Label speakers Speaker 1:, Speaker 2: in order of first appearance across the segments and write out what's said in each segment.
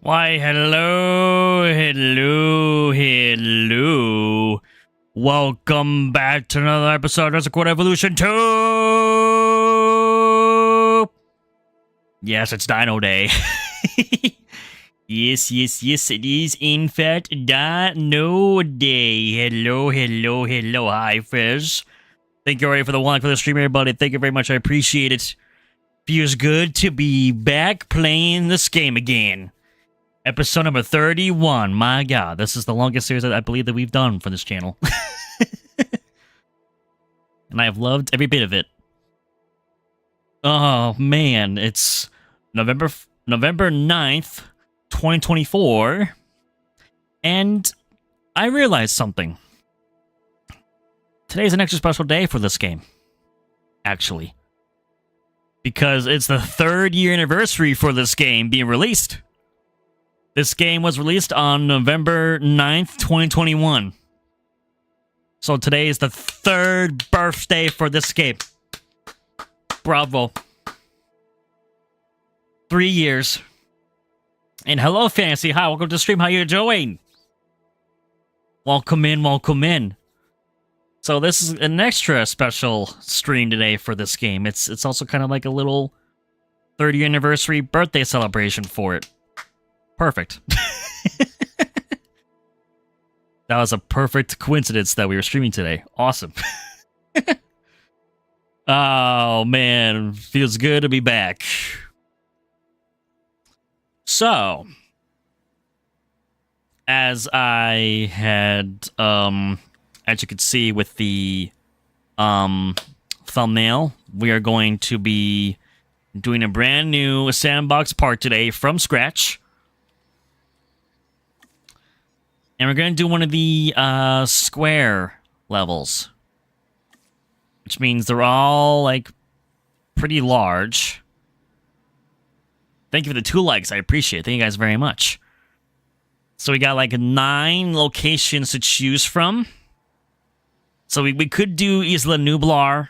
Speaker 1: Why, hello. Welcome back to another episode of Jurassic World Evolution 2! Yes, it's Dino Day. Yes, it is in fact Dino Day. Hello. Hi, Fizz. Thank you already for the one for the stream, everybody. Thank you very much. I appreciate it. Feels good to be back playing this game again. Episode number 31. My god, this is the longest series that I believe that we've done for this channel. And I've loved every bit of it. Oh man, it's November 9th, 2024. And I realized something. Today's an extra special day for this game. Actually. Because it's the 3rd year anniversary for this game being released. This game was released on November 9th, 2021. So today is the 3rd birthday for this game. Bravo. 3 years. And hello, Fancy. Hi, welcome to the stream. How you doing? Welcome in. So this is an extra special stream today for this game. It's also kind of like a little 3rd year anniversary birthday celebration for it. Perfect. That was a perfect coincidence that we were streaming today. Awesome. Oh, man. Feels good to be back. So, as I had, as you could see with the thumbnail, we are going to be doing a brand new Sandbox part today from scratch. And we're going to do one of the square levels. Which means they're all, like, pretty large. Thank you for the 2 likes. I appreciate it. Thank you guys very much. So we got, like, 9 locations to choose from. So we could do Isla Nublar.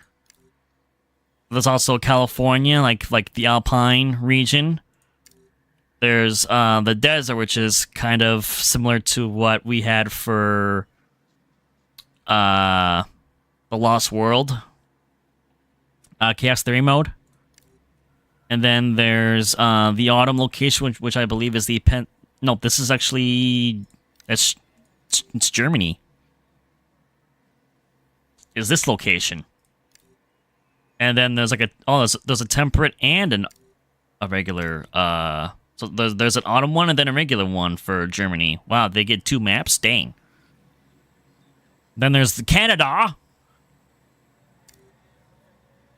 Speaker 1: There's also California, like the Alpine region. There's the desert, which is kind of similar to what we had for the Lost World. Chaos Theory mode. And then there's the autumn location, which I believe is the No, this is actually... It's Germany. Is this location. And then there's like a... Oh, there's a temperate and a regular... So there's an autumn one and then a regular one for Germany. Wow, they get 2 maps? Dang. Then there's Canada.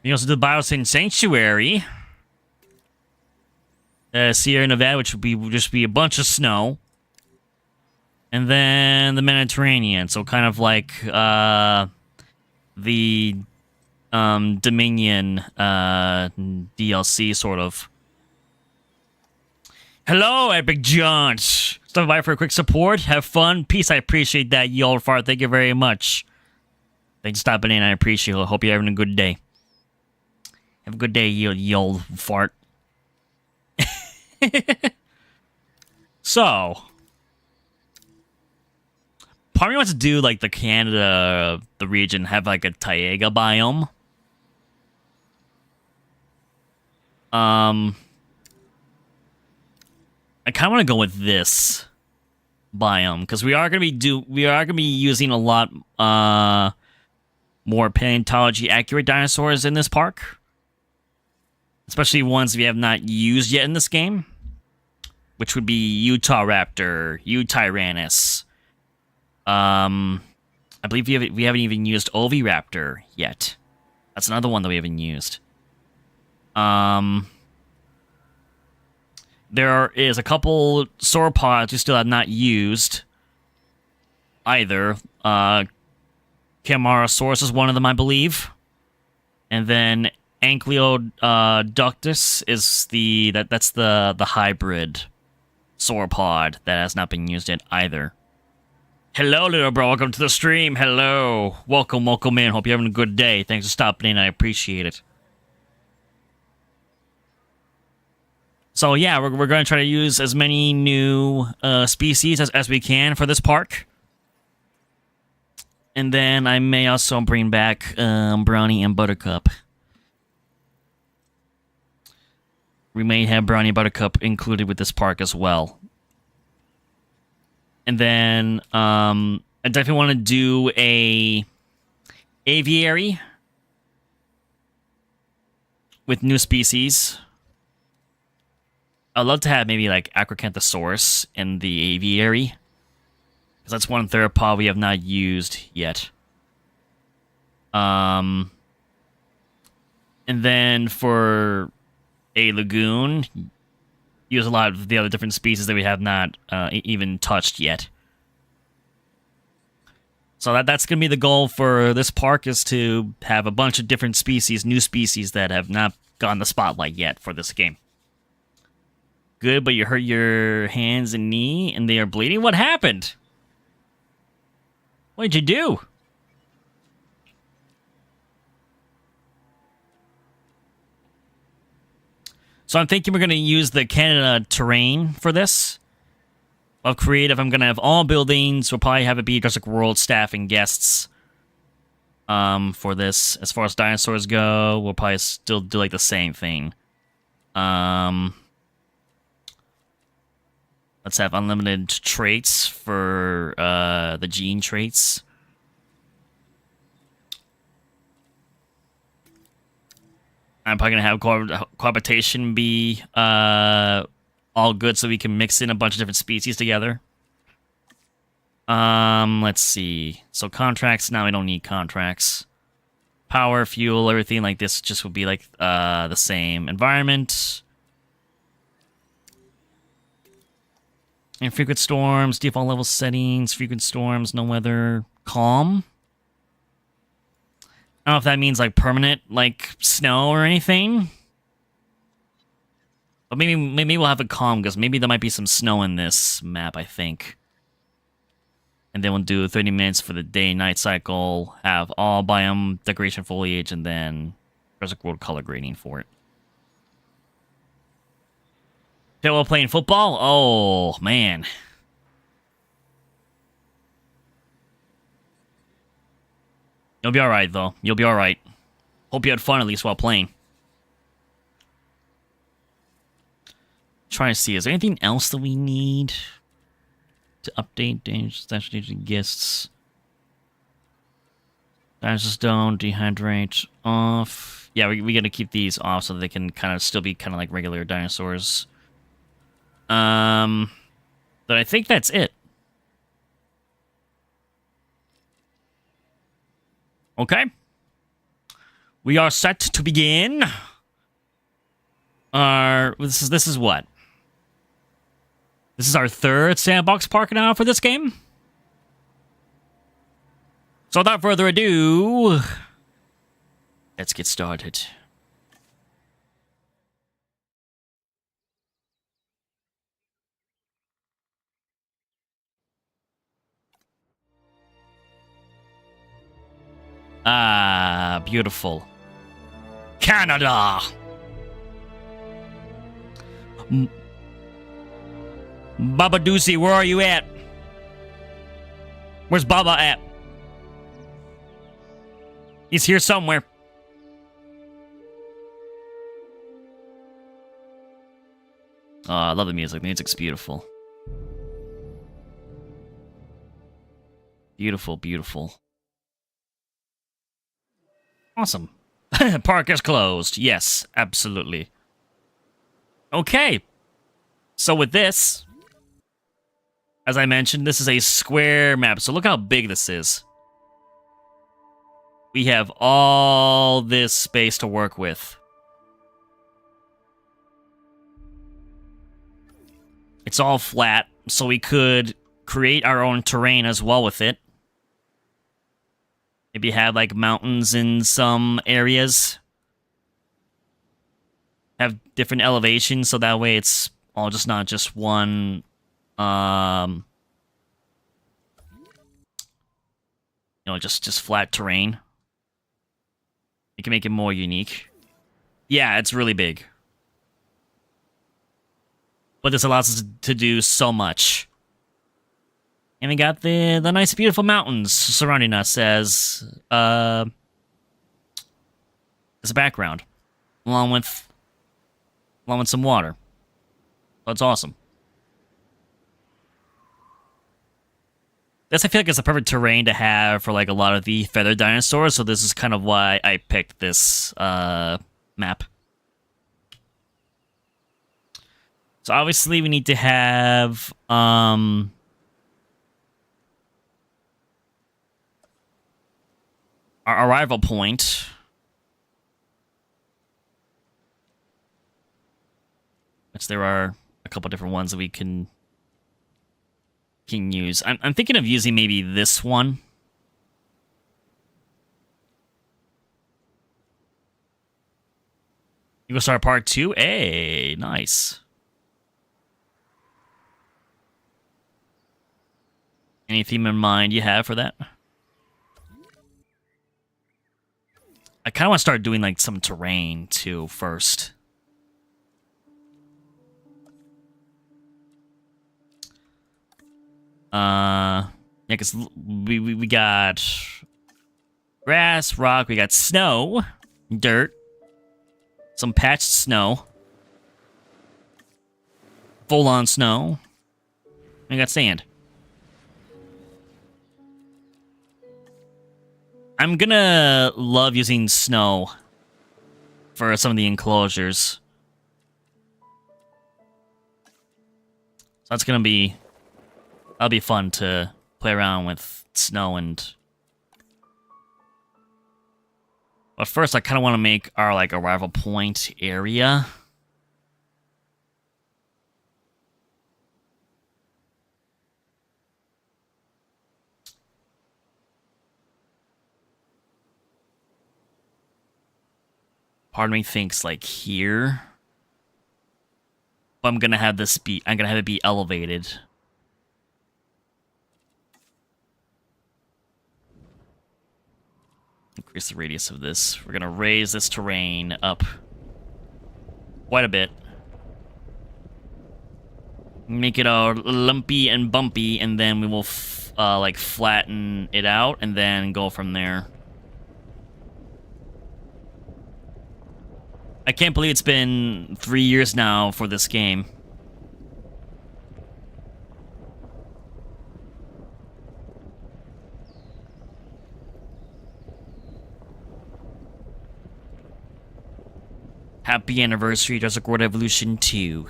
Speaker 1: You also do the Biosyn Sanctuary. Syhr, Nevada, which would just be a bunch of snow. And then the Mediterranean. So kind of like the Dominion DLC, sort of. Hello, Epic Johns! Stopping by for a quick support. Have fun. Peace. I appreciate that, you old fart. Thank you very much. Thanks for stopping in. I appreciate it. Hope you're having a good day. Have a good day, you old fart. So, part of me wants to do, like, the Canada, the region, have, like, a taiga biome. I kind of want to go with this biome because we are going to be using a lot more paleontology accurate dinosaurs in this park, especially ones we have not used yet in this game, which would be Utahraptor, Yutyrannus. I believe we haven't even used Oviraptor yet. That's another one that we haven't used. There is a couple sauropods we still have not used either. Camarasaurus is one of them, I believe. And then Enclosure is that's the hybrid sauropod that has not been used yet either. Hello, little bro. Welcome to the stream. Hello. Welcome in. Hope you're having a good day. Thanks for stopping in. I appreciate it. So yeah, we're going to try to use as many new species as we can for this park. And then I may also bring back Brownie and Buttercup. We may have Brownie and Buttercup included with this park as well. And then I definitely want to do a aviary with new species. I'd love to have maybe like Crichtonsaurus in the aviary, because that's one theropod we have not used yet. And then for a lagoon, use a lot of the other different species that we have not even touched yet. So that's going to be the goal for this park, is to have a bunch of different species, new species that have not gotten the spotlight yet for this game. Good, but you hurt your hands and knee and they are bleeding? What happened? What did you do? So I'm thinking we're going to use the Canada terrain for this. Of creative, I'm going to have all buildings. We'll probably have it be Jurassic World staff and guests for this. As far as dinosaurs go, we'll probably still do like the same thing. Let's have unlimited traits for the gene traits. I'm probably going to have cohabitation be all good, so we can mix in a bunch of different species together. Let's see. So contracts, now we don't need contracts. Power, fuel, everything like this just will be like the same. Environment. Infrequent storms, default level settings, frequent storms, no weather, calm. I don't know if that means like permanent, like snow or anything. But maybe we'll have it calm, because maybe there might be some snow in this map, I think. And then we'll do 30 minutes for the day-night cycle, have all biome decoration foliage, and then Jurassic World color grading for it. Okay, while playing football? Oh, man. You'll be alright, though. You'll be alright. Hope you had fun, at least, while playing. Trying to see, is there anything else that we need to update dangerous guests? Dinosaurs don't dehydrate off. Yeah, we gotta keep these off so that they can kind of still be kind of like regular dinosaurs. But I think that's it. Okay. We are set to begin. This is what? This is our third Sandbox park now for this game. So without further ado, let's get started. Ah, beautiful. Canada! Baba Doocy, where are you at? Where's Baba at? He's here somewhere. Oh, I love the music. The music's beautiful. Beautiful, beautiful. Awesome. Park is closed. Yes, absolutely. Okay. So with this, as I mentioned, this is a square map. So look how big this is. We have all this space to work with. It's all flat, so we could create our own terrain as well with it. Maybe have like mountains in some areas. Have different elevations, so that way it's all just not just one just flat terrain. You can make it more unique. Yeah, it's really big. but this allows us to do so much. And we got the nice, beautiful mountains surrounding us as a background, along with some water. That's awesome. This, I feel like, is the perfect terrain to have for like a lot of the feathered dinosaurs. So this is kind of why I picked this map. So obviously we need to have our arrival point. Which there are a couple different ones that we can use. I'm thinking of using maybe this one. You go start part 2? Hey, nice. Any theme in mind you have for that? I kind of want to start doing like some terrain too first. Yeah, because we got grass, rock, we got snow, dirt, some patched snow, full-on snow, and we got sand. I'm gonna love using snow for some of the enclosures. So that's gonna be... That'll be fun to play around with snow and... But first, I kind of want to make our, like, arrival point area. Part of me thinks, like, here. But I'm gonna have this be... I'm gonna have it be elevated. Increase the radius of this. We're gonna raise this terrain up quite a bit. Make it all lumpy and bumpy, and then we will like flatten it out, and then go from there. I can't believe it's been 3 years now for this game. Happy anniversary, Jurassic World Evolution 2.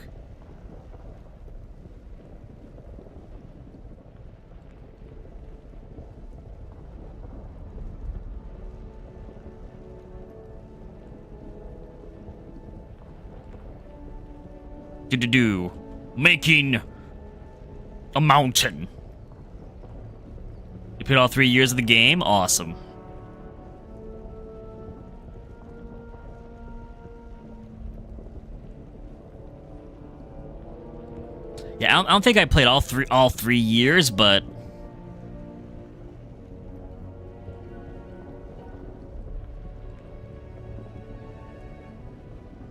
Speaker 1: Making a mountain. You put all 3 years of the game? Awesome. Yeah, I don't think I played all three years, but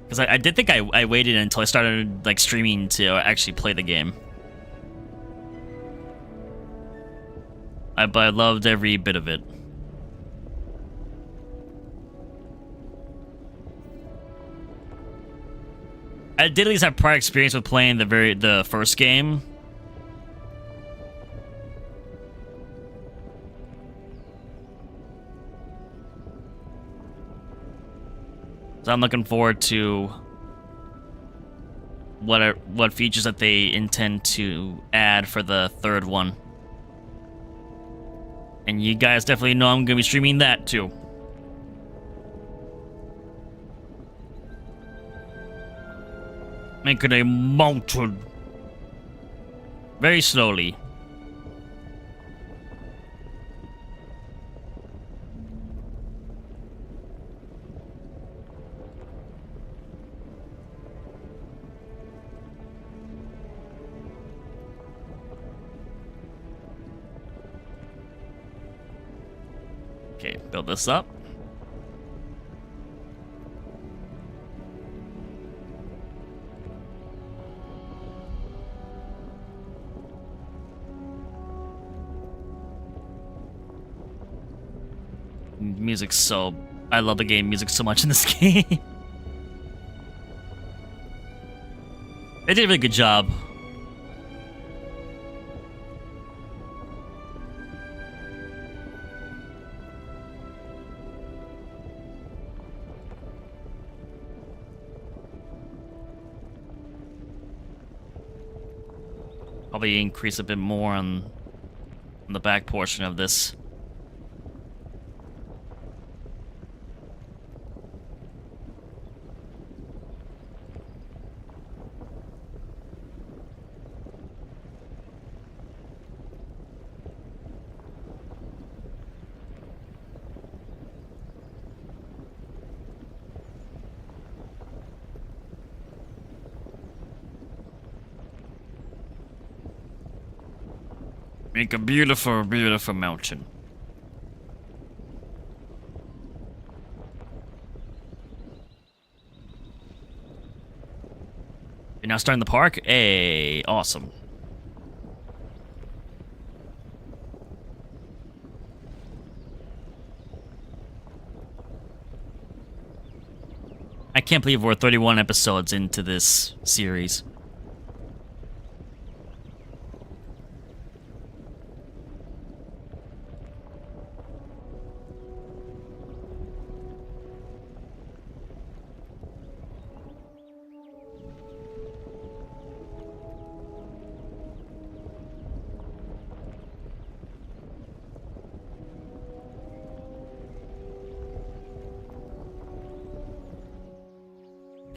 Speaker 1: because I did think I waited until I started like streaming to actually play the game. But I loved every bit of it. I did at least have prior experience with playing the first game. So I'm looking forward to what features that they intend to add for the third one. And you guys definitely know I'm gonna be streaming that too. Making a mountain. Very slowly. Okay, build this up. music's so... I love the game music so much in this game. They did a really good job. Probably increase a bit more on the back portion of this. Make a beautiful, beautiful mountain. You're now starting the park? Hey, awesome. I can't believe we're 31 episodes into this series.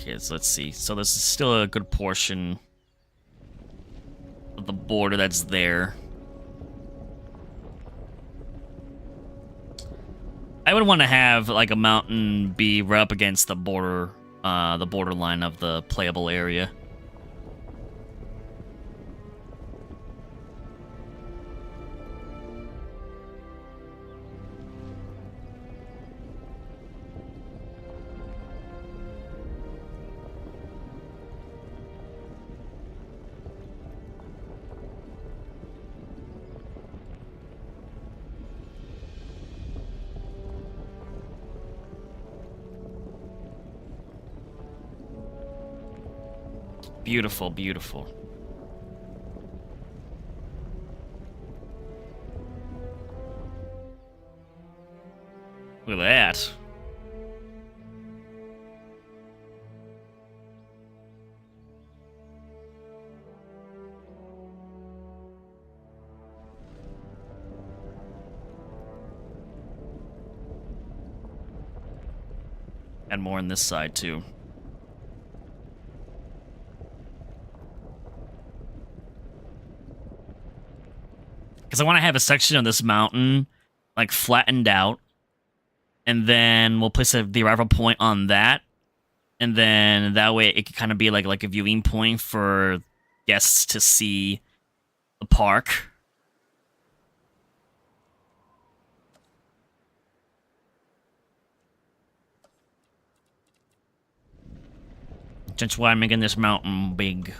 Speaker 1: Okay, so let's see. So this is still a good portion of the border that's there. I would want to have like a mountain be right up against the borderline of the playable area. Beautiful, beautiful. Look at that. And more on this side, too. Because I want to have a section of this mountain, like, flattened out. And then we'll place the arrival point on that. And then that way it can kind of be like a viewing point for guests to see the park. That's why I'm making this mountain big.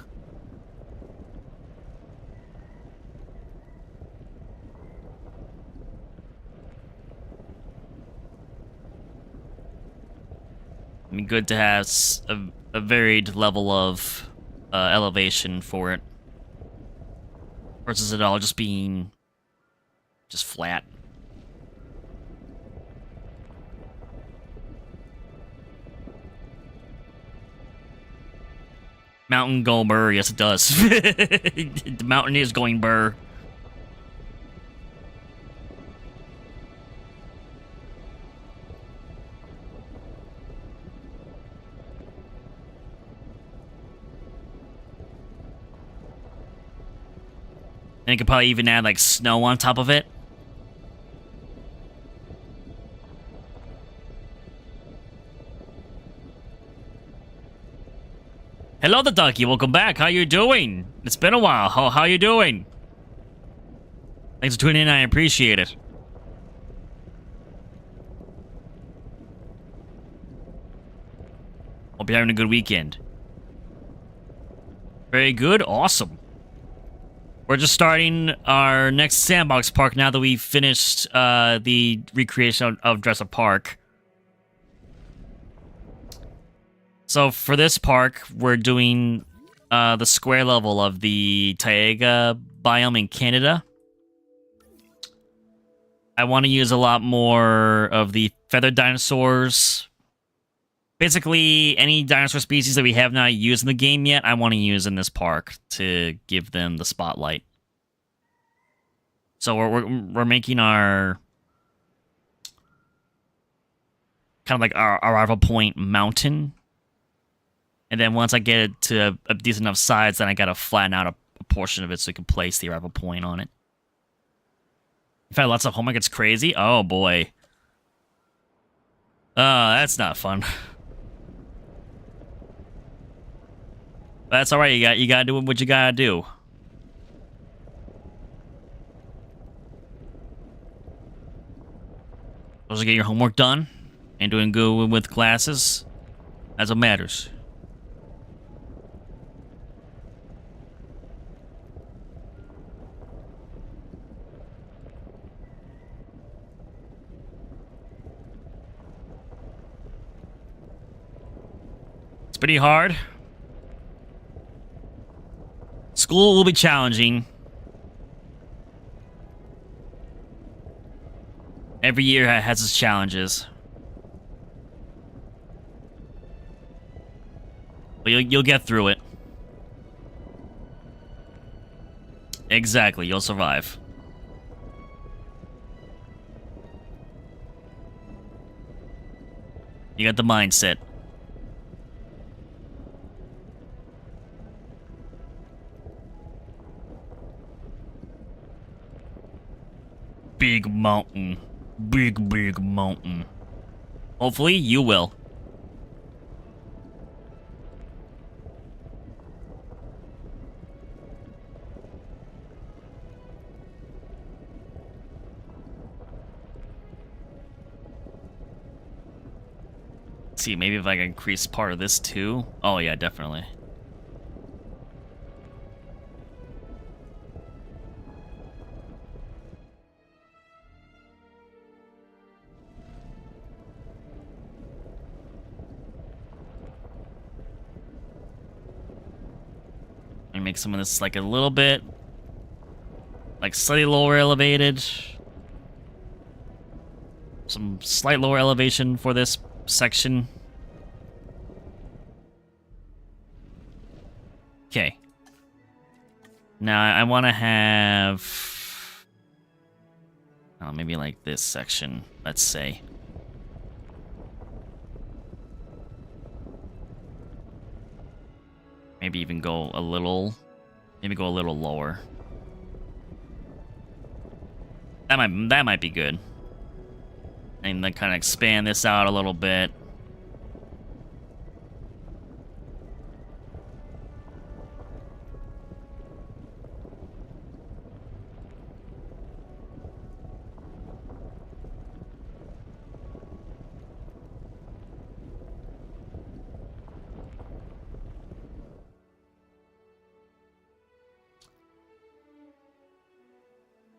Speaker 1: I mean, good to have a varied level of elevation for it. Versus it all just being just flat. Mountain go burr, yes it does. The mountain is going burr. And you could probably even add, like, snow on top of it. Hello, the ducky. Welcome back. How you doing? It's been a while. How you doing? Thanks for tuning in. I appreciate it. Hope you're having a good weekend. Very good. Awesome. We're just starting our next Sandbox park now that we finished the recreation of Jurassic Park. So for this park, we're doing the square level of the taiga biome in Canada. I want to use a lot more of the feathered dinosaurs. Basically, any dinosaur species that we have not used in the game yet, I want to use in this park to give them the spotlight. So we're making our kind of like our arrival point mountain, and then once I get it to a decent enough size, then I gotta flatten out a portion of it so we can place the arrival point on it. If I had lots of homework, it's crazy. Oh boy, that's not fun. That's all right. You gotta do what you gotta do. Supposed to get your homework done and doing good with classes. That's what matters. It's pretty hard. School will be challenging. Every year has its challenges. But you'll get through it. Exactly, you'll survive. You got the mindset. Big mountain. Big mountain. Hopefully, you will. Let's see, maybe if I can increase part of this too. Oh yeah, definitely. Make some of this like a little bit like slightly lower elevated, some slight lower elevation for this section. Okay, now I want to have maybe like this section, let's say. Maybe even go a little, lower. That might be good. And then kind of expand this out a little bit.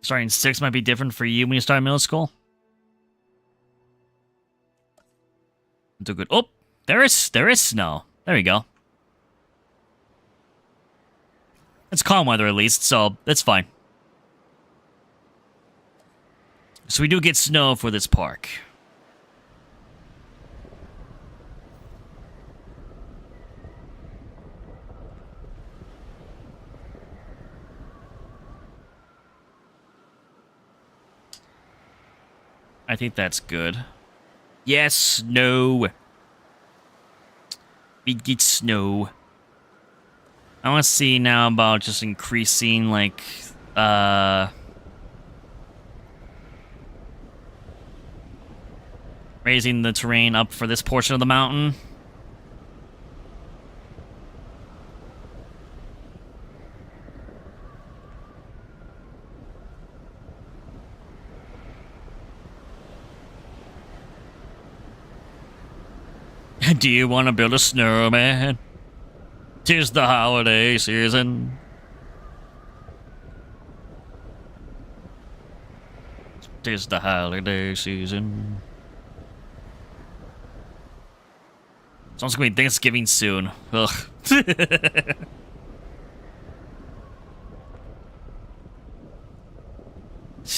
Speaker 1: Starting 6 might be different for you when you start middle school. Do good. Oh, there is snow. There we go. It's calm weather at least, so that's fine. So we do get snow for this park. I think that's good. Yes, snow. We get snow. I want to see now about just increasing, like, raising the terrain up for this portion of the mountain. Do you want to build a snowman? 'Tis the holiday season. 'Tis the holiday season. Someone's gonna be Thanksgiving soon. Ugh.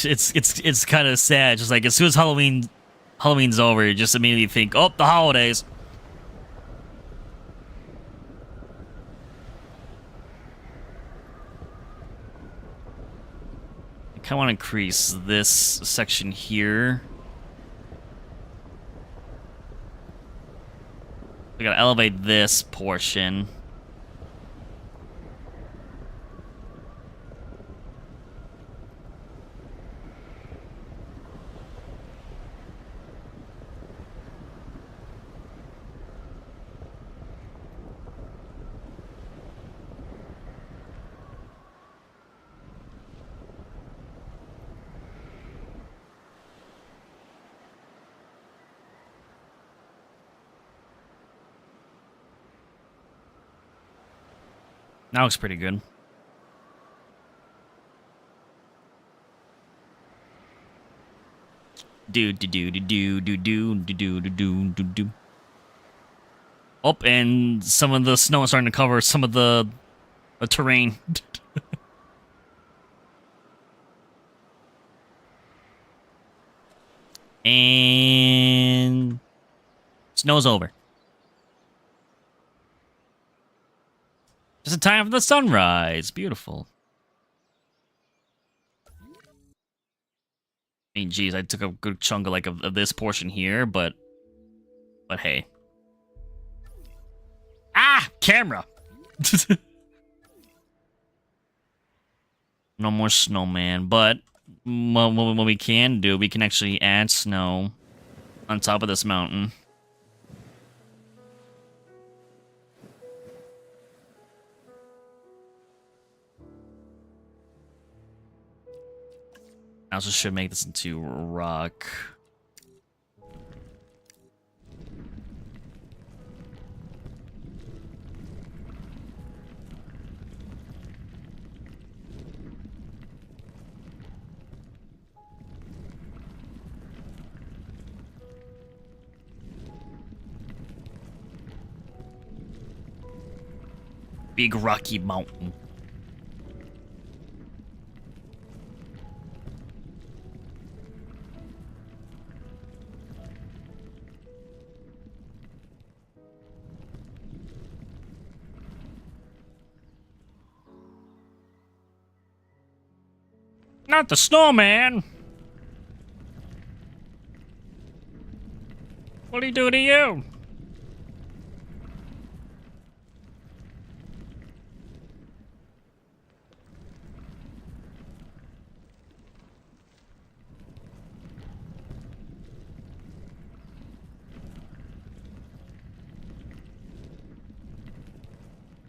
Speaker 1: It's kind of sad. Just like as soon as Halloween's over, you just immediately think, oh, the holidays. I kind of want to increase this section here. We gotta elevate this portion. That looks pretty good. Do. Oh, and some of the snow is starting to cover some of the terrain. And snow's over. Just in time for the sunrise. Beautiful. I mean, geez, I took a good chunk of like of this portion here, but hey. Ah, camera. No more snowman, but what we can do, we can actually add snow on top of this mountain. I also should make this into rock. Big rocky mountain. Not the snowman! What'd he do to you?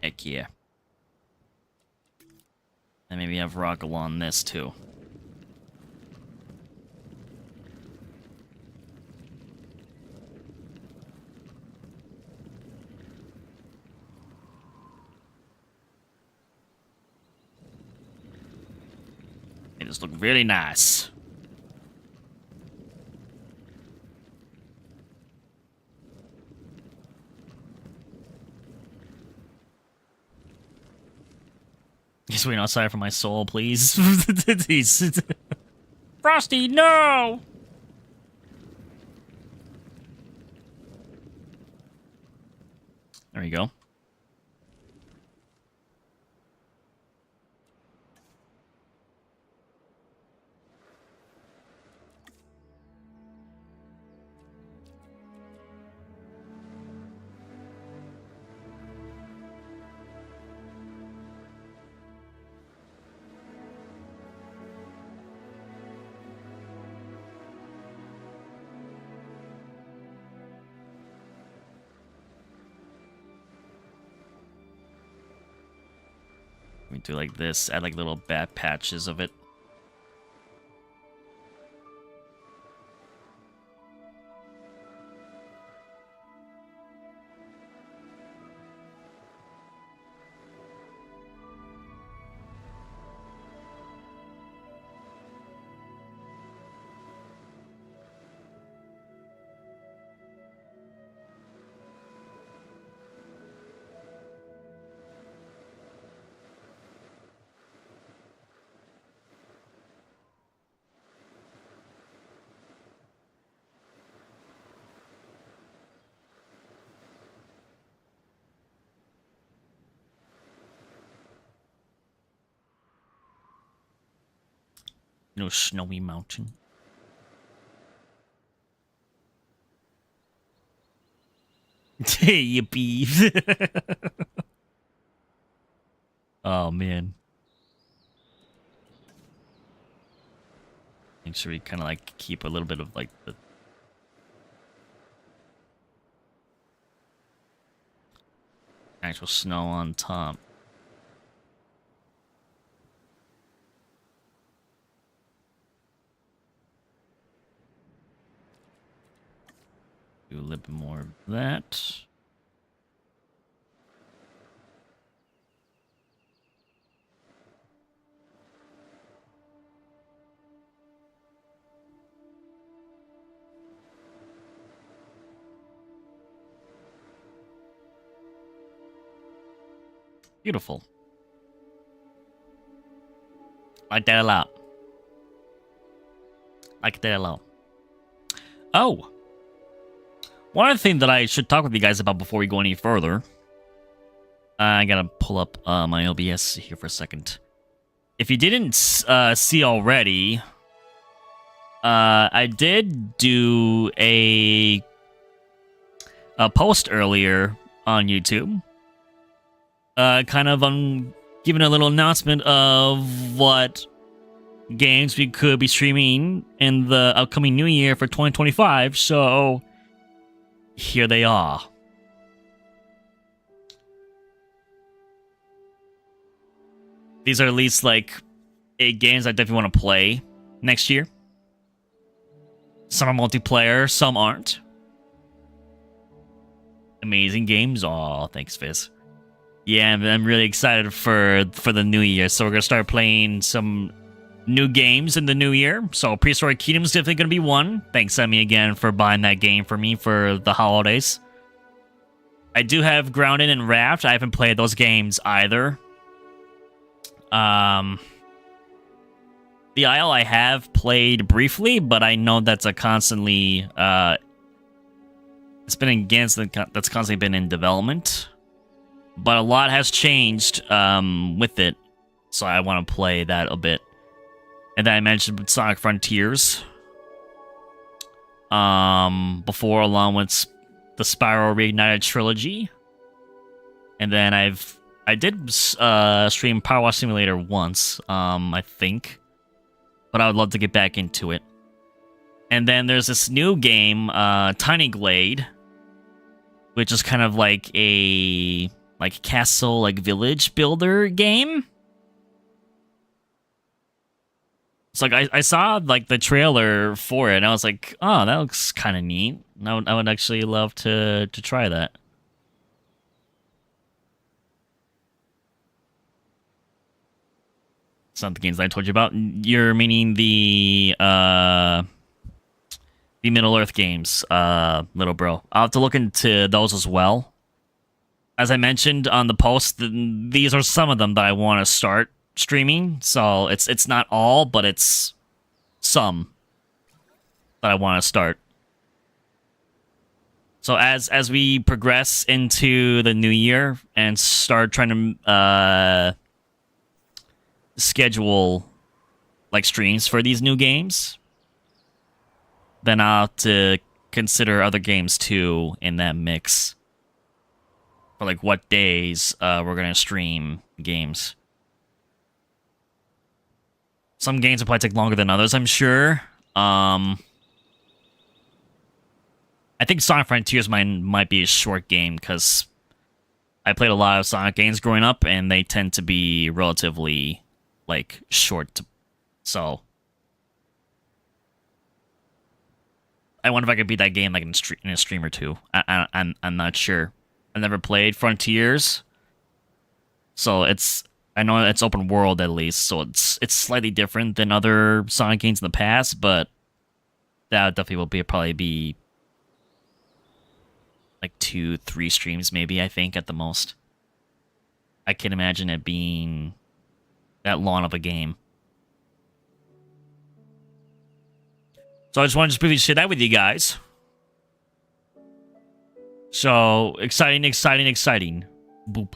Speaker 1: Heck yeah. And maybe have rock along this too. They just look really nice. He's waiting outside for my soul, please. Frosty, no! There you go. We do like this, add like little bad patches of it. No snowy mountain. You beef. Oh man. Make sure we kind of like keep a little bit of like the actual snow on top. Do a little bit more of that. Beautiful. Like that a lot. Like that a lot. Oh! One other thing that I should talk with you guys about before we go any further. I gotta pull up my OBS here for a second. If you didn't see already, I did do a post earlier on YouTube. Kind of giving a little announcement of what games we could be streaming in the upcoming new year for 2025. So here they are. These are at least like 8 games I definitely want to play next year. Some are multiplayer, some aren't. Amazing games. Aw, thanks, Fizz. Yeah, I'm really excited for the new year. So we're gonna start playing some new games in the new year. So Prehistoric Kingdom is definitely gonna be one. Thanks, Emmy, again for buying that game for me for the holidays. I do have Grounded and Raft. I haven't played those games either. The Isle I have played briefly, but I know that's a constantly it's been against that's constantly been in development. But a lot has changed with it, so I want to play that a bit. And then I mentioned Sonic Frontiers before, along with the Spyro Reignited trilogy. And then I did stream Power Wash Simulator once, I think, but I would love to get back into it. And then there's this new game, Tiny Glade, which is kind of like a castle, village builder game. It's like I saw the trailer for it, and I was like, oh, that looks kind of neat. I would actually love to try that. It's not the games that I told you about. You're meaning the Middle-earth games, little bro. I'll have to look into those as well. As I mentioned on the post, these are some of them that I want to start streaming. So it's not all, but it's some that I want to start. So as we progress into the new year and start trying to schedule streams for these new games, then I'll have to consider other games too in that mix. For what days we're gonna stream games. Some games will probably take longer than others, I'm sure. I think Sonic Frontiers might be a short game because I played a lot of Sonic games growing up, and they tend to be relatively short. So I wonder if I could beat that game in a stream or two. I'm not sure. I never played Frontiers, so I know it's open world at least, so it's slightly different than other Sonic games in the past, but that definitely will probably be 2-3 streams maybe, I think, at the most. I can't imagine it being that long of a game. So I just wanted to briefly share that with you guys. So, exciting. Boop.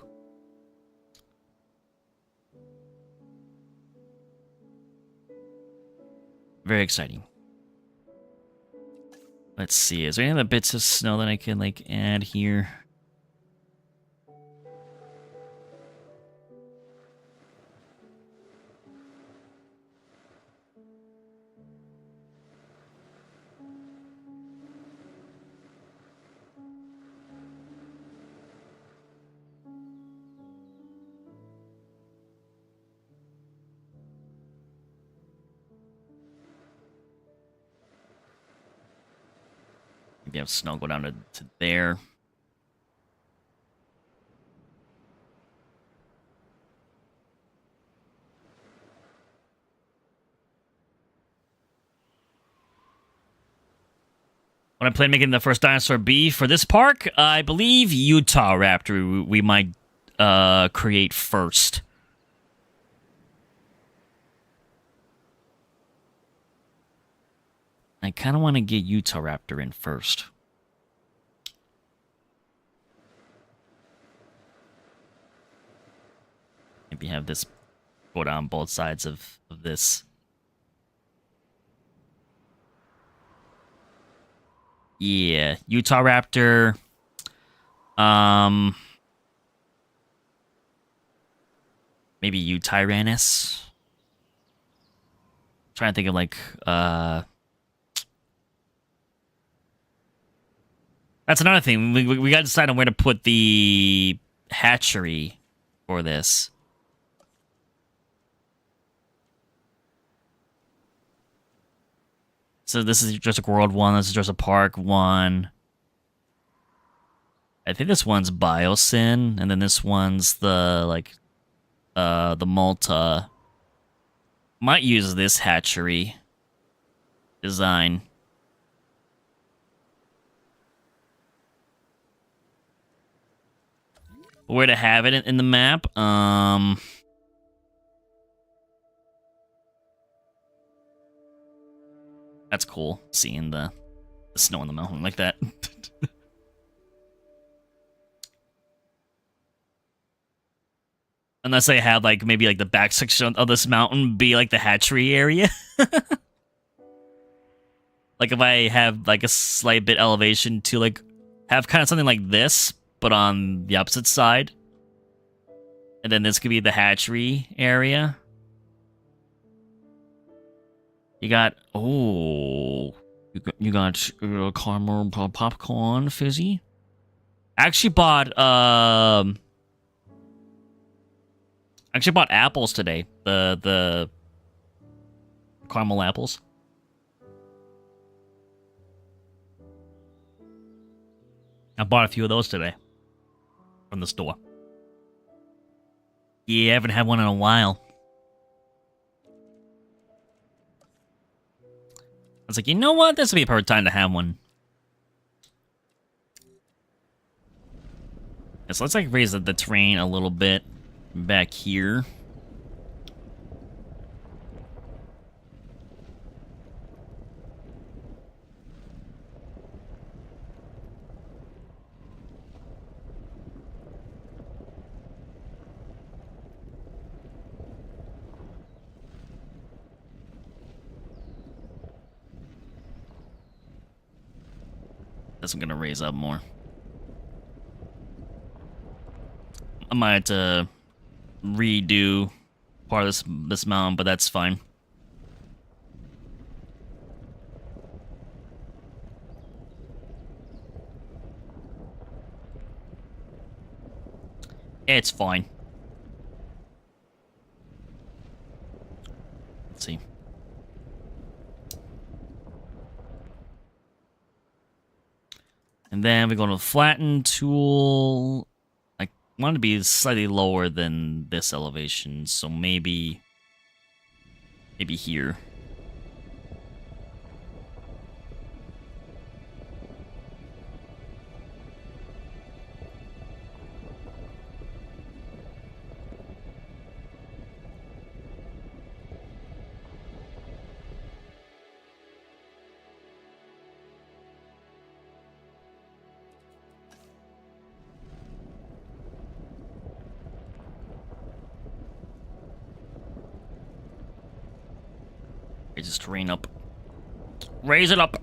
Speaker 1: Very exciting. Let's see. Is there any other bits of snow that I can, like, add here? Maybe have snow go down to there. When I plan making the first dinosaur be for this park, I believe Utahraptor we might create first. I kind of want to get Utahraptor in first. Maybe have this go down both sides of this. Yeah, Utahraptor. Maybe Yutrannus. Trying to think of like that's another thing. We got to decide on where to put the hatchery for this. So this is Jurassic World 1, this is Jurassic Park 1. I think this one's Biosyn, and then this one's the, like, the Malta. Might use this hatchery design. Where to have it in the map? That's cool, seeing the snow on the mountain like that. Unless they have, like, maybe, like, the back section of this mountain be, like, the hatchery area. Like, if I have, like, a slight bit elevation to, like, have kind of something like this, but on the opposite side. And then this could be the hatchery area. You got, oh, you got caramel popcorn fizzy. I actually bought apples today. The caramel apples. I bought a few of those today from the store. Yeah, I haven't had one in a while. I was like, you know what? This would be a perfect time to have one. Yeah, so let's like raise the terrain a little bit back here. This I'm gonna raise up more. I might have to redo part of this mountain, but that's fine. It's fine. Let's see. And then we go to the flatten tool. I want it to be slightly lower than this elevation, so maybe here. Raise this terrain up Raise it up.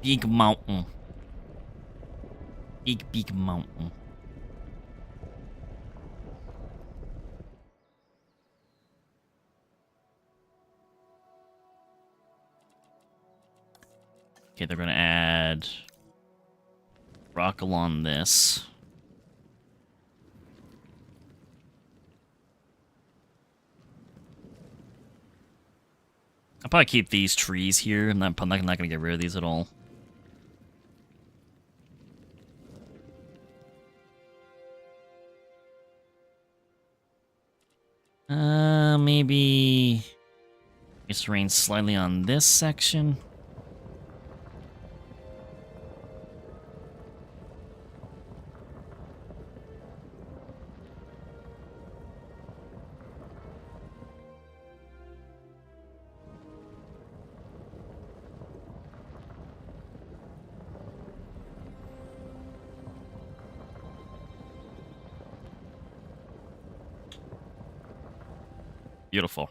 Speaker 1: Big mountain. Big mountain. Okay, they're gonna add rock along this. I'll probably keep these trees here. I'm not gonna get rid of these at all. Maybe just rain slightly on this section. Beautiful.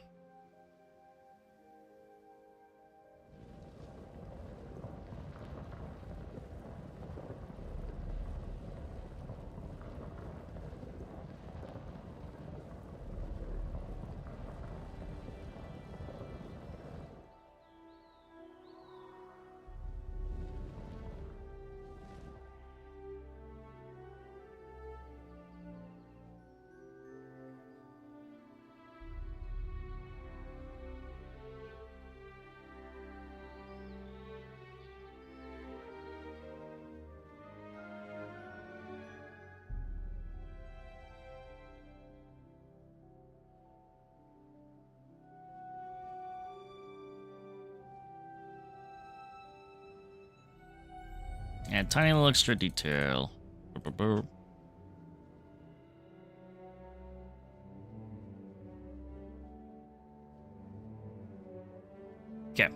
Speaker 1: And tiny little extra detail. Okay.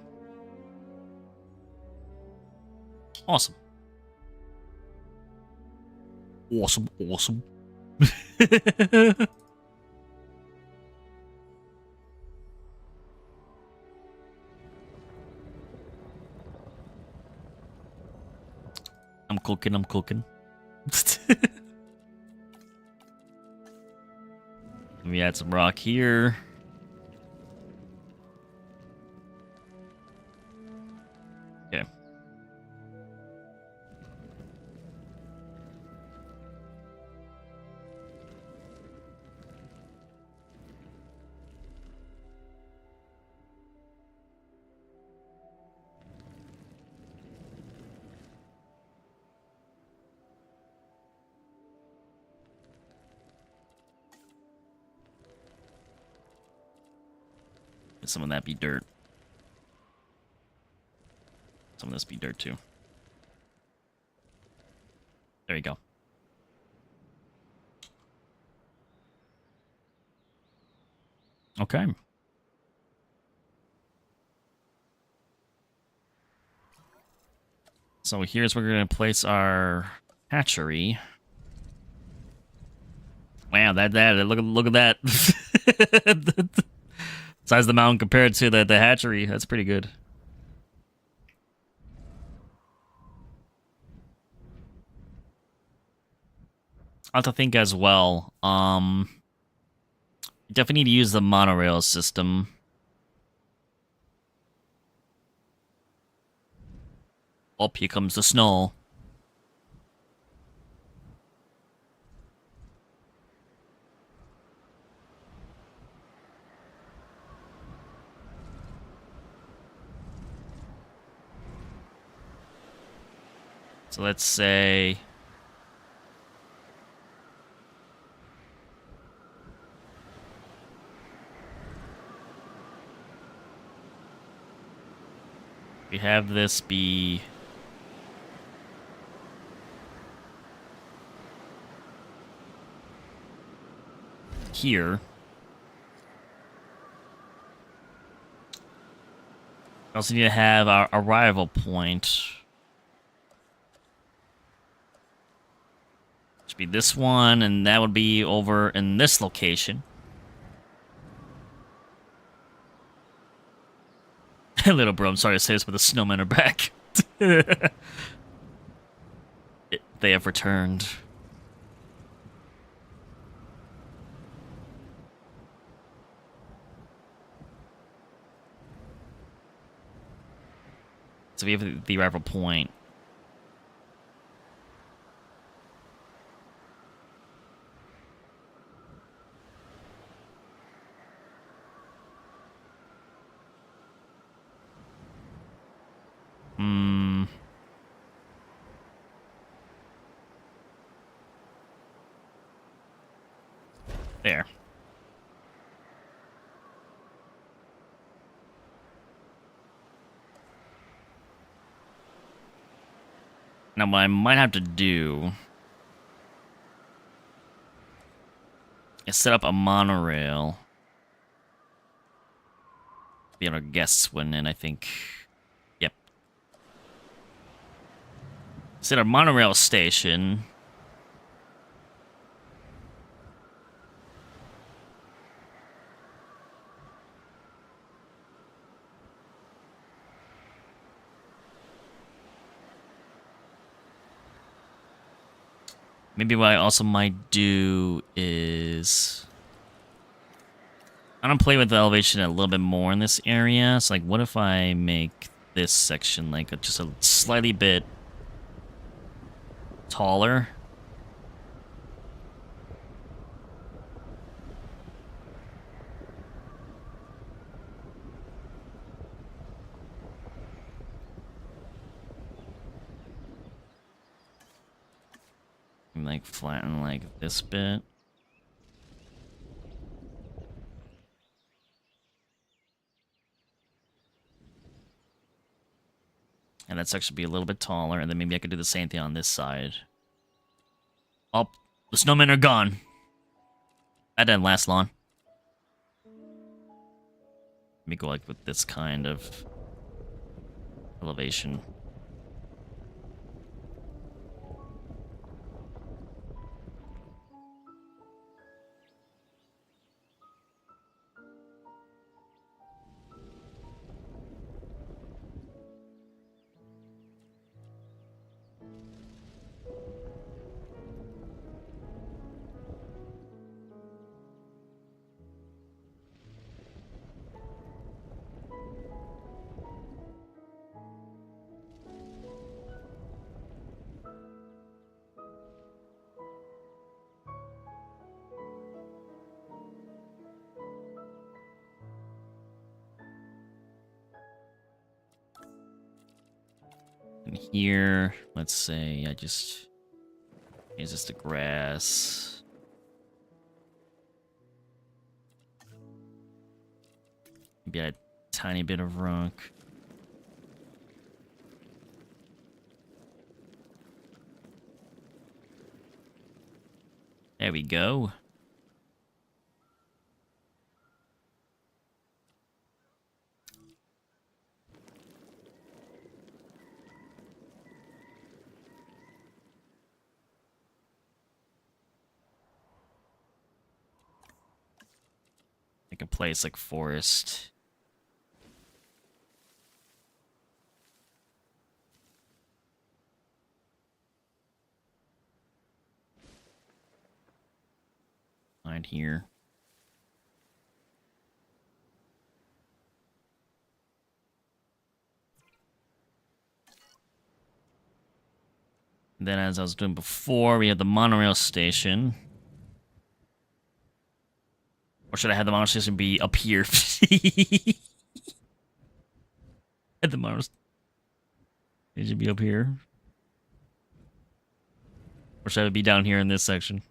Speaker 1: Awesome. Awesome. I'm cooking. Let me add some rock here. Okay. Some of that be dirt. Some of this be dirt too. There you go. Okay. So here's where we're going to place our hatchery. Wow, look at that. Size of the mountain compared to the hatchery. That's pretty good. I have to think as well. You definitely need to use the monorail system. Oh, here comes the snow. So let's say we have this be here. Also need to have our arrival point. Should be this one, and that would be over in this location. Little bro, I'm sorry to say this, but the snowmen are back. They have returned. So we have the arrival point. There. Now, what I might have to do is set up a monorail. Be able to guests went in, I think. Yep. Set a monorail station. Maybe what I also might do is I'm gonna play with the elevation a little bit more in this area. So, like, what if I make this section like just a slightly bit taller? And like flatten like this bit. And that section should be a little bit taller, and then maybe I could do the same thing on this side. Oh, the snowmen are gone. That didn't last long. Let me go like with this kind of elevation. And here, let's say I just use this the grass. Maybe a tiny bit of rock. There we go. Like a place like forest. Right here. Then, as I was doing before, we had the monorail station. Or should I have the monorail station be up here? At the monorail station should be up here. Or should it be down here in this section?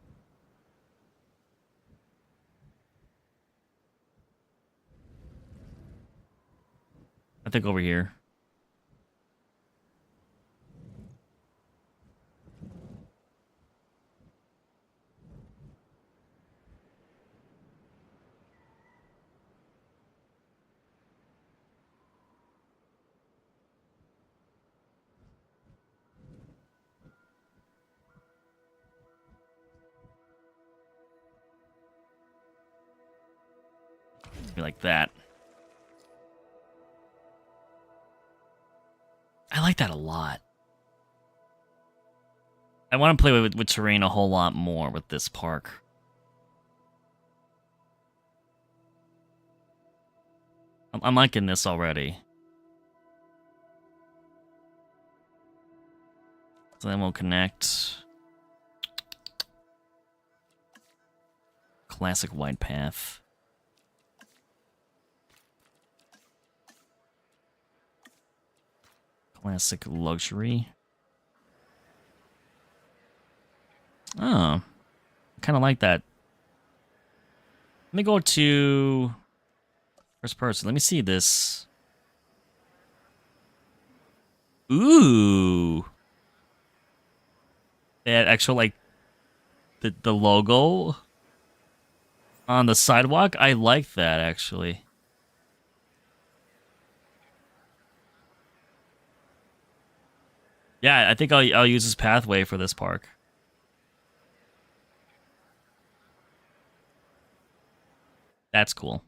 Speaker 1: I think over here. Be like that. I like that a lot. I want to play with terrain a whole lot more with this park. I'm liking this already. So then we'll connect. Classic wide path. Classic luxury. Oh, kind of like that. Let me go to first person. Let me see this. Ooh. They had actual, like, the logo on the sidewalk. I like that, actually. Yeah, I think I'll use this pathway for this park. That's cool.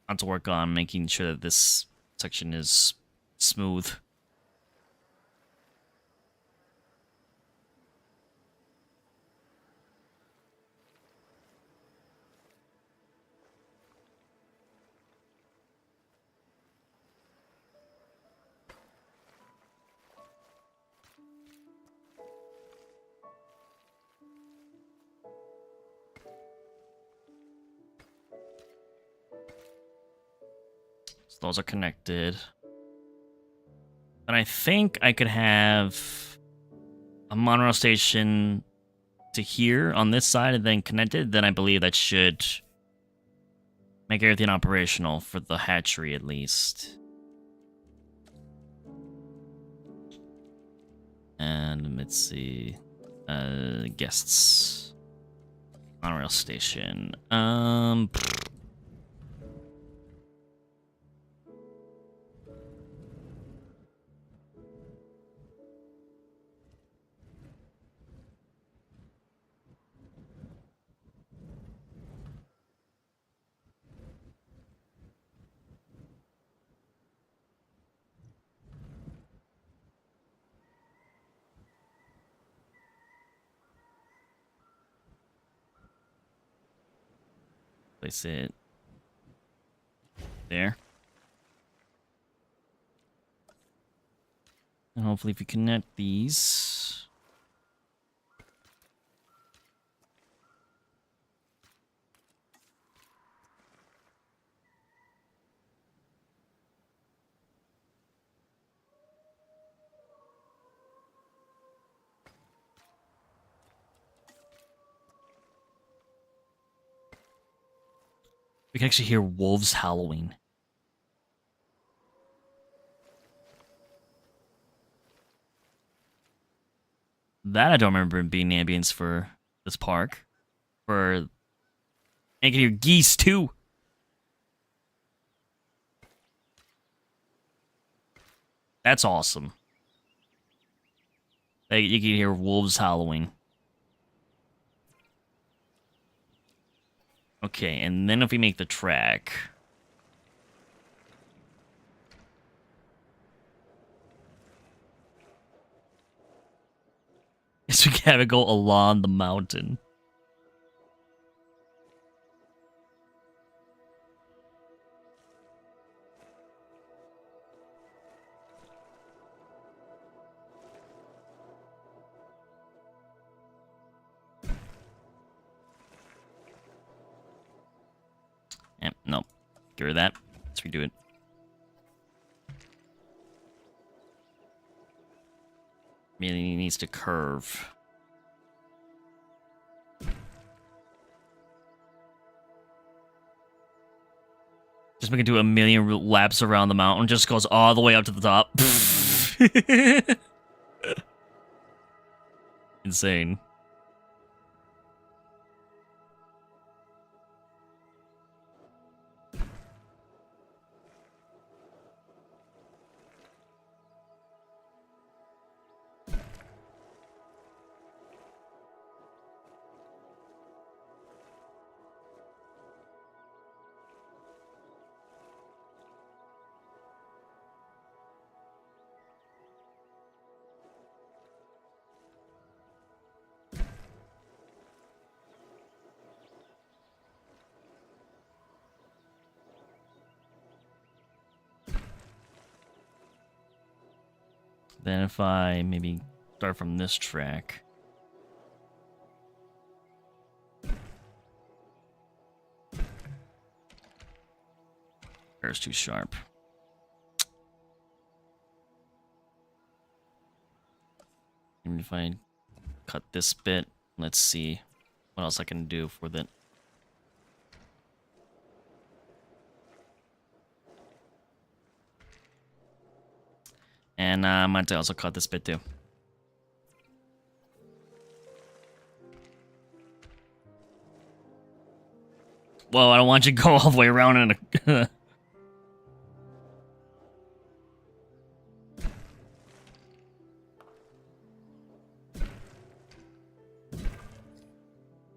Speaker 1: I have to work on making sure that this section is smooth. So those are connected. And I think I could have a monorail station to here on this side and then connected. Then I believe that should make everything operational for the hatchery at least. And let's see. Guests. Monorail station. Place it there. And hopefully if you connect these. We can actually hear wolves howling. That I don't remember being ambience for this park. And you can hear geese too. That's awesome. Like, you can hear wolves howling. Okay, and then if we make the track. Yes, we can have it go along the mountain. Nope. Get rid of that. Let's redo it. Really needs to curve. Just make it do a million laps around the mountain. Just goes all the way up to the top. Insane. Then if I maybe start from this track. There's too sharp. Even if I cut this bit, let's see what else I can do with it. And I might also cut this bit too. Whoa, I don't want you to go all the way around in a...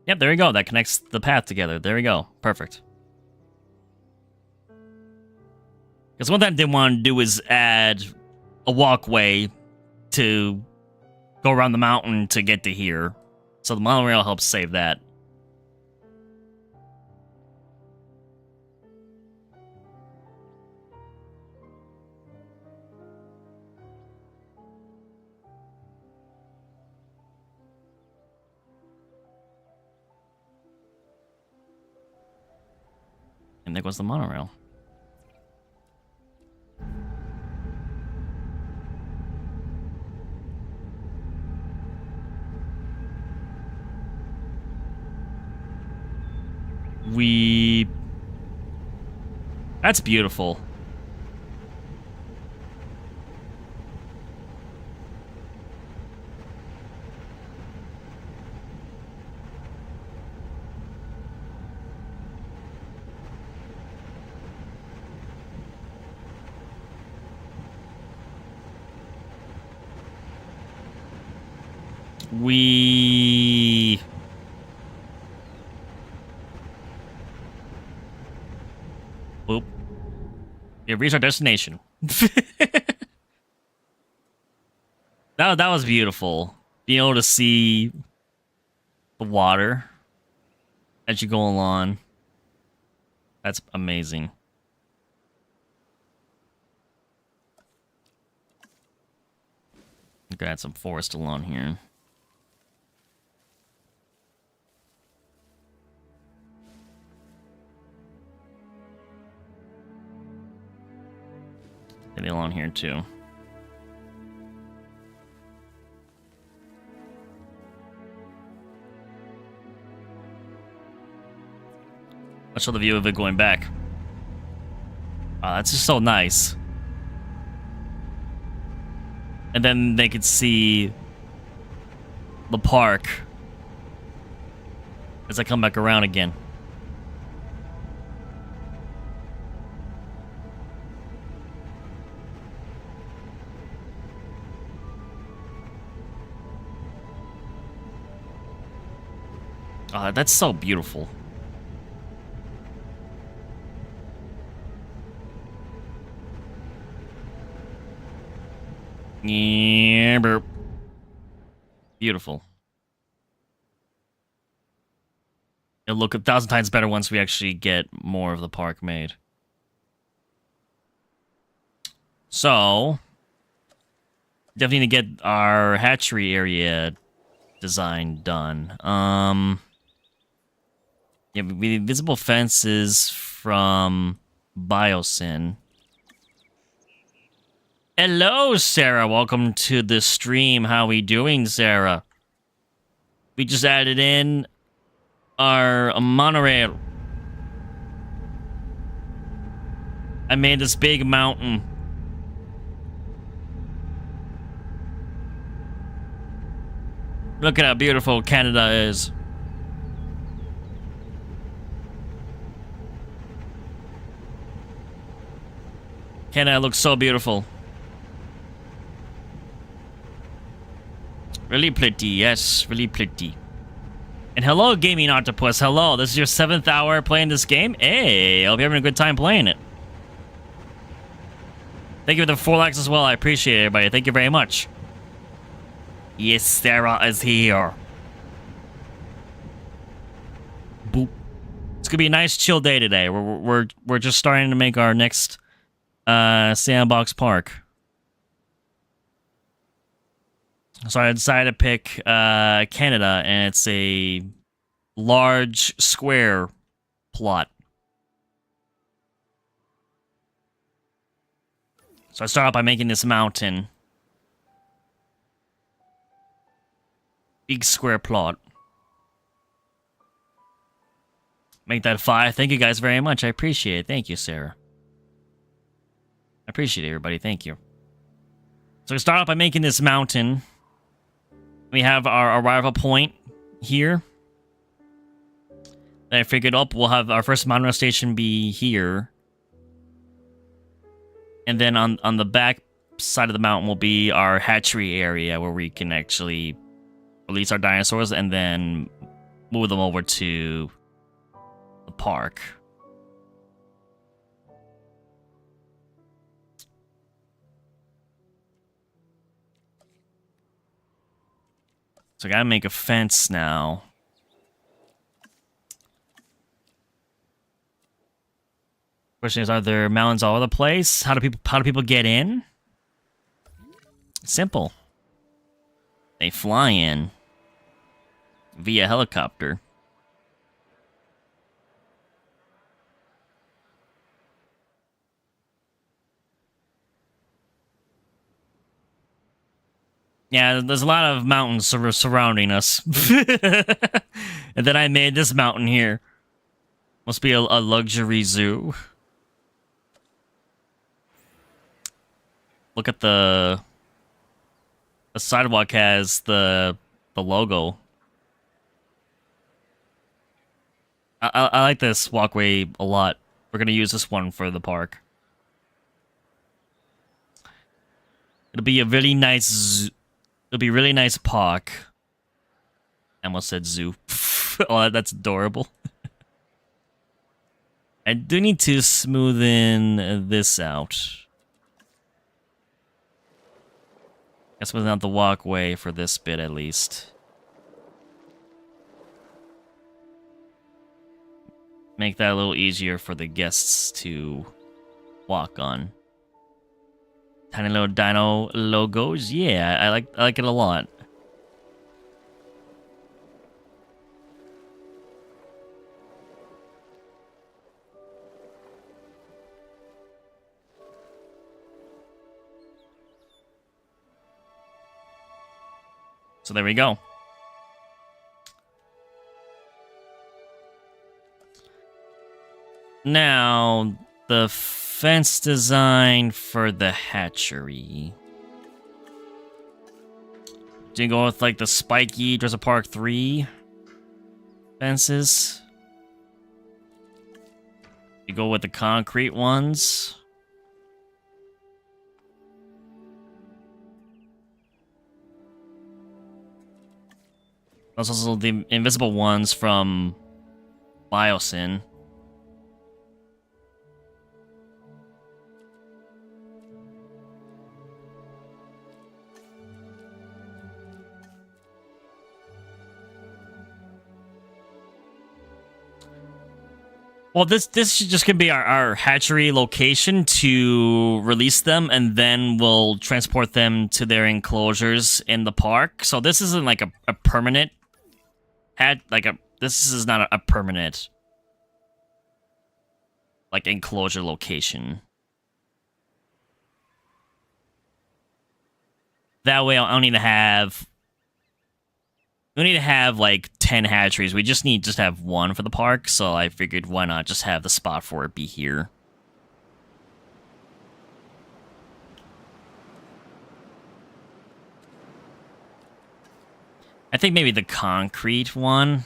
Speaker 1: Yep, there we go. That connects the path together. There we go. Perfect. Because one thing I didn't want to do is add a walkway to go around the mountain to get to here. So the monorail helps save that. And there goes the monorail. That's beautiful. Boop. We have reached our destination. That was beautiful. Being able to see the water as you go along. That's amazing. Got some forest along here. Maybe along here too. Let's show the view of it going back. Wow, that's just so nice. And then they could see the park as I come back around again. That's so beautiful. Yeah, burp. Beautiful. It'll look 1,000 times better once we actually get more of the park made. So, definitely need to get our hatchery area design done. Yeah, the visible fences from Biosyn. Hello, Sarah. Welcome to the stream. How we doing, Sarah? We just added in our monorail. I made this big mountain. Look at how beautiful Canada is. Canada looks so beautiful. Really pretty, yes, really pretty. And hello, Gaming Octopus. Hello, this is your 7th hour playing this game? Hey, I hope you're having a good time playing it. Thank you for the 4 likes as well. I appreciate it, everybody. Thank you very much. Yes, Sarah is here. Boop. It's gonna be a nice chill day today. We're just starting to make our next Sandbox park. So I decided to pick Canada, and it's a large square plot. So I start out by making this mountain. Big square plot. Make that 5. Thank you guys very much. I appreciate it. Thank you, Sarah. I appreciate it, everybody. Thank you. So we start out by making this mountain. We have our arrival point here. Then I figured, we'll have our first monorail station be here. And then on the back side of the mountain will be our hatchery area where we can actually release our dinosaurs and then move them over to the park. So I gotta make a fence now. Question is, are there mountains all over the place? How do people get in? Simple. They fly in via helicopter. Yeah, there's a lot of mountains surrounding us. And then I made this mountain here. Must be a luxury zoo. Look at the sidewalk has the logo. I like this walkway a lot. We're gonna use this one for the park. It'll be a really nice It'll be a really nice park. I almost said zoo. Oh, that's adorable. I do need to smoothen this out. I smoothen out the walkway for this bit at least. Make that a little easier for the guests to walk on. Tiny little dino logos. Yeah, I like it a lot. So there we go. Now, the fence design for the hatchery. Do you go with like the spiky Jurassic Park 3 fences? You go with the concrete ones? There's also the invisible ones from Biosyn. Well, this should just gonna be our hatchery location to release them, and then we'll transport them to their enclosures in the park. So this isn't like a permanent this is not a permanent like enclosure location. That way I don't need to have like 10 hatcheries. We just need have one for the park, so I figured why not just have the spot for it be here. I think maybe the concrete one.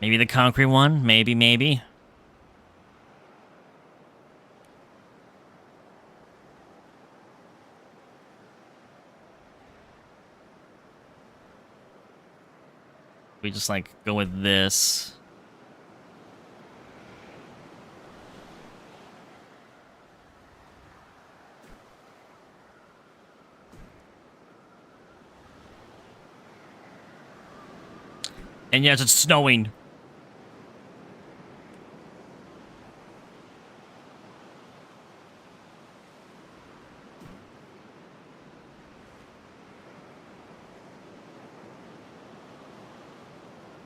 Speaker 1: Maybe the concrete one. Maybe. We just, like, go with this. And yes, it's snowing.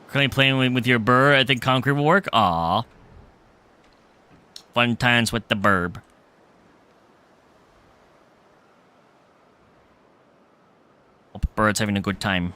Speaker 1: Currently playing with your burr. I think concrete will work. Aw. Fun times with the burb. Hope Bird's having a good time.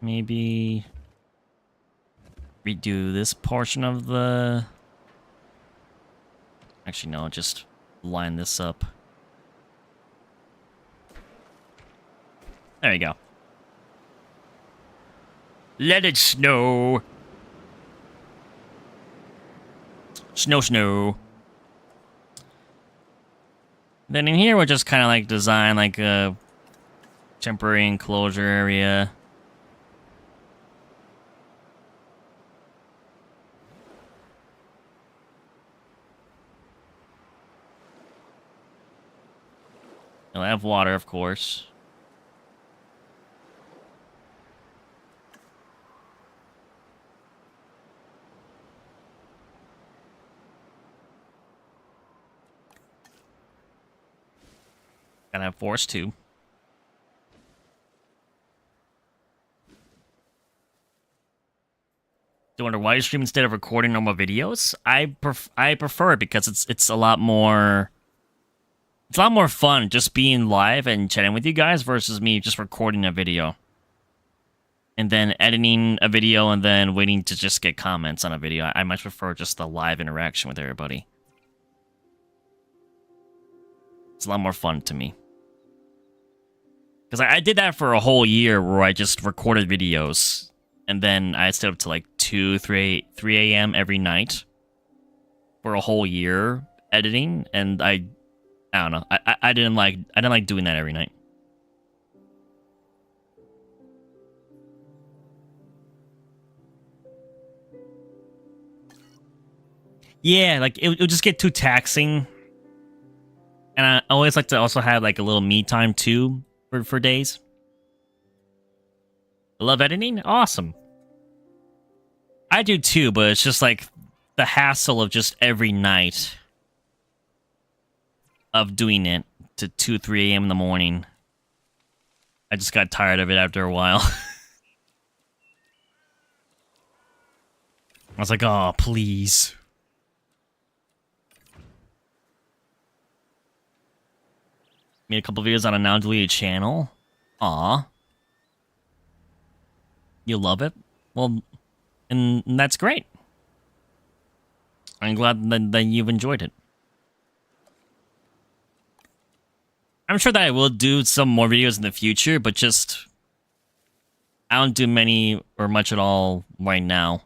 Speaker 1: Maybe redo this portion of the... Actually, no, just line this up. There you go. Let it snow. Snow. Then in here, we'll just kind of like design like a temporary enclosure area. It'll have water, of course. Gotta have forest too. Do you want to live stream instead of recording normal videos? I prefer it because it's a lot more... It's a lot more fun just being live and chatting with you guys versus me just recording a video. And then editing a video and then waiting to just get comments on a video. I much prefer just the live interaction with everybody. It's a lot more fun to me. Because I did that for a whole year where I just recorded videos. And then I stayed up to like 2, 3 a.m. every night. For a whole year editing. And I don't know. I didn't like doing that every night. Yeah, like it would just get too taxing. And I always like to also have like a little me time too for days. I love editing. Awesome. I do too, but it's just like the hassle of just every night of doing it to 2, 3 a.m. in the morning. I just got tired of it after a while. I was like, oh, please. Made a couple videos on a now deleted channel. Aw. You love it? Well, and that's great. I'm glad that you've enjoyed it. I'm sure that I will do some more videos in the future, but just... I don't do many or much at all right now.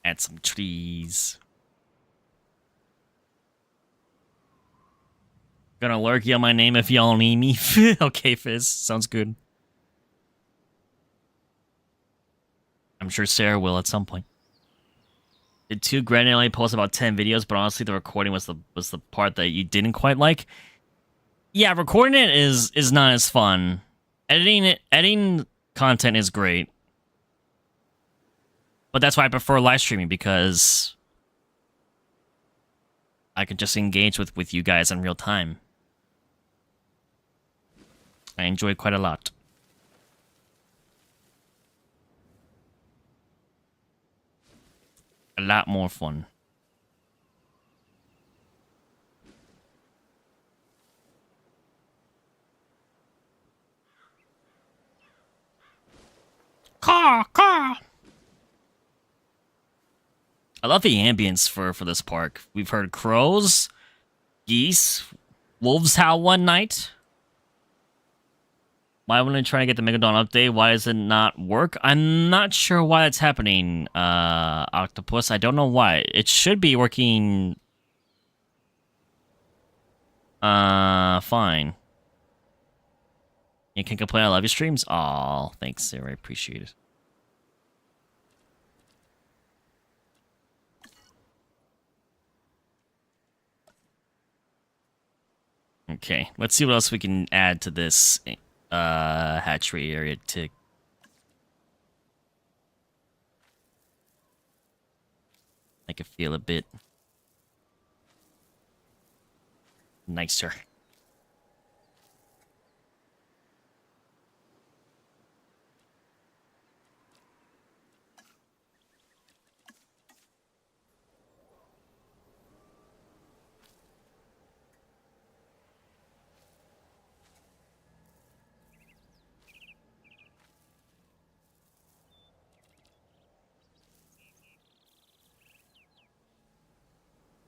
Speaker 1: Add some trees. Gonna lurk yell my name if y'all need me. Okay, Fizz. Sounds good. I'm sure Syhr will at some point. Did 2 Granite only post about 10 videos, but honestly the recording was the part that you didn't quite like. Yeah, recording it is not as fun. Editing content is great. But that's why I prefer live streaming, because I can just engage with you guys in real time. I enjoy it quite a lot. A lot more fun. Caw. I love the ambience for this park. We've heard crows, geese, wolves howl one night. Why wouldn't I try to get the Megalodon update? Why does it not work? I'm not sure why that's happening, Octopus. I don't know why. It should be working... fine. You can't complain, I love your streams? Aw, thanks, Syhr. I appreciate it. Okay, let's see what else we can add to this hatchery area to make it feel a bit nicer.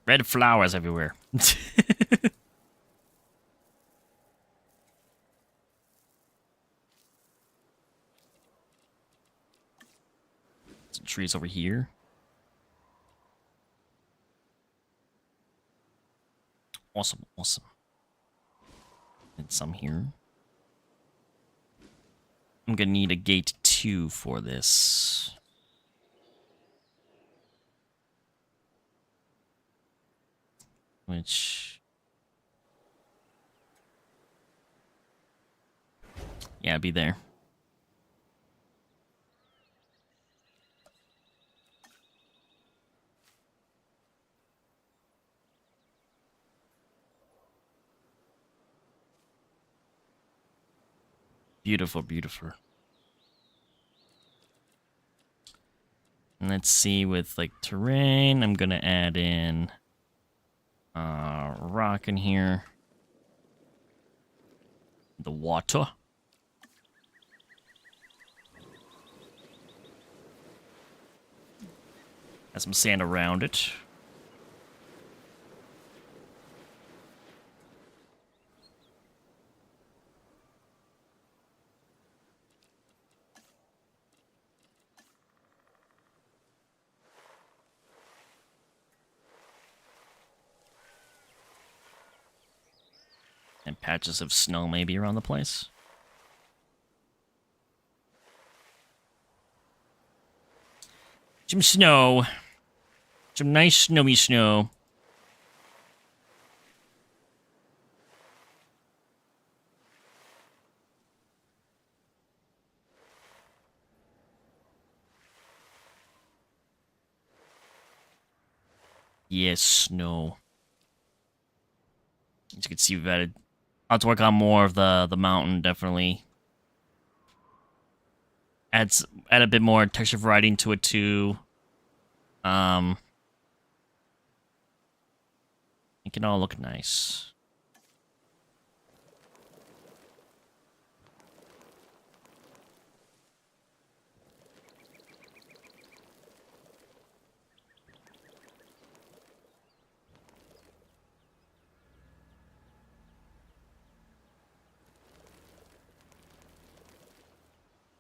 Speaker 1: Red flowers everywhere. Some trees over here. Awesome. And some here. I'm gonna need a gate 2 for this. Which... yeah, be there. Beautiful. And let's see, with like terrain, I'm gonna add in rock in here. The water. Have some sand around it. And patches of snow maybe around the place. Some snow. Some nice snowy snow. Yes, snow. As you can see, we've added... I'll have to work on more of the mountain, definitely. Add a bit more texture variety into it, too. Make it all look nice.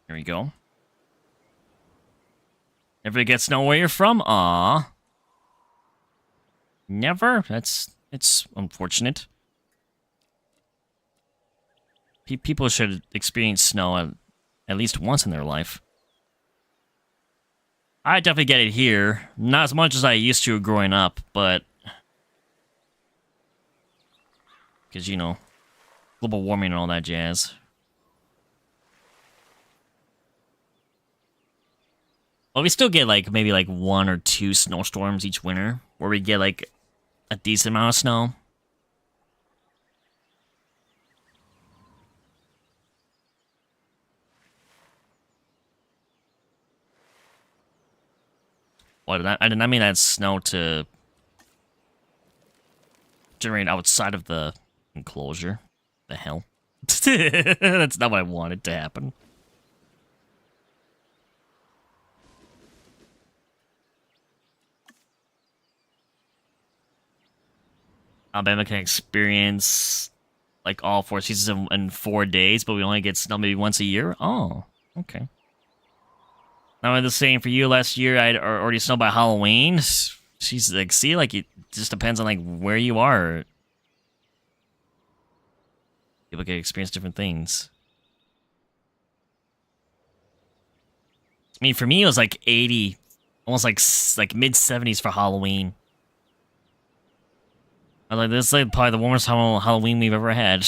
Speaker 1: Here we go. Never get snow where you're from? Aw. Never? It's unfortunate. People should experience snow at least once in their life. I definitely get it here. Not as much as I used to growing up, but... because, you know, global warming and all that jazz. Well, we still get, like, maybe, like, 1 or 2 snowstorms each winter, where we get, like, a decent amount of snow. What, I did not mean that snow to generate outside of the enclosure. The hell? That's not what I wanted to happen. Alabama can experience like all 4 seasons in 4 days, but we only get snow maybe once a year. Oh, okay. Now the same for you. Last year, I'd already snowed by Halloween. She's like, see, like it just depends on like where you are. People can experience different things. I mean, for me, it was like 80, almost like mid 70s for Halloween. I was like, this is like probably the warmest Halloween we've ever had.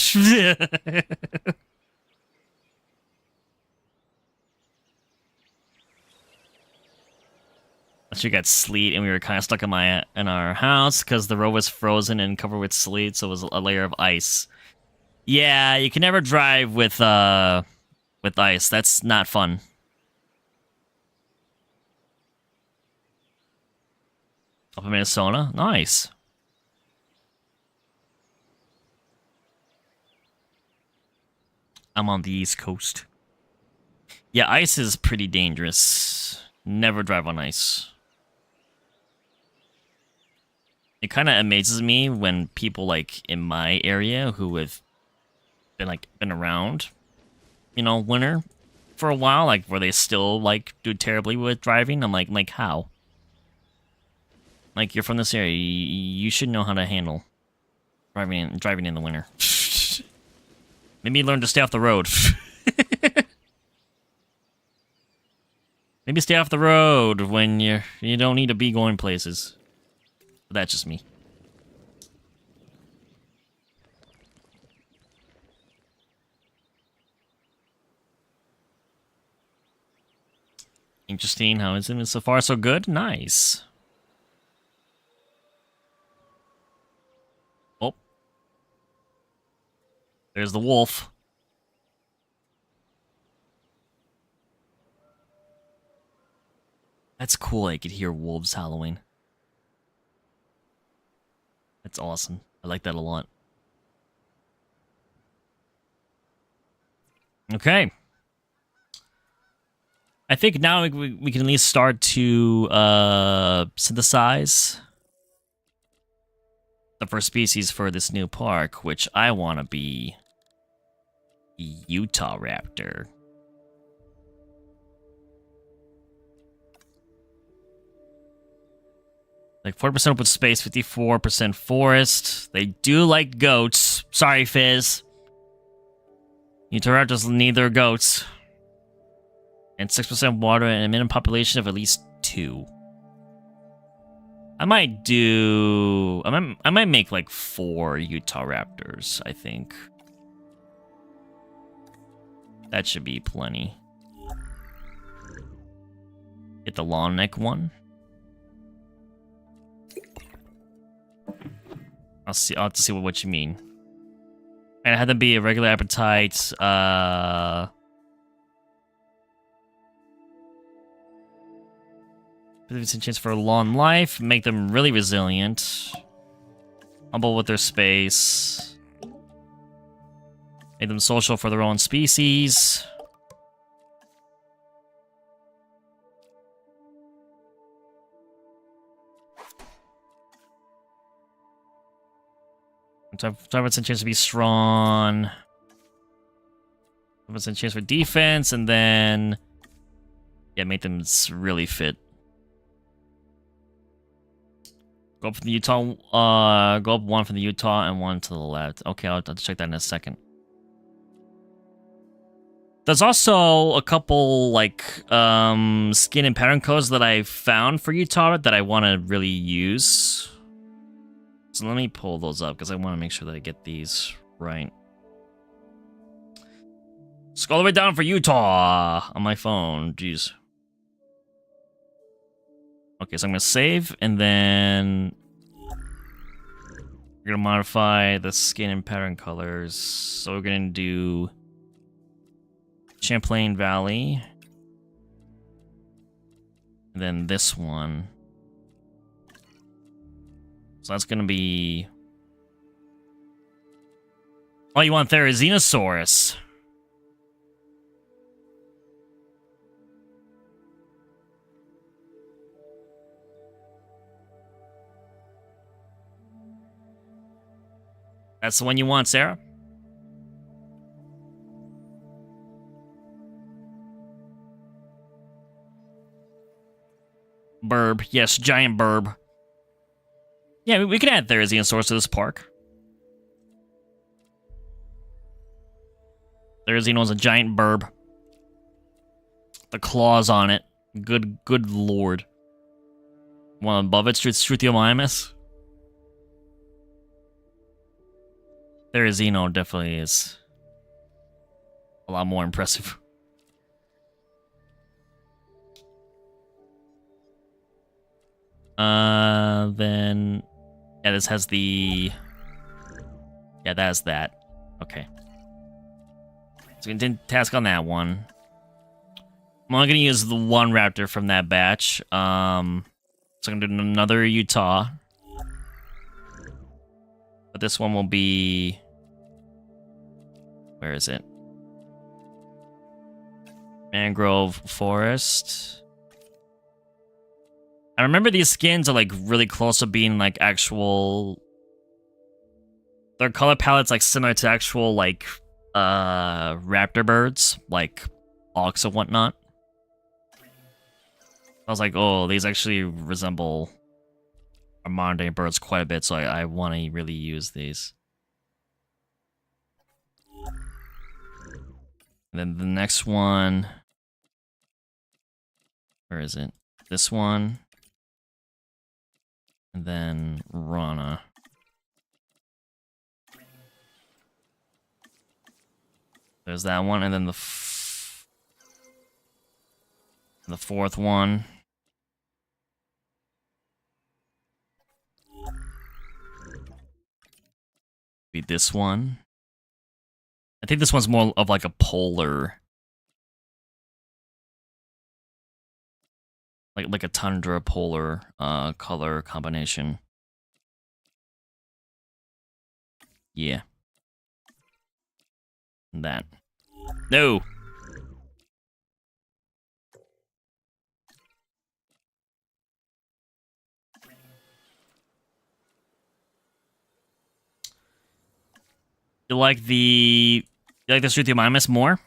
Speaker 1: Last year got sleet, and we were kind of stuck in our house because the road was frozen and covered with sleet, so it was a layer of ice. Yeah, you can never drive with ice. That's not fun. Up in Minnesota, nice. I'm on the East Coast. Yeah, ice is pretty dangerous. Never drive on ice. It kind of amazes me when people like in my area who have been around, you know, winter for a while, like where they still like do terribly with driving. I'm like how? Like you're from this area, you should know how to handle driving in the winter. Maybe learn to stay off the road. Maybe stay off the road when you don't need to be going places. But that's just me. Interesting. How is it so far? So good? Nice. Oh. There's the wolf. That's cool. I could hear wolves howling. That's awesome. I like that a lot. Okay. I think now we can at least start to synthesize the first species for this new park, which I want to be Utahraptor. Like 40% open space, 54% forest. They do like goats. Sorry, Fizz. Utahraptors need their goats. And 6% water and a minimum population of at least 2. I might make like 4 Utahraptors, I think. That should be plenty. Get the long neck one. I'll have to see what you mean. And it had to be a regular appetite. 50% chance for a long life. Make them really resilient. Humble with their space. Make them social for their own species. So 5% chance to be strong. 5% chance for defense, and then yeah, make them really fit. Go up from the Utah. Go up 1 from the Utah and 1 to the left. Okay, I'll check that in a second. There's also a couple, like, skin and pattern codes that I found for Utahraptor that I want to really use. So let me pull those up, because I want to make sure that I get these right. Scroll all the way down for Utah on my phone. Jeez. Okay, so I'm going to save, and then we're going to modify the skin and pattern colors. So we're going to do Champlain Valley. And then this one. So that's going to be... Oh, you want Therizinosaurus? That's the one you want, Sarah? Burb. Yes, giant burb. Yeah, we can add Therizinosaurus to this park. Therizino's a giant burb. The claws on it. Good lord. One above it, Struthiomimus. Therizino definitely is a lot more impressive. Then... Yeah, this has the... Yeah, that's that. Okay. So we did task on that one. I'm only gonna use the one raptor from that batch. So I'm gonna do another Utah. But this one will be... Where is it? Mangrove Forest. I remember these skins are like really close to being like actual... Their color palette's like similar to actual like raptor birds, like hawks and whatnot. I was like, oh, these actually resemble our modern day birds quite a bit, so I want to really use these. And then the next one... Where is it? This one. And then Rana. There's that one, and then the fourth one. Be this one. I think this one's more of like a polar, like a tundra polar color combination. Yeah. That. No. You like the Struthiomimus more?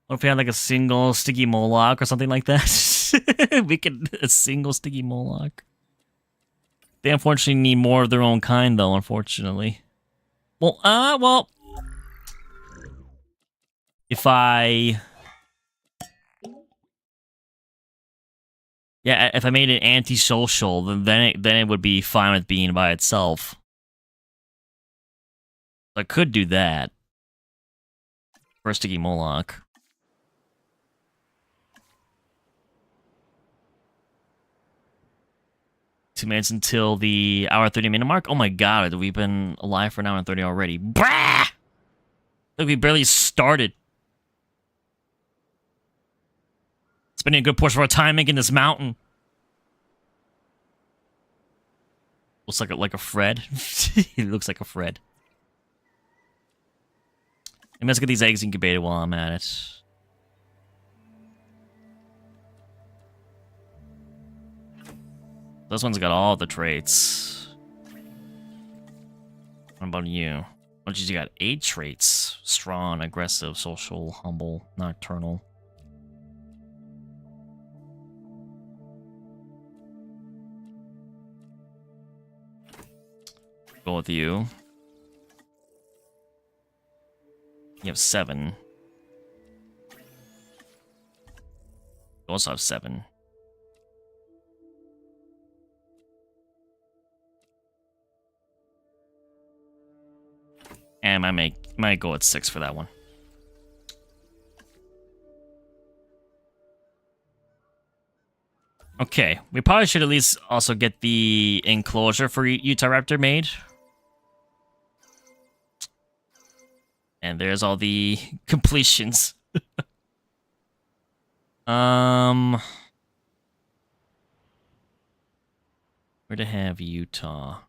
Speaker 1: What if we had like a single sticky Moloch or something like that? We could a single sticky Moloch. They unfortunately need more of their own kind, though. Unfortunately. Well, if I made it antisocial, then it would be fine with being by itself. I could do that for a sticky Moloch. 2 minutes until the hour 30-minute mark. Oh my god, we've been alive for an hour and 30 already. Brah! Look, we barely started. Spending a good portion of our time making this mountain. Looks like a Fred. It looks like a Fred. And let's get these eggs incubated while I'm at it. This one's got all the traits. What about you? What you got? 8 traits. Strong, aggressive, social, humble, nocturnal. Go with you. You have 7. You also have 7. And I might go at 6 for that one. Okay, we probably should at least also get the enclosure for Utahraptor made. And there's all the completions. Where to have Utah?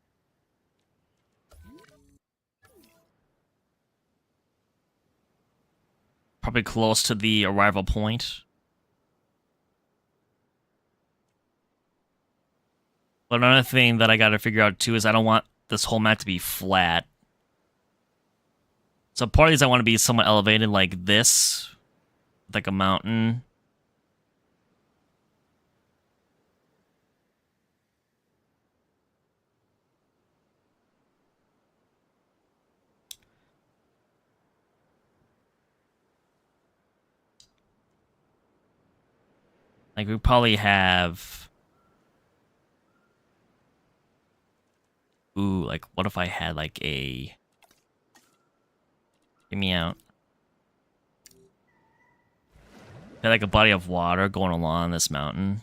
Speaker 1: Probably close to the arrival point. But another thing that I gotta figure out too is I don't want this whole map to be flat. So part of these I want to be somewhat elevated like this. Like a mountain. Like we probably have... Ooh, like what if I had like a... Get me out. Had like a body of water going along this mountain.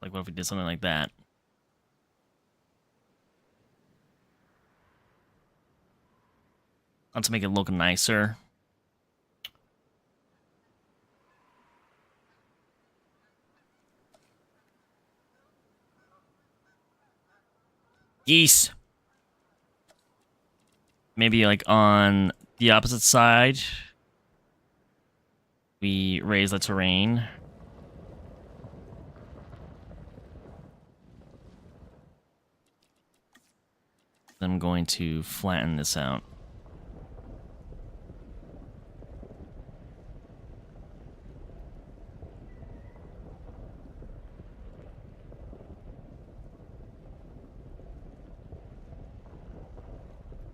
Speaker 1: Like, what if we did something like that? Let's make it look nicer. Geese! Maybe, like, on the opposite side, we raise the terrain. I'm going to flatten this out.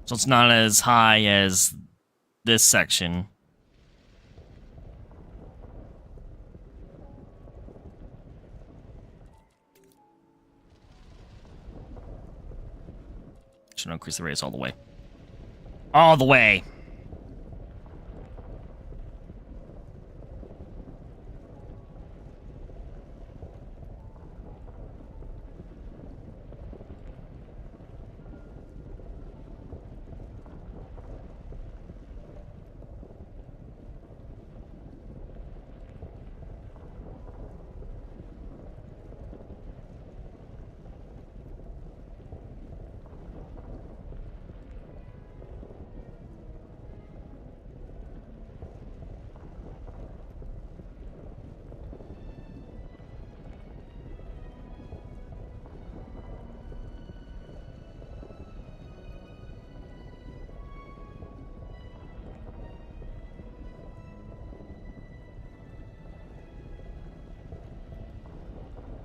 Speaker 1: So it's not as high as this section. Should increase the radius all the way. All the way!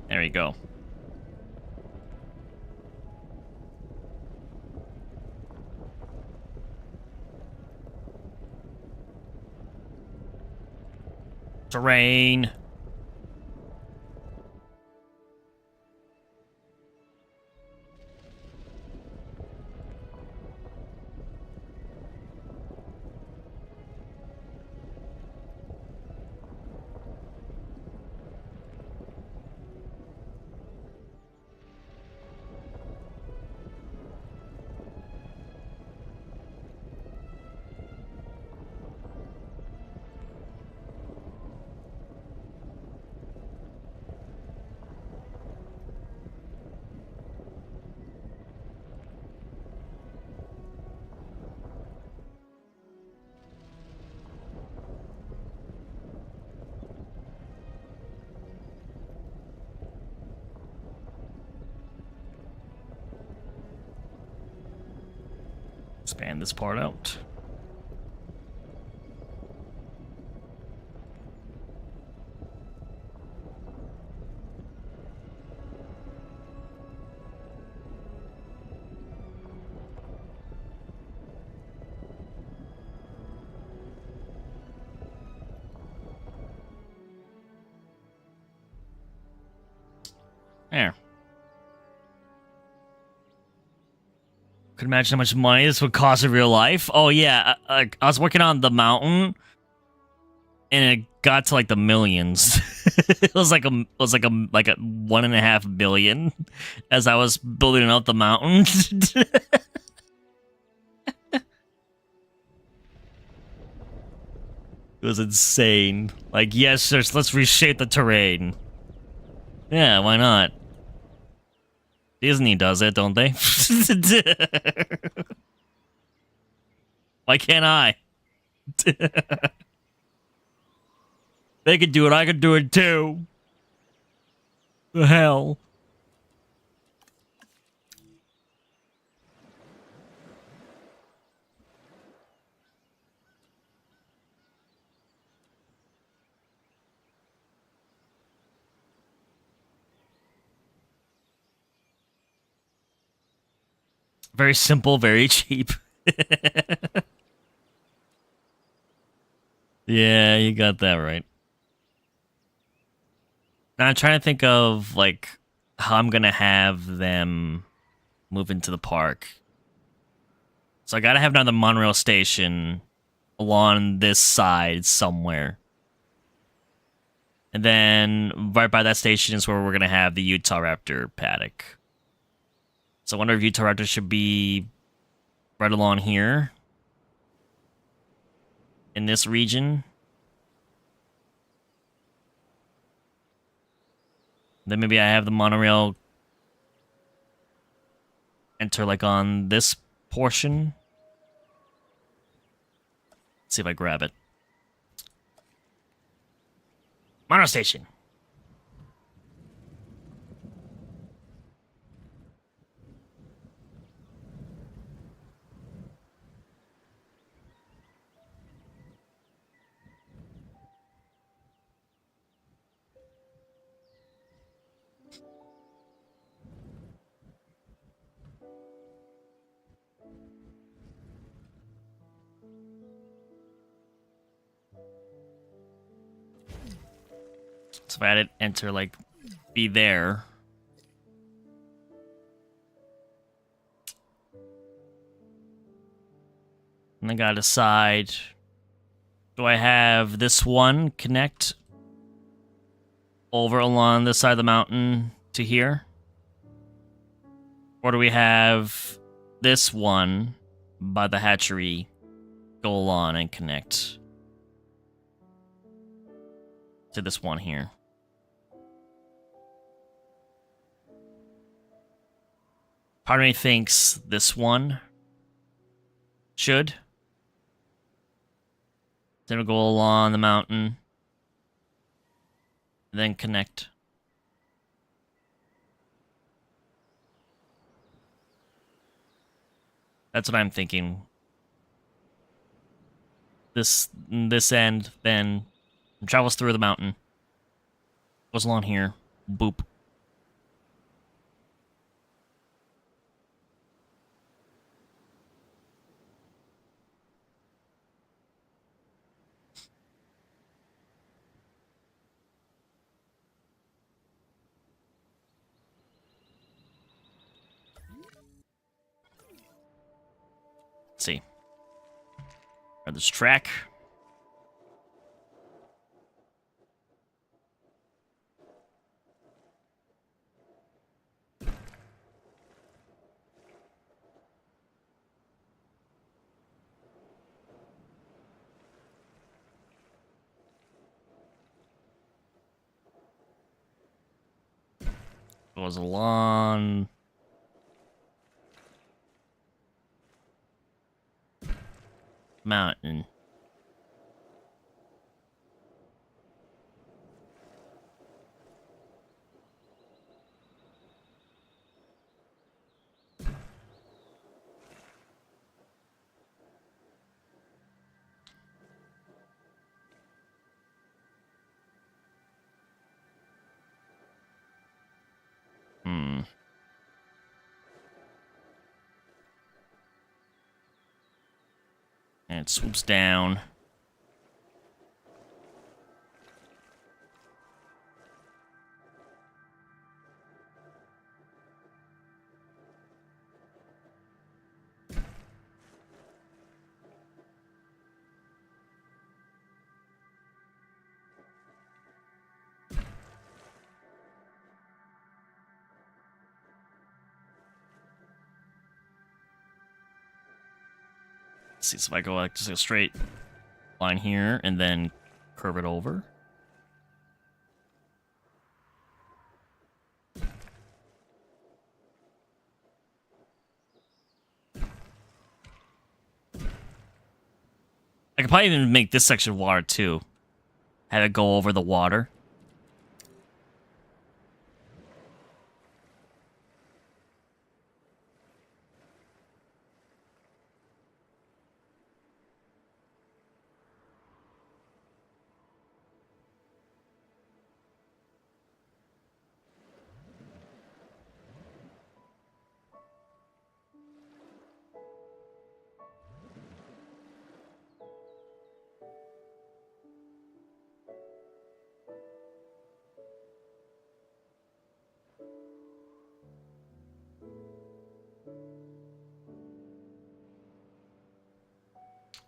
Speaker 1: There you go. Terrain. Expand this part out. There. Could imagine how much money this would cost in real life. Oh yeah, I was working on the mountain, and it got to like the millions. It was like a 1.5 billion as I was building out the mountain. It was insane. Like, yes, let's reshape the terrain. Yeah, why not? Disney does it, don't they? Why can't I? They could do it, I could do it too. The hell? Very simple, very cheap. Yeah, you got that right. Now I'm trying to think of, like, how I'm gonna have them move into the park. So I gotta have another monorail station along this side somewhere. And then right by that station is where we're gonna have the Utahraptor paddock. So I wonder if Utahraptor should be right along here. In this region. Then maybe I have the monorail enter like on this portion. Let's see if I grab it. Monorail station. So if I had it enter, like, be there. And I gotta decide, do I have this one connect over along this side of the mountain to here? Or do we have this one by the hatchery go along and connect to this one here? Part of me thinks this one should. Then we'll go along the mountain. Then connect. That's what I'm thinking. This end then travels through the mountain. Goes along here. Boop. Let's see. This track. It was a long mountain. And it swoops down. Let's see, so if I go like just a straight line here and then curve it over. I could probably even make this section water too. Have it go over the water.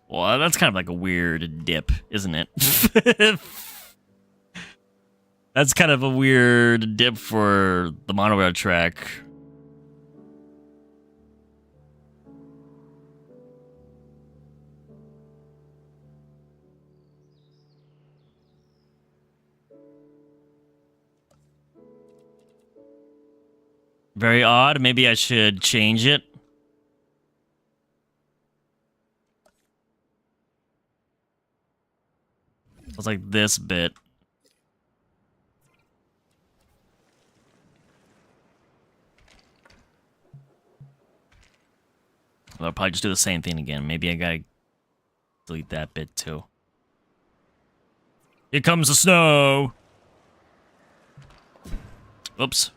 Speaker 1: Well, that's kind of like a weird dip, isn't it? That's kind of a weird dip for the monorail track. Very odd. Maybe I should change it. It's like this bit. I'll probably just do the same thing again. Maybe I gotta delete that bit too. Here comes the snow! Oops.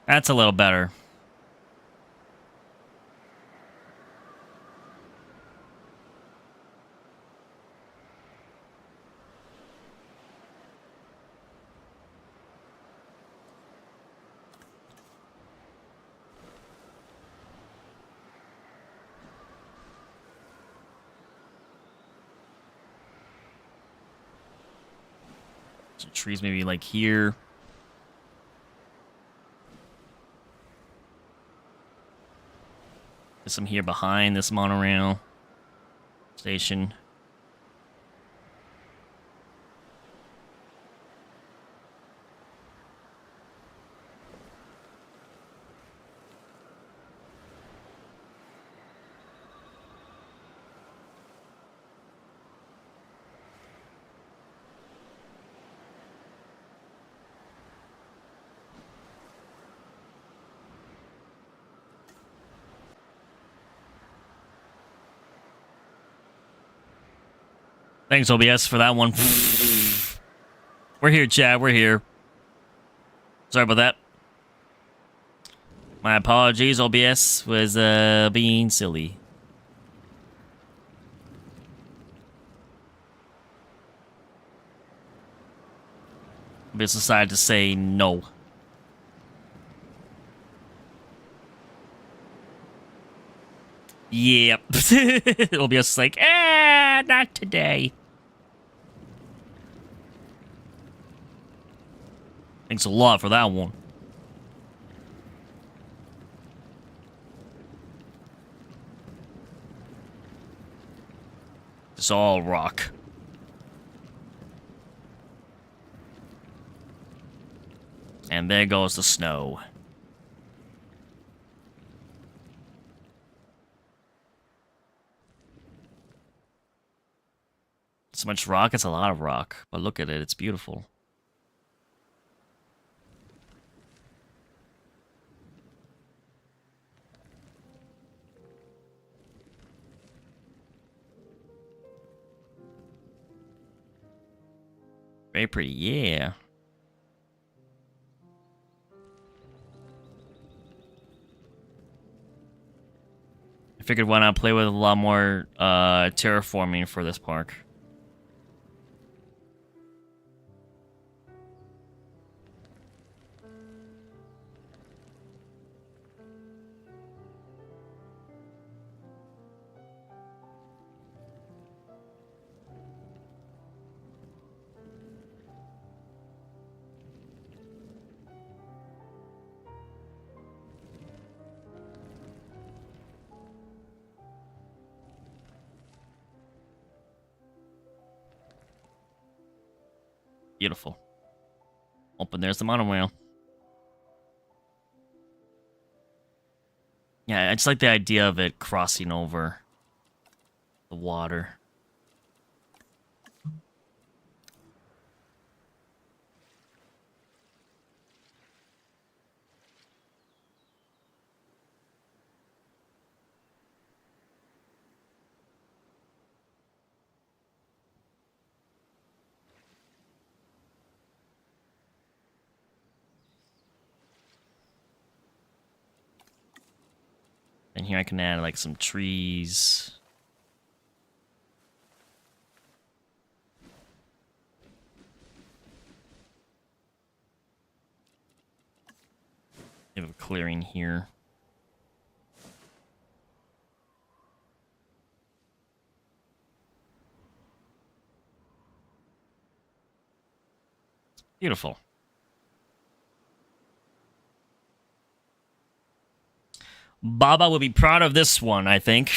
Speaker 1: That's a little better. So trees maybe like here. There's some here behind this monorail station. Thanks, OBS, for that one. We're here, Chad. We're here. Sorry about that. My apologies. OBS was being silly. OBS decided to say no. Yep. OBS like, not today. Thanks a lot for that one. It's all rock. And there goes the snow. So much rock, it's a lot of rock. But look at it, it's beautiful. Very pretty, yeah. I figured why not play with a lot more terraforming for this park. Beautiful. Open, there's the monorail. Yeah, I just like the idea of it crossing over the water. And here I can add like some trees. We have a clearing here. Beautiful. Baba will be proud of this one, I think.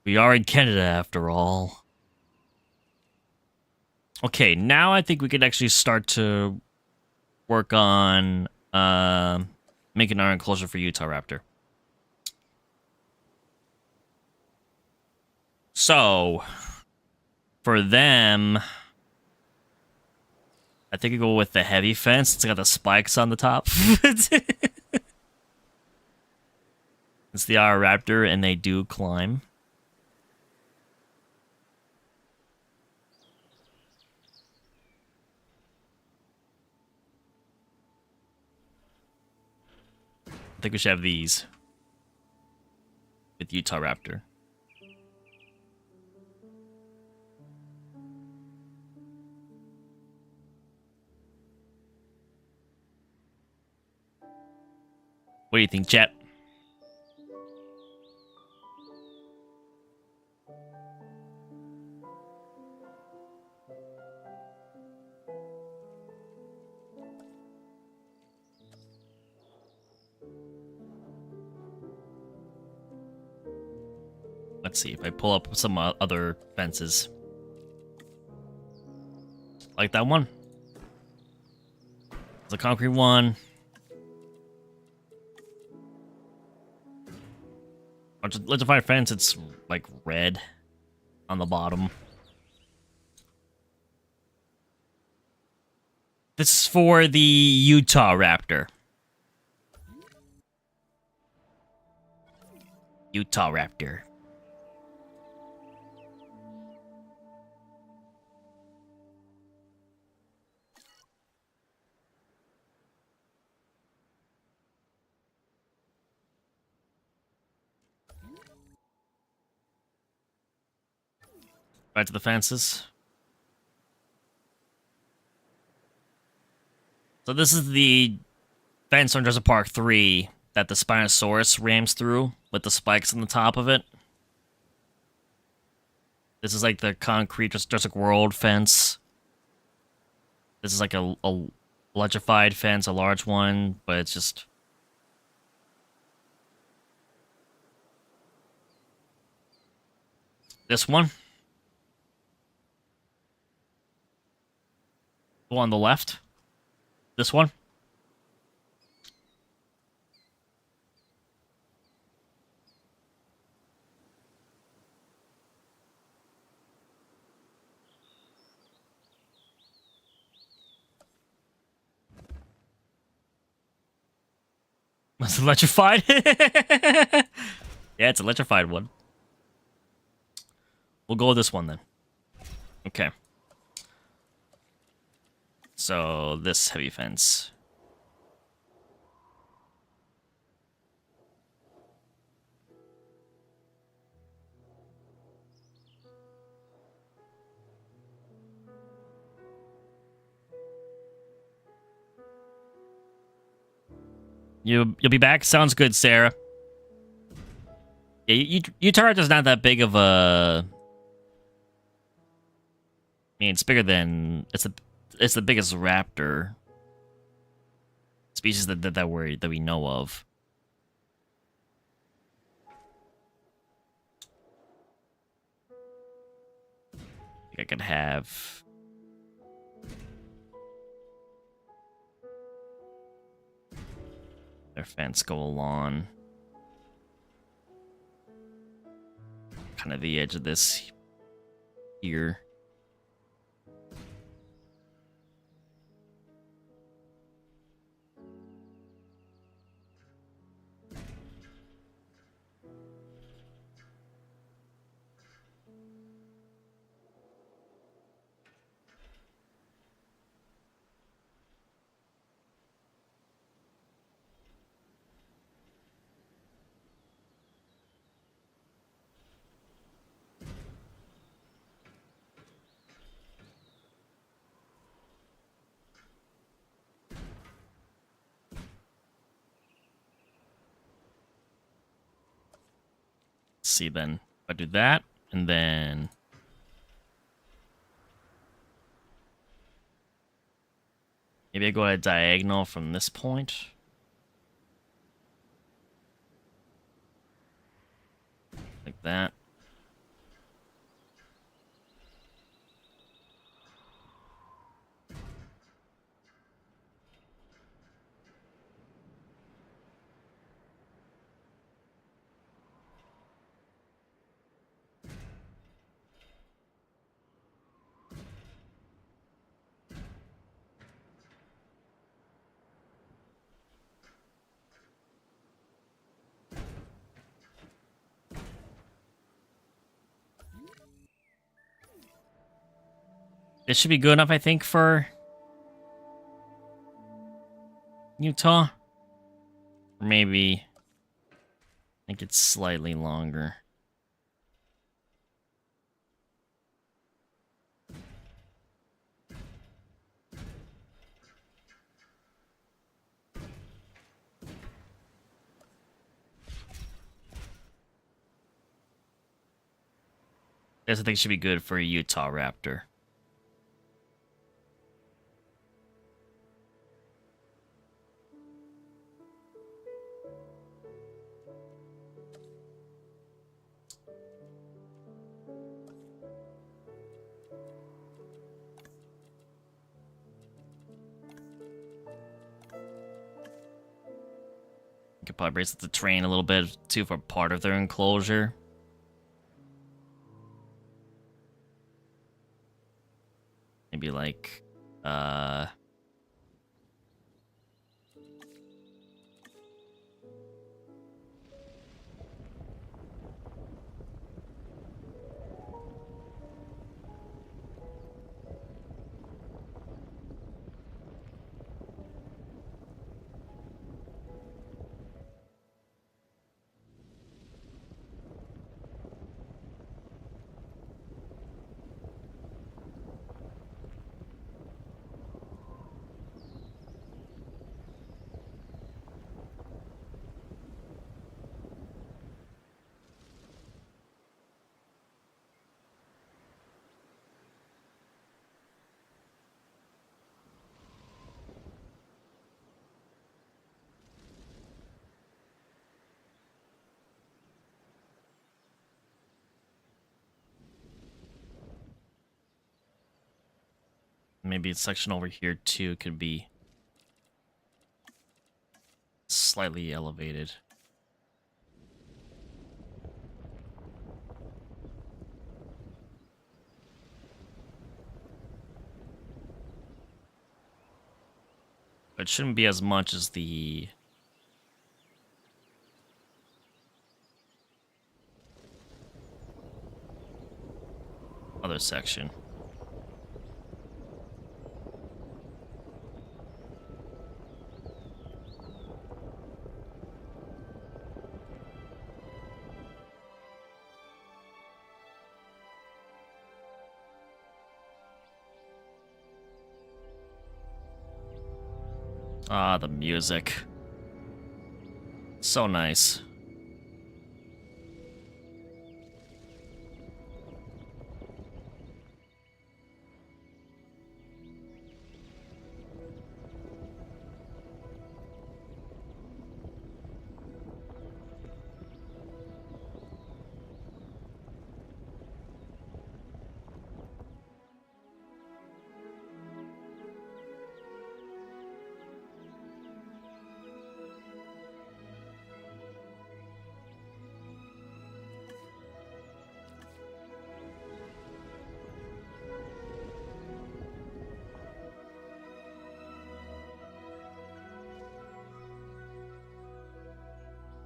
Speaker 1: We are in Canada, after all. Okay, now I think we could actually start to work on making our enclosure for Utahraptor. So, for them, I think we go with the heavy fence. It's got the spikes on the top. It's the Utahraptor, and they do climb. I think we should have these with Utahraptor. What do you think, chat? Let's see if I pull up some other fences. Like that one. It's a concrete one. Electrified fence, it's like red on the bottom. This is for the Utahraptor. Utahraptor. Right to the fences. So this is the fence on Jurassic Park 3 that the Spinosaurus rams through with the spikes on the top of it. This is like the concrete Jurassic World fence. This is like a electrified fence, a large one, but it's just... This one. The one on the left. This one. It's electrified. Yeah, it's electrified one. We'll go with this one then. Okay. So this heavy fence. You'll be back? Sounds good, Sarah. Yeah, Utahraptor is not that big of a... I mean, it's bigger than... It's the biggest raptor species that we know of. I think I could have... their fence go along kind of the edge of this here. See then, if I do that, and then maybe I go at a diagonal from this point. Like that. This should be good enough, I think, for Utah. Or maybe I think it's slightly longer. This I think should be good for a Utahraptor. Could probably brace the terrain a little bit too for part of their enclosure. Maybe like Maybe a section over here too could be slightly elevated. But it shouldn't be as much as the other section. Ah, the music. So nice.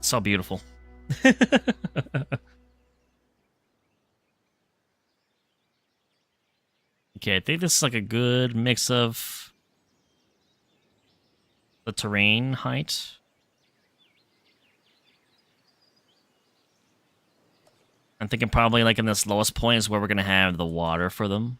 Speaker 1: So beautiful. Okay, I think this is like a good mix of the terrain height. I'm thinking probably like in this lowest point is where we're gonna have the water for them.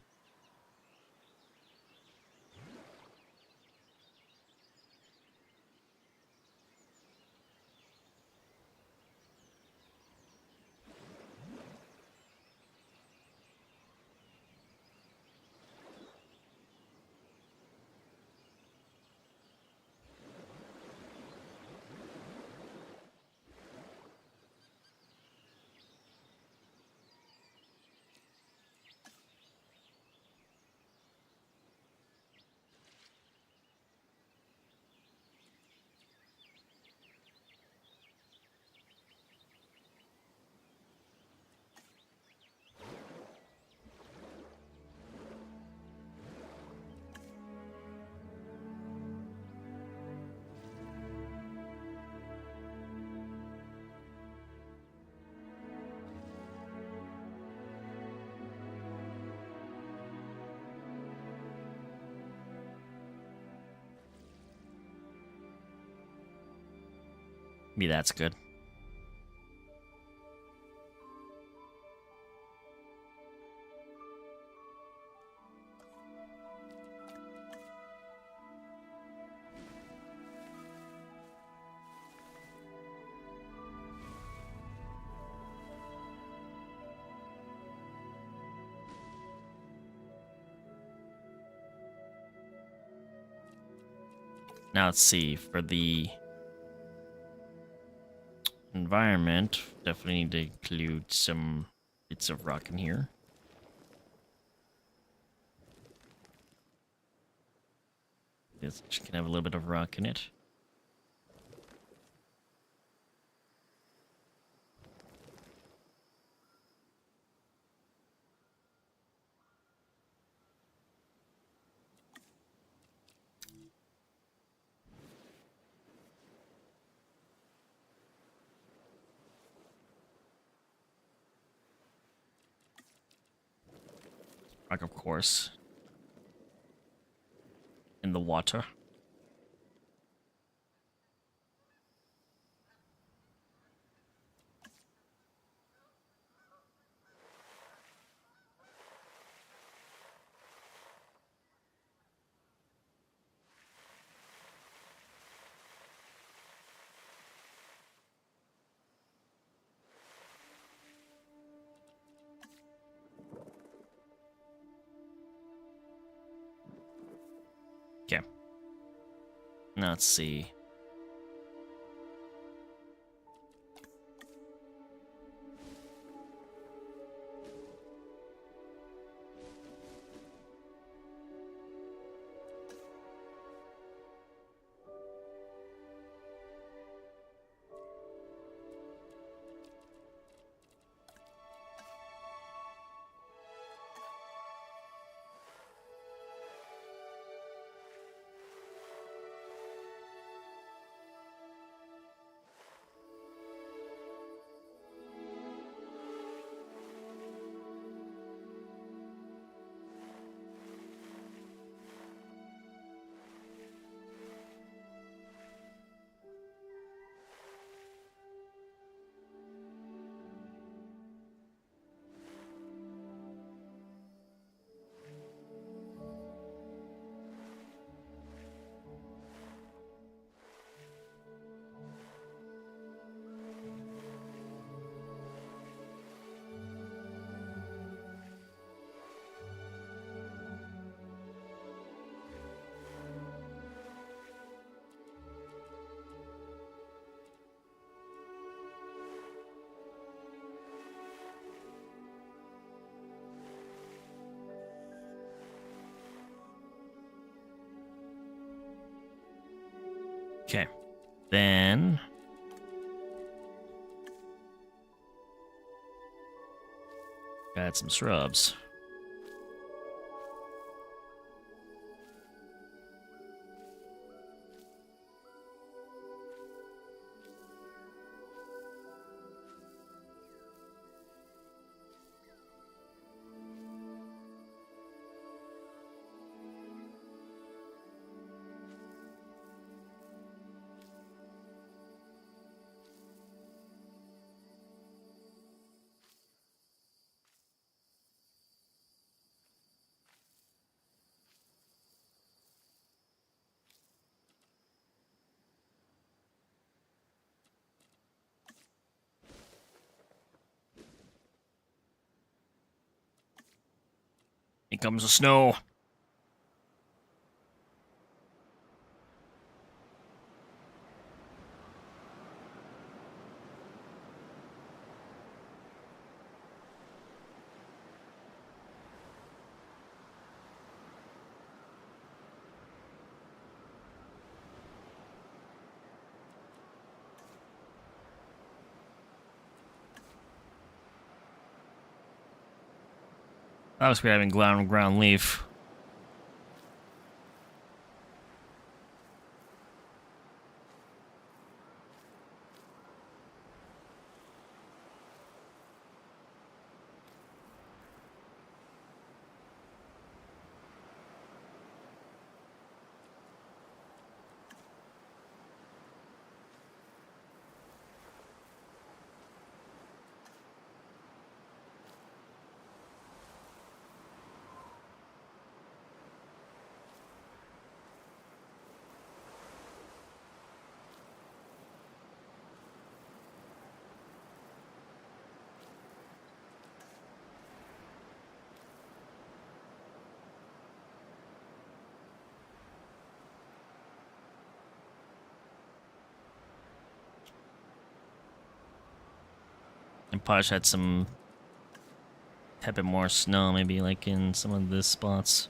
Speaker 1: Maybe that's good. Now let's see, for the environment, definitely need to include some bits of rock in here. This can have a little bit of rock in it. Rock, of course. In the water. Okay. Now let's see. Okay. Then... add some shrubs. Here comes the snow. That was grabbing ground leaf. And Posh had some a bit more snow, maybe like in some of the spots.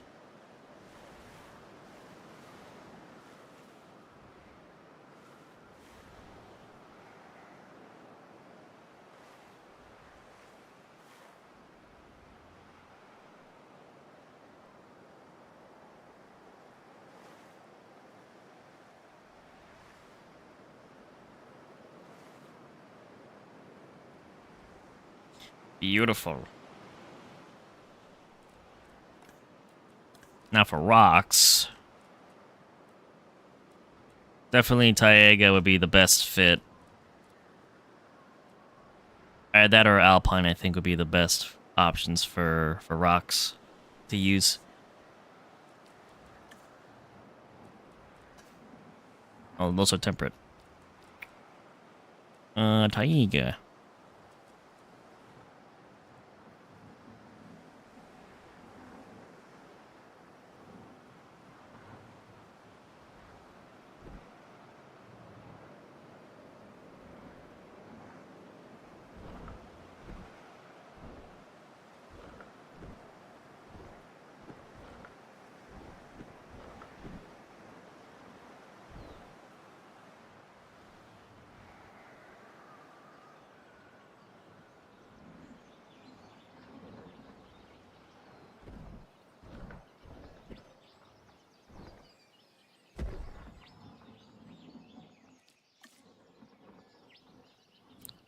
Speaker 1: Beautiful. Now for rocks. Definitely Taiga would be the best fit. That or Alpine, I think, would be the best options for rocks to use. Oh, those are temperate. Taiga.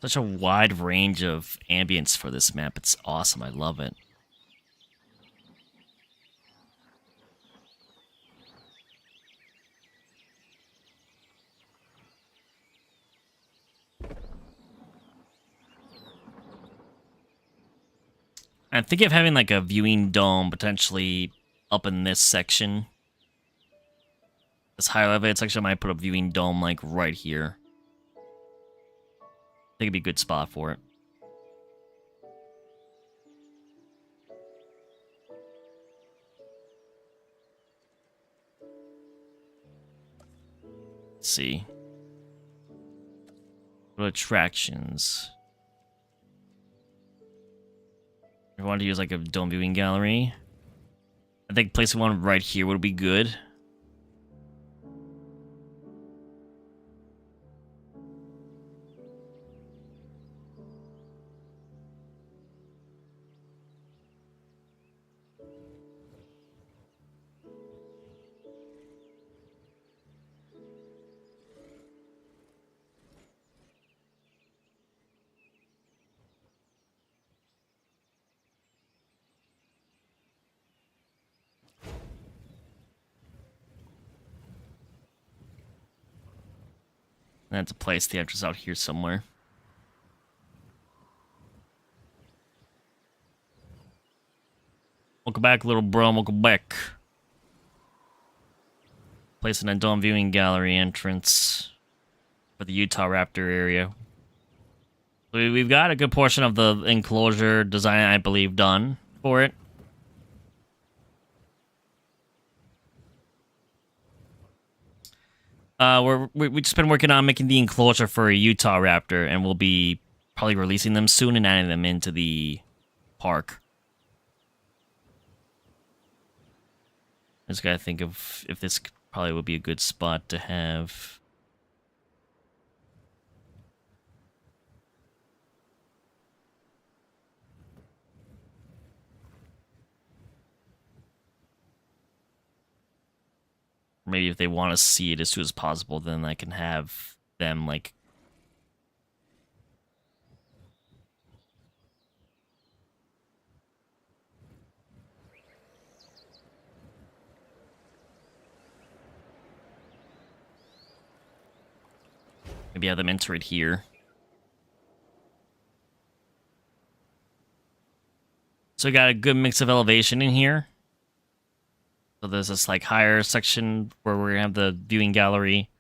Speaker 1: Such a wide range of ambience for this map. It's awesome. I love it. I'm thinking of having like a viewing dome potentially up in this section. This high elevated section, I might put a viewing dome like right here. I think it'd be a good spot for it. Let's see. What attractions? I wanted to use like a dome viewing gallery. I think placing one right here would be good. I have to place the entrance out here somewhere. Welcome back, little bro. Welcome back. Placing a dome viewing gallery entrance for the Utahraptor area. We've got a good portion of the enclosure design, I believe, done for it. We've just been working on making the enclosure for a Utahraptor, and we'll be probably releasing them soon and adding them into the park. I just gotta think of if this probably would be a good spot to have. Maybe if they want to see it as soon as possible, then I can have them, like... Maybe have them enter it here. So we got a good mix of elevation in here. So there's this like higher section where we're gonna have the viewing gallery.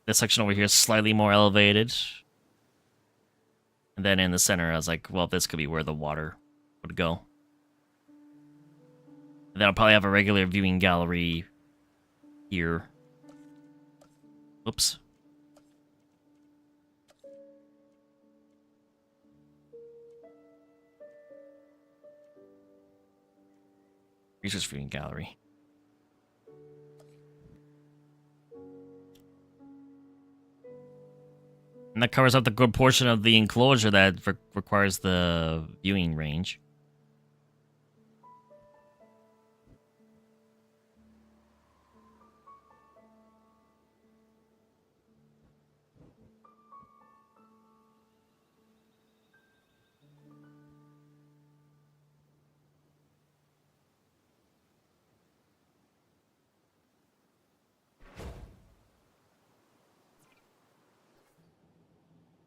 Speaker 1: This section over here is slightly more elevated. And then in the center, I was like, well, this could be where the water would go. And then I'll probably have a regular viewing gallery here. Oops. Research viewing gallery. And that covers up the good portion of the enclosure that requires the viewing range.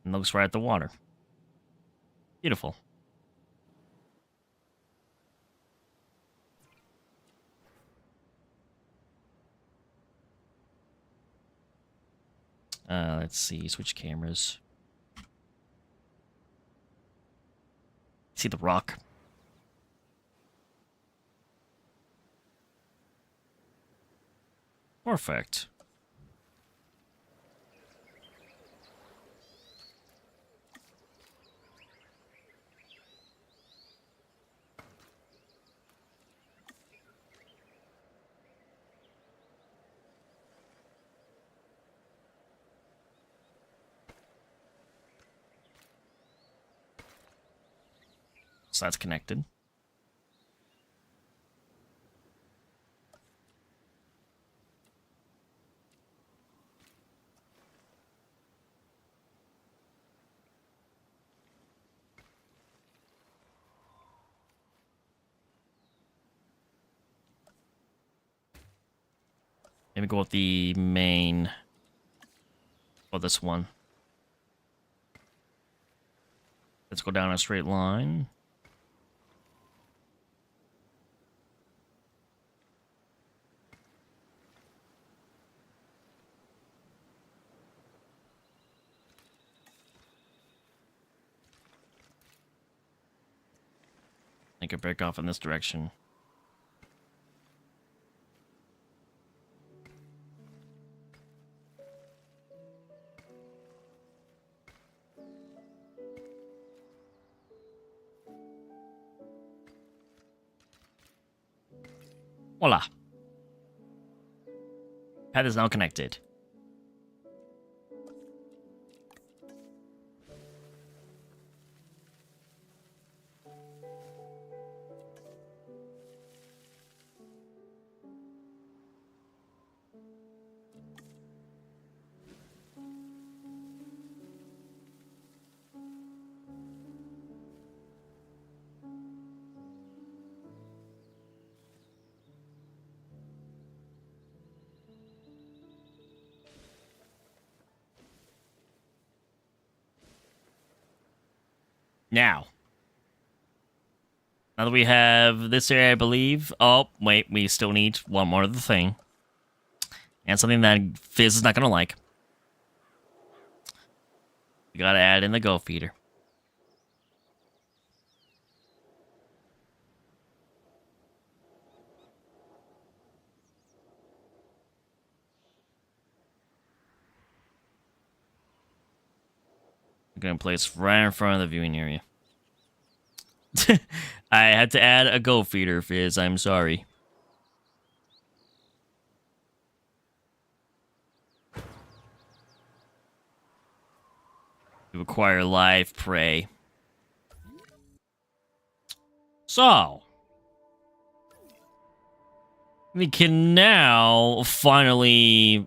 Speaker 1: And looks right at the water. Beautiful. Let's see. Switch cameras. See the rock. Perfect. So that's connected. Maybe go with the main. Oh, this one. Let's go down a straight line. I could break off in this direction. Voila. Pad is now connected. Now that we have this area, I believe... Oh, wait, we still need one more other thing. And something that Fizz is not gonna like. We gotta add in the Go Feeder. I'm gonna place right in front of the viewing area. I had to add a Go Feeder, Fizz. I'm sorry. You require live prey. So, we can now finally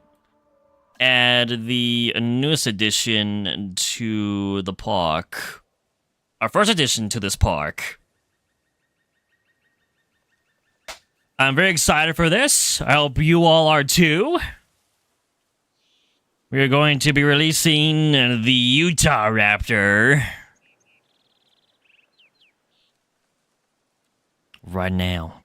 Speaker 1: add the newest addition to the park. Our first addition to this park. I'm very excited for this. I hope you all are too. We are going to be releasing the Utahraptor right now.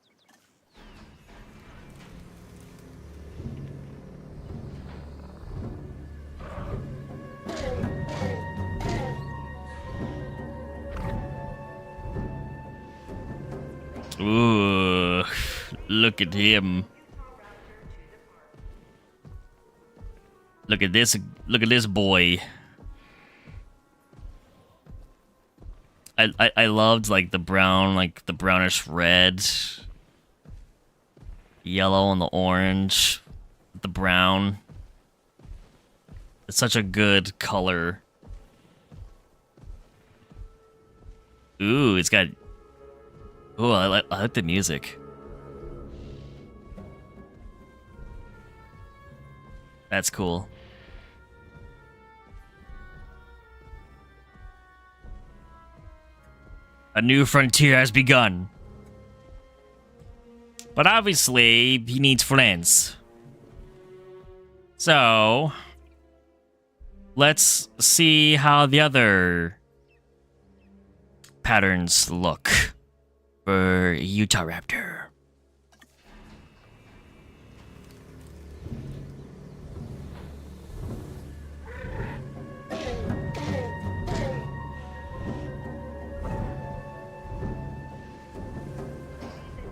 Speaker 1: Ooh, look at him. Look at this boy. I loved like the brown, like the brownish red, yellow and the orange, the brown. It's such a good color. Ooh, it's got... Ooh, I like the music. That's cool. A new frontier has begun. But obviously, he needs friends. So, let's see how the other patterns look for Utahraptor.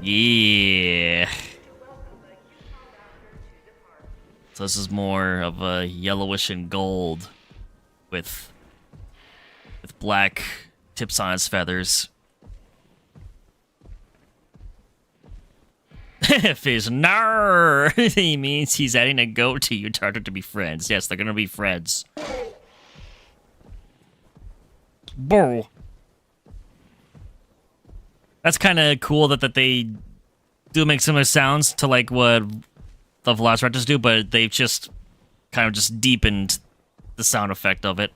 Speaker 1: Yeah. So this is more of a yellowish and gold with black tips on its feathers. Fish, nar! He means he's adding a goat to Utahraptor to be friends. Yes, they're gonna be friends. Boo. That's kind of cool that they do make similar sounds to like what the Velociraptors do, but they've just kind of just deepened the sound effect of it.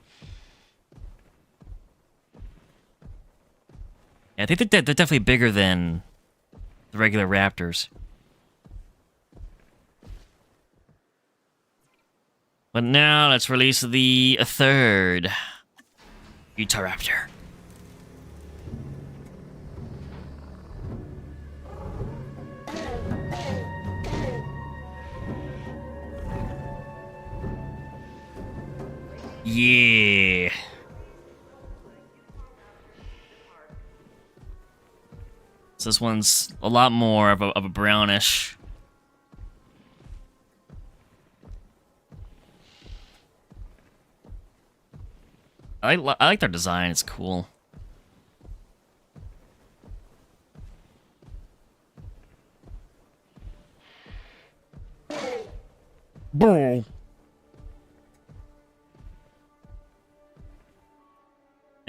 Speaker 1: Yeah, I think they're definitely bigger than the regular raptors. But now let's release the third Utahraptor. Yeah. So this one's a lot more of a brownish. I like their design. It's cool. Bull.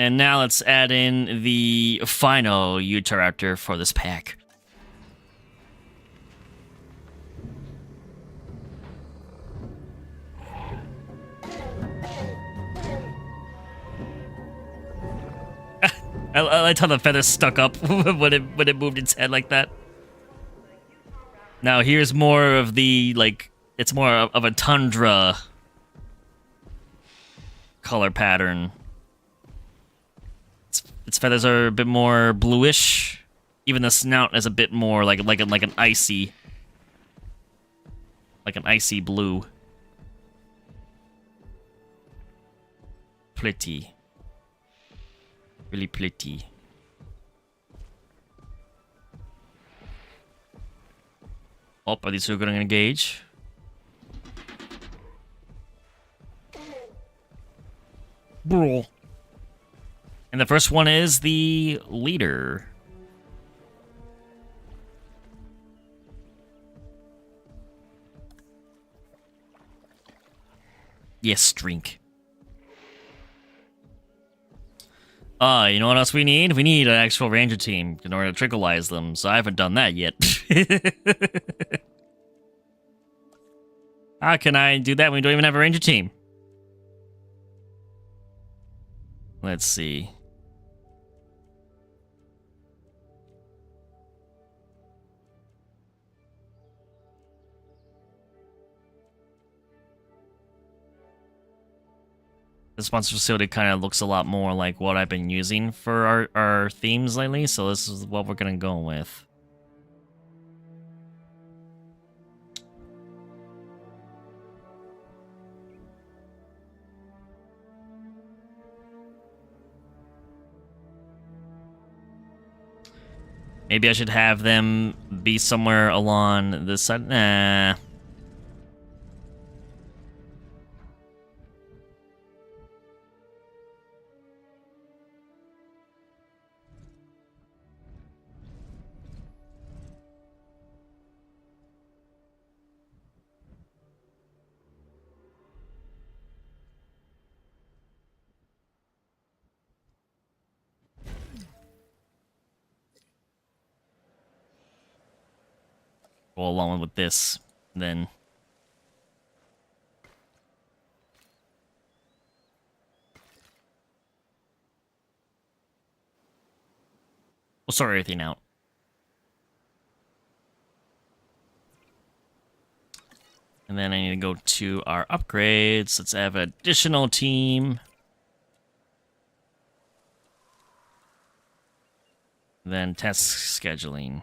Speaker 1: And now let's add in the final Utahraptor for this pack. I liked how the feathers stuck up when it moved its head like that. Now here's more of the, like, it's more of a tundra its feathers are a bit more bluish. Even the snout is a bit more like an icy blue. Pretty. Really pretty. Oh, are these two going to engage? Bro. And the first one is the leader. Yes, drink. You know what else we need? We need an actual ranger team in order to tranquilize them, so I haven't done that yet. How can I do that when we don't even have a ranger team? Let's see. The sponsor facility kind of looks a lot more like what I've been using for our themes lately, so this is what we're going to go with. Maybe I should have them be somewhere along this side. Nah. Go along with this, then. We'll sort everything out. And then I need to go to our upgrades. Let's have an additional team. Then task scheduling.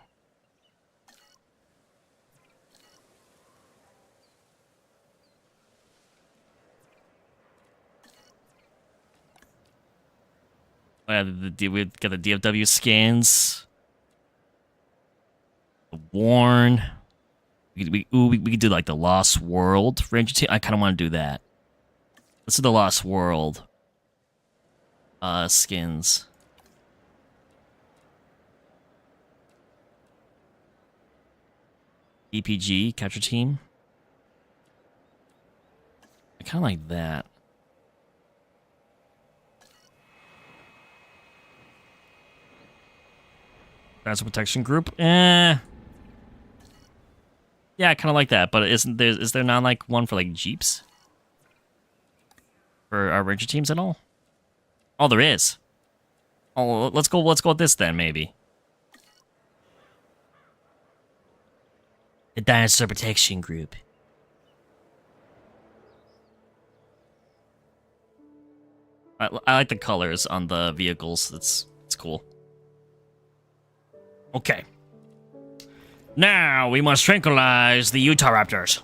Speaker 1: Oh, yeah, we got the DFW scans. The Warn. We could do like the Lost World Ranger team. I kind of want to do that. Let's do the Lost World skins. EPG capture team. I kind of like that. That's a protection group. Yeah, I kind of like that. But is there not like one for like Jeeps for our ranger teams at all? Oh, there is. Oh, let's go with this then, maybe. The dinosaur protection group. I like the colors on the vehicles. It's cool. Okay. Now we must tranquilize the Utahraptors,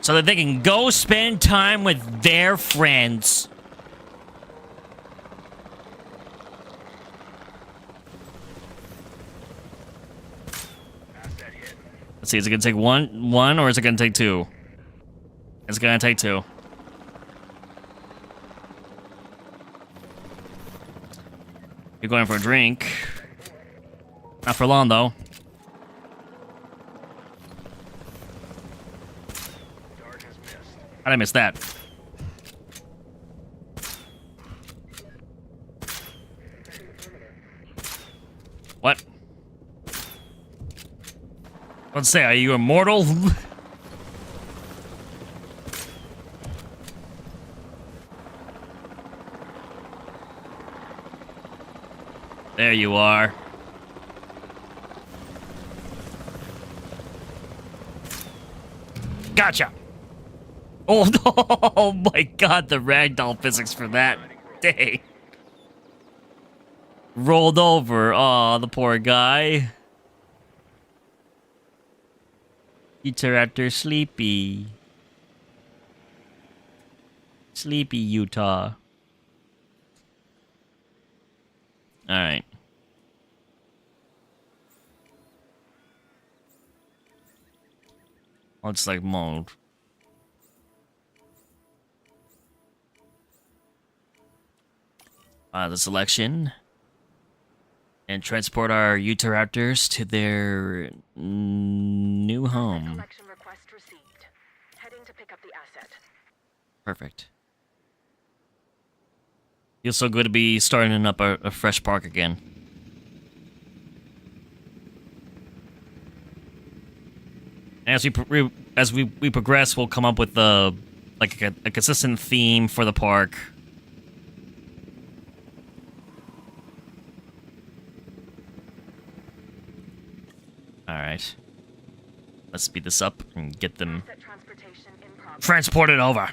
Speaker 1: so that they can go spend time with their friends. Let's see, is it gonna take one or is it gonna take two? It's gonna take two. You're going for a drink. Not for long, though. How'd I miss that? What? Let's say, are you immortal? There you are. Gotcha! Oh, oh my god, the ragdoll physics for that. Dang. rolled over. Aw, the poor guy. Utahraptor sleepy. Sleepy Utah. Alright. Looks like mold. The selection. And transport our Utahraptors to their new home.
Speaker 2: Selection request received. Heading to pick up the asset.
Speaker 1: Perfect. Feels so good to be starting up a fresh park again. As we progress, we'll come up with a consistent theme for the park. All right, let's speed this up and get them transported over.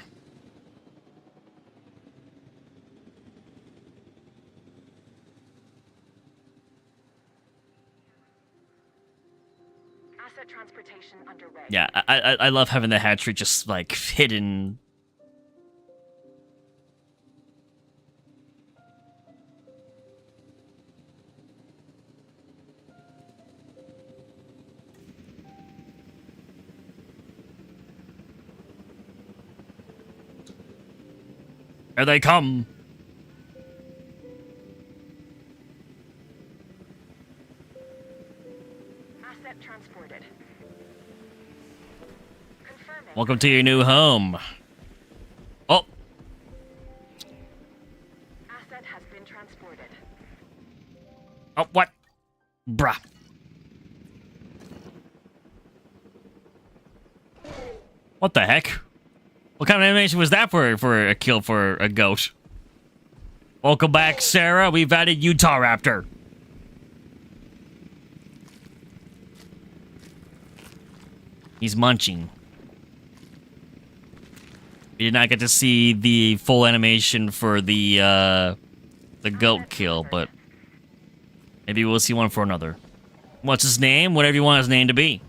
Speaker 2: Asset transportation underway.
Speaker 1: Yeah, I love having the hatchery just like hidden. Here they come.
Speaker 2: Asset transported. Confirming.
Speaker 1: Welcome to your new home. Oh.
Speaker 2: Asset has been transported.
Speaker 1: Oh, what? Bruh. What the heck? What kind of animation was that for a kill for a goat? Welcome back, Syhr. We've added Utahraptor. He's munching. We did not get to see the full animation for the goat kill, but maybe we'll see one for another. What's his name? Whatever you want his name to be.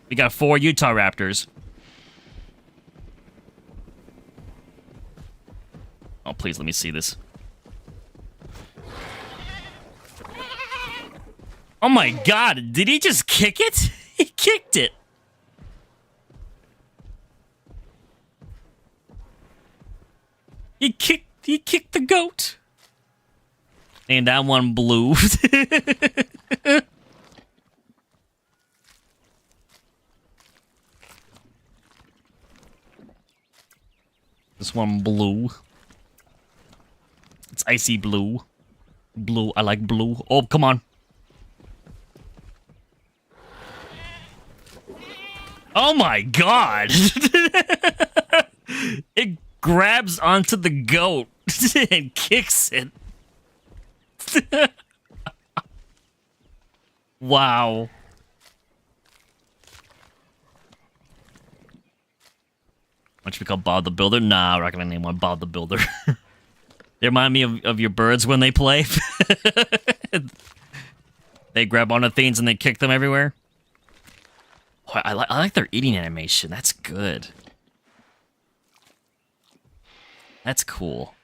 Speaker 1: We got 4 Utahraptors. Oh, please let me see this. Oh my god, did he just kick it? He kicked it. He kicked the goat. And that one blew. This one blue. It's icy blue. Blue, I like blue. Oh, come on. Oh my god! It grabs onto the goat and kicks it. Wow. What should we call Bob the Builder? Nah, we're not gonna name one Bob the Builder. They remind me of your birds when they play. They grab onto things and they kick them everywhere. Oh, I like their eating animation. That's good. That's cool.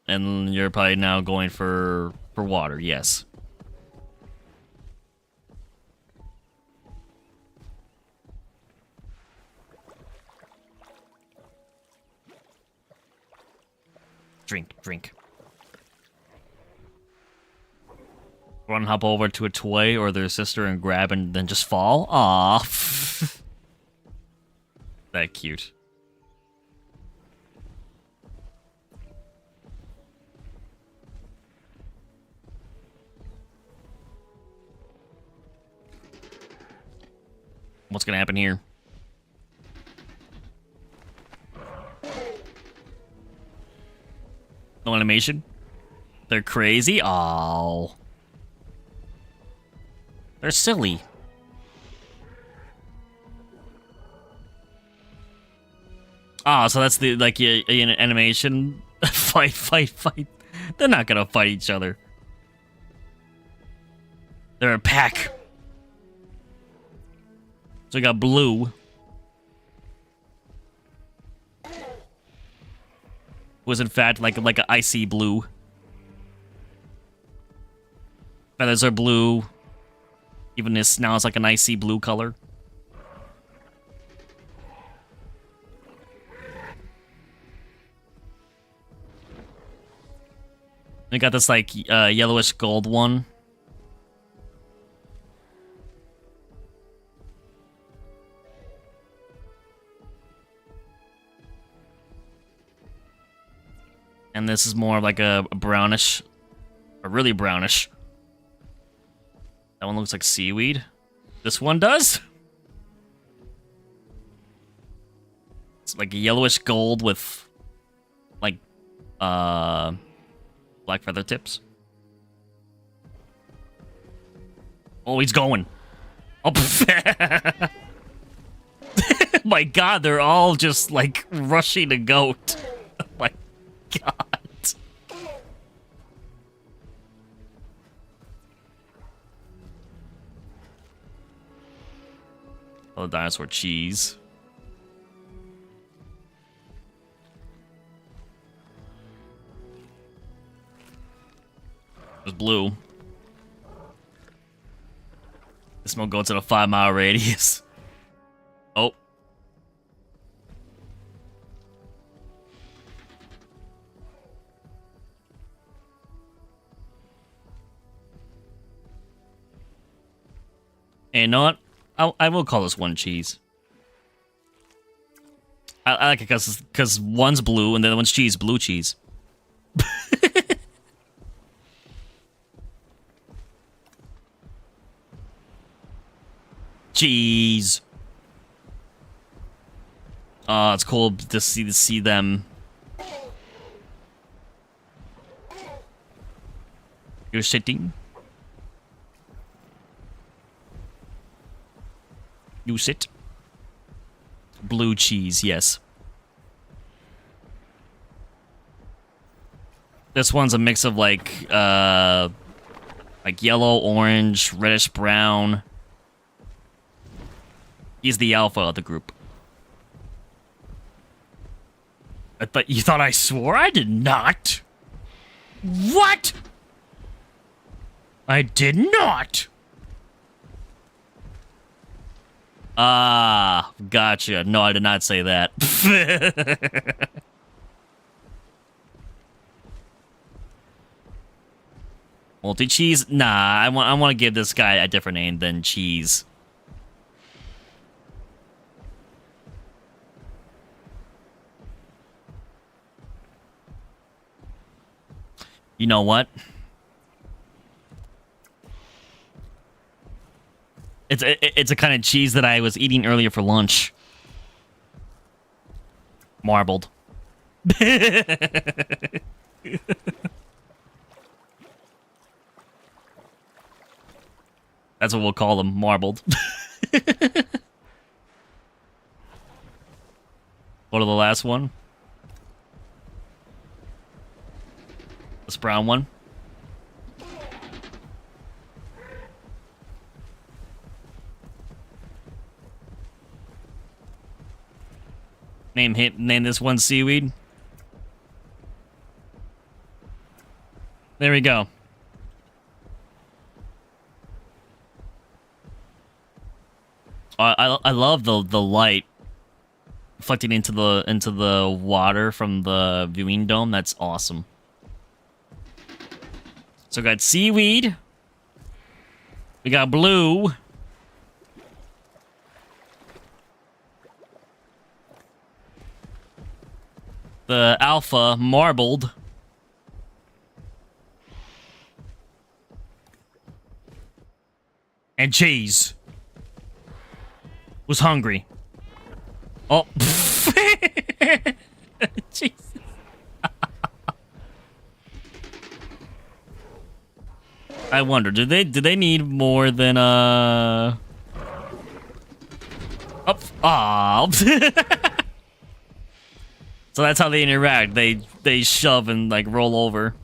Speaker 1: And you're probably now going for water, yes. Drink. Run, hop over to a toy or their sister and grab and then just fall? Aww. That cute. What's gonna happen here? No animation? They're crazy? Oh. They're silly. Ah, so that's the like an animation fight. They're not gonna fight each other. They're a pack. So we got Blue. Was in fact like an icy blue. Feathers are blue. Even this now is like an icy blue color. We got this like yellowish gold one. And this is more of like a brownish, a really brownish. That one looks like seaweed. This one does. It's like a yellowish gold with like black feather tips. Oh, he's going. Oh, my God, they're all just like rushing a goat. Oh my God. Oh, the dinosaur cheese. It was blue. This one goes in a 5-mile radius. Oh. And you know what? I will call this one cheese. I like it because one's blue and the other one's cheese. Blue cheese. Cheese. Oh, it's cool to see them. You're sitting. You sit. Blue cheese, yes. This one's a mix of like yellow, orange, reddish brown. He's the alpha of the group. You thought I swore? I did not. What? I did not. Ah, gotcha. No, I did not say that. Multi-cheese? Nah, I want to give this guy a different name than cheese. You know what? It's a kind of cheese that I was eating earlier for lunch. Marbled. That's what we'll call them, marbled. Go to the last one. This brown one. Name this one seaweed. There we go. I love the light reflecting into the water from the viewing dome. That's awesome. So we got seaweed. We got blue. The alpha marbled. And cheese was hungry. Oh. Jesus. I wonder, do they need more than Oh. So that's how they interact. They shove and like roll over.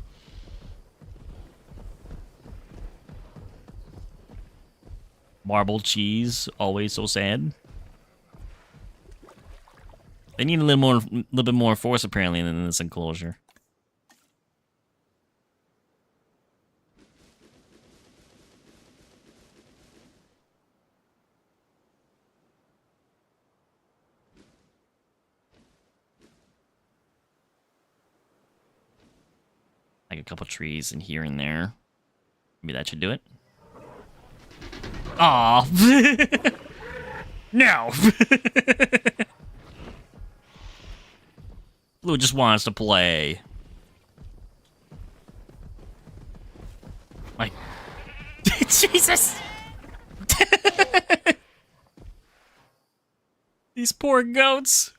Speaker 1: Marble cheese, always so sad. They need a little bit more force apparently than this enclosure. Like a couple trees in here and there. Maybe that should do it. Aw. No. Blue just wants to play. Like, Jesus. These poor goats.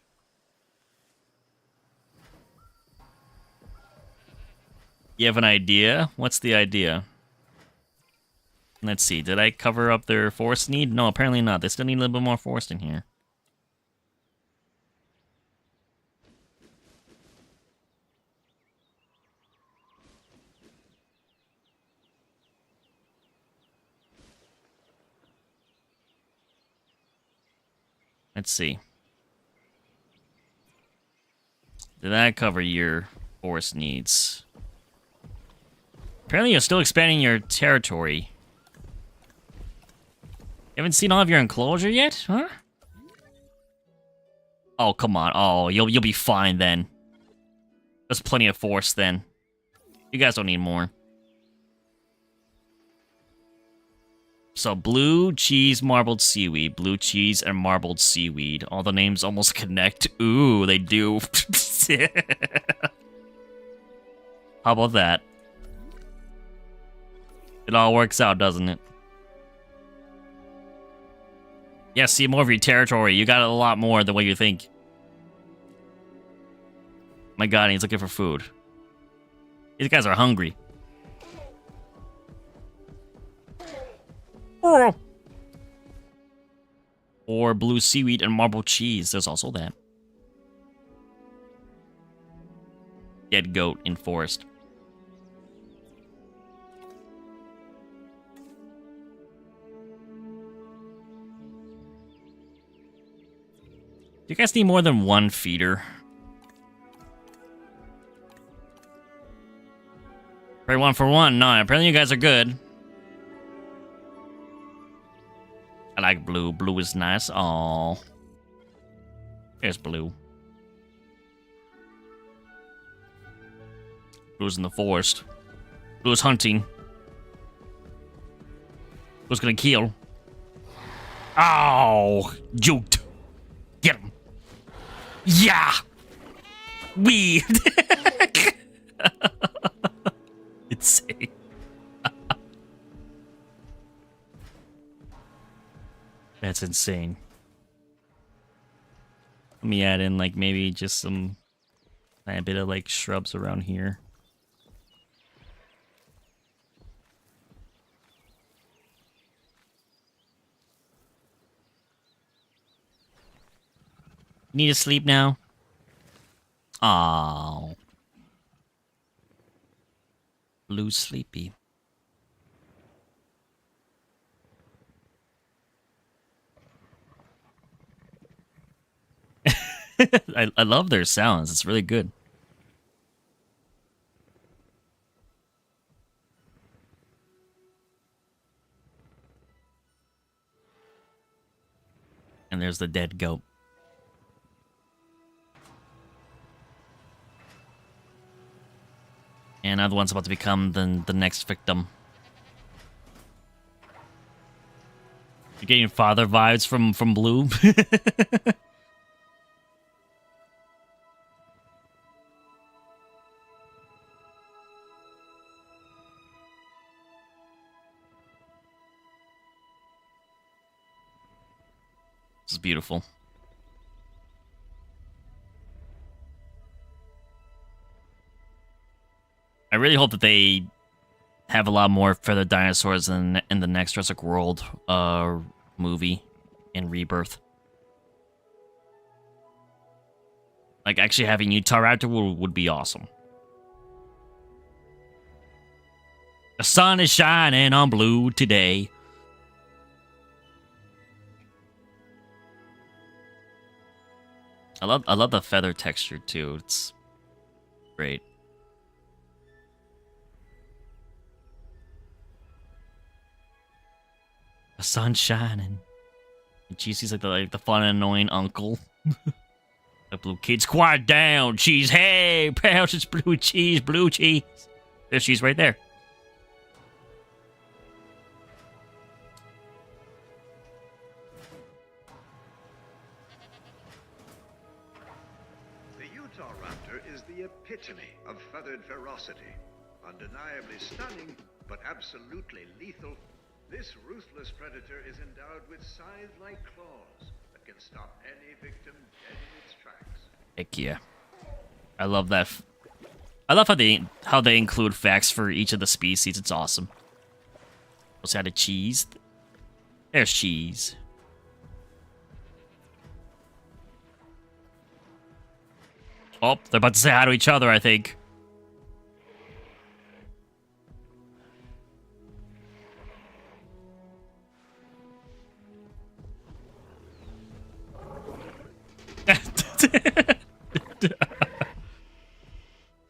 Speaker 1: You have an idea? What's the idea? Let's see. Did I cover up their forest need? No, apparently not. They still need a little bit more forest in here. Let's see. Did that cover your forest needs? Apparently you're still expanding your territory. You haven't seen all of your enclosure yet, huh? Oh, come on. Oh, you'll be fine then. There's plenty of force then. You guys don't need more. So, blue, cheese, marbled seaweed. Blue cheese and marbled seaweed. All the names almost connect. Ooh, they do. How about that? It all works out, doesn't it? Yeah, see more of your territory. You got a lot more than what you think. My god, he's looking for food. These guys are hungry. Or blue seaweed and marble cheese. There's also that. Dead goat in forest. Do you guys need more than one feeder? Probably 1 for 1. No, apparently you guys are good. I like blue. Blue is nice. Aww. There's blue. Blue's in the forest. Blue's hunting. Blue's gonna kill. Oh, juked. Get him. Yeah. We. Insane. That's insane. Let me add in like maybe just a bit of like shrubs around here. Need to sleep now? Oh. Blue sleepy. I love their sounds. It's really good. And there's the dead goat. And another one's about to become the next victim. You're getting father vibes from Blue. This is beautiful. I really hope that they have a lot more feathered dinosaurs in the next Jurassic World movie in Rebirth. Like, actually having Utahraptor would be awesome. The sun is shining on blue today. I love the feather texture too. It's great. The sun's shining. And Cheesy's like the fun and annoying uncle. The blue kids, quiet down, cheese. Hey, pounce, it's blue cheese, blue cheese. There's cheese right there.
Speaker 3: The Utahraptor is the epitome of feathered ferocity. Undeniably stunning, but absolutely lethal. This ruthless predator is endowed with scythe-like claws that can stop any victim dead in its tracks.
Speaker 1: Heck yeah. I love that. I love how they include facts for each of the species. It's awesome. Also added cheese. There's cheese. Oh, they're about to say hi to each other, I think.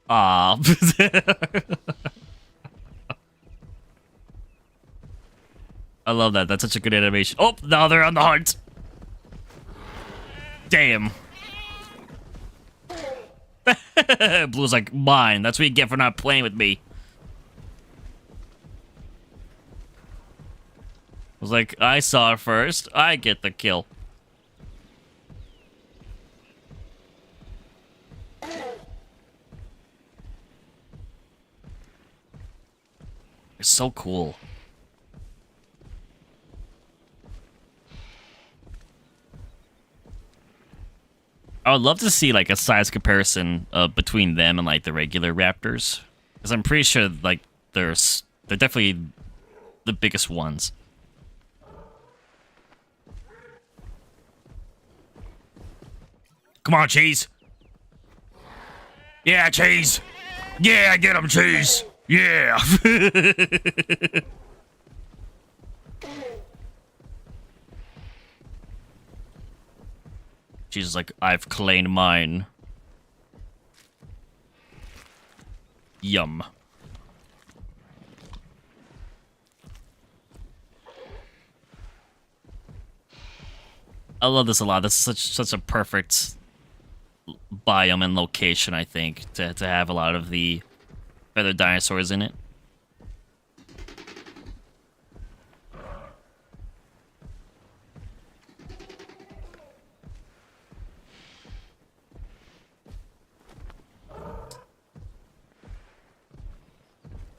Speaker 1: Ah. I love that. That's such a good animation. Oh, now they're on the hunt. Damn. Blue's like, mine. That's what you get for not playing with me. I was like, I saw it first. I get the kill. It's so cool. I would love to see like a size comparison between them and like the regular raptors, because I'm pretty sure like they're definitely the biggest ones. Come on, Cheese. Yeah, Cheese. Yeah, get him, Cheese. Yeah. She's like, I've claimed mine. Yum. I love this a lot. This is such a perfect biome and location, I think, to have a lot of the feathered dinosaurs in it.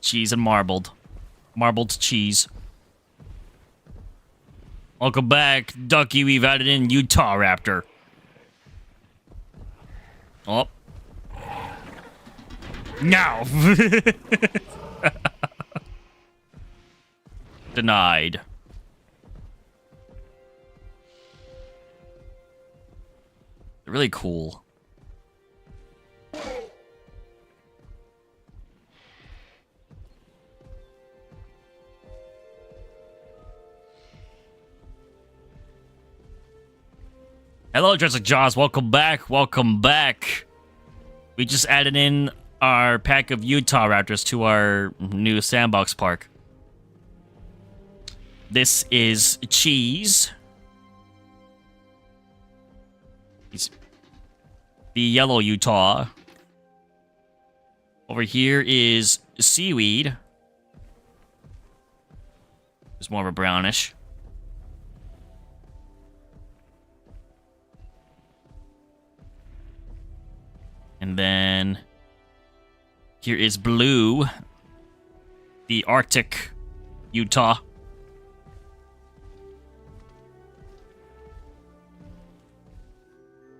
Speaker 1: Cheese and marbled. Marbled cheese. Welcome back, Ducky. We've added in Utahraptor. Oh. No. Denied. They're really cool. Hello, Jurassic Jaws. Welcome back. Welcome back. We just added in our pack of Utahraptors to our new Sandbox park. This is Cheese. He's the yellow Utah. Over here is Seaweed. It's more of a brownish. And then here is Blue, the Arctic Utah.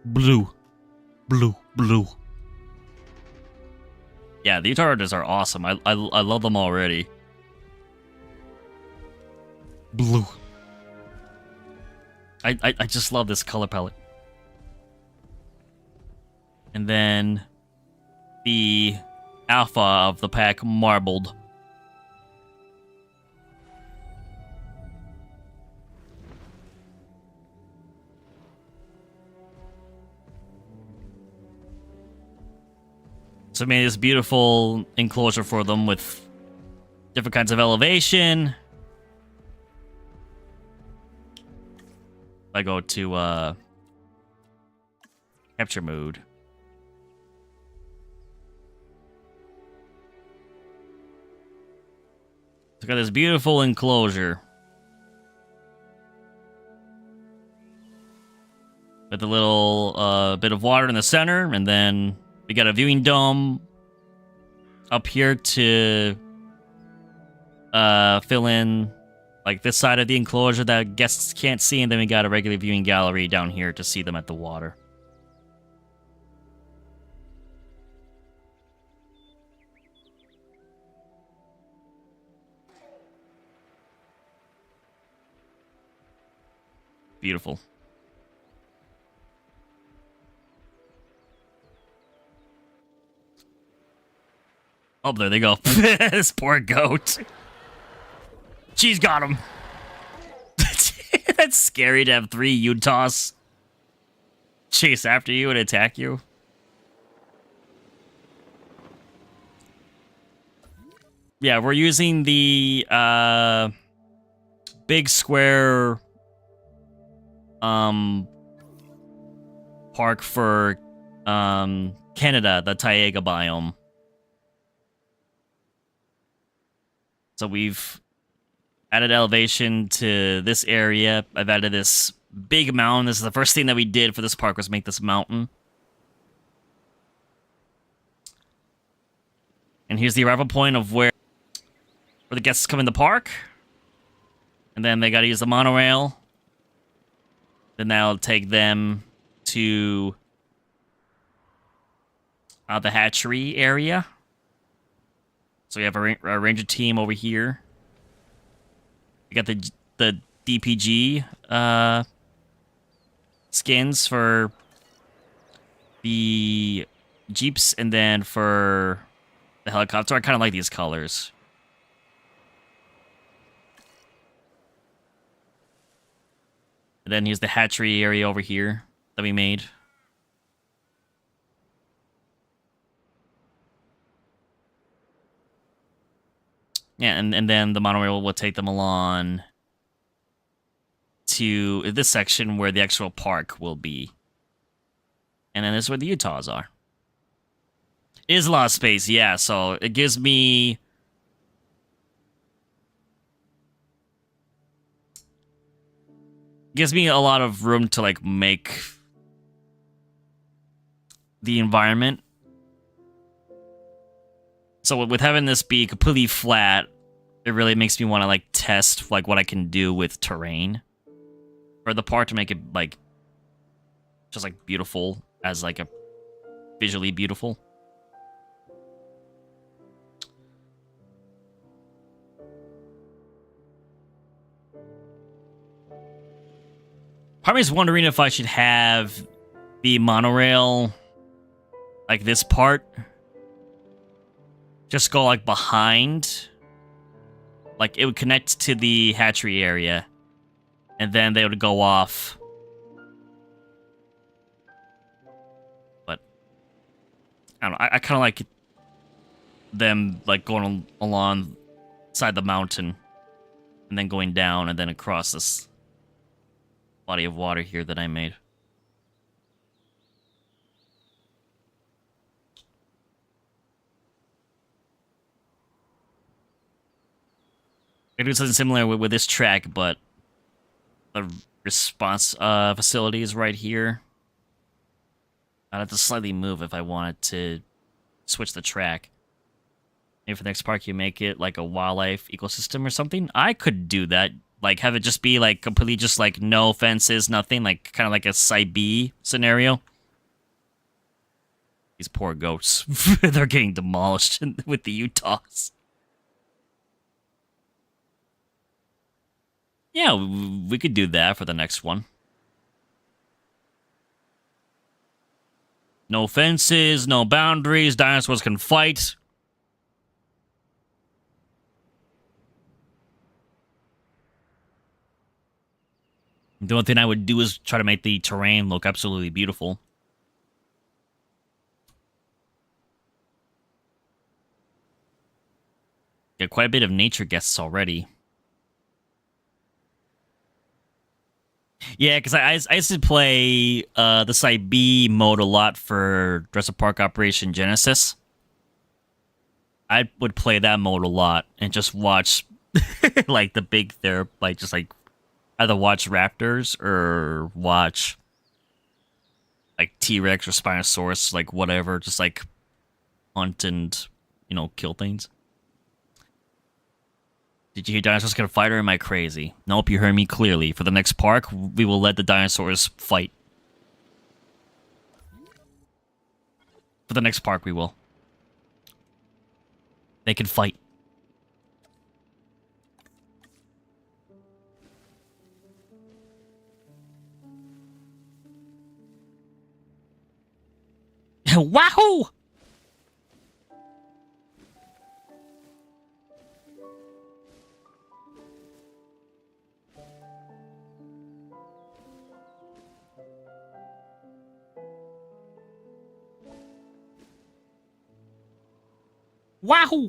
Speaker 1: Blue, blue, blue. Yeah, the Utahraptors are awesome. I love them already. Blue. I just love this color palette. And then the alpha of the pack, marbled. So I made this beautiful enclosure for them with different kinds of elevation. I go to capture mode. So got this beautiful enclosure with a little bit of water in the center, and then we got a viewing dome up here to fill in like this side of the enclosure that guests can't see, and then we got a regular viewing gallery down here to see them at the water. Beautiful. Oh, there they go. This poor goat. She's got him. That's scary to have 3 Utahs chase after you and attack you. Yeah, we're using the big square park for Canada, the Taiga biome. So we've added elevation to this area. I've added this big mountain. This is the first thing that we did for this park, was make this mountain. And here's the arrival point of where the guests come in the park. And then they got to use the monorail. Then that'll take them to the hatchery area. So we have a ranger team over here. We got the DPG skins for the Jeeps, and then for the helicopter. I kind of like these colors. And then here's the hatchery area over here that we made. Yeah, and then the monorail will take them along to this section where the actual park will be. And then this is where the Utahs are. It is a lot of space, yeah, so it gives me... gives me a lot of room to, like, make the environment. So with having this be completely flat, it really makes me want to, like, test, like, what I can do with terrain for the park to make it, like, just, like, beautiful as, like, a visually beautiful. Part of me is wondering if I should have the monorail, like, this part, just go, like, behind. Like, it would connect to the hatchery area. And then they would go off. But, I don't know. I kind of like them, like, going alongside the mountain. And then going down and then across this body of water here that I made. I do something similar with this track, but the response facility is right here. I'd have to slightly move if I wanted to switch the track. Maybe for the next park you make it like a wildlife ecosystem or something. I could do that. Like, have it just be, like, completely just, like, no fences, nothing. Like, kind of like a Side B scenario. These poor goats. They're getting demolished with the Utahs. Yeah, we could do that for the next one. No fences, no boundaries. Dinosaurs can fight. The only thing I would do is try to make the terrain look absolutely beautiful. Got quite a bit of nature guests already. Yeah, because I used to play the Side B mode a lot for Jurassic Park Operation Genesis. I would play that mode a lot and just watch like the big like just like either watch raptors or watch like T-Rex or Spinosaurus, like whatever, just like hunt and, you know, kill things. Did you hear dinosaurs gonna fight, or am I crazy? Nope, you heard me clearly. For the next park, we will let the dinosaurs fight. For the next park, we will. They can fight. Wahoo! Wahoo!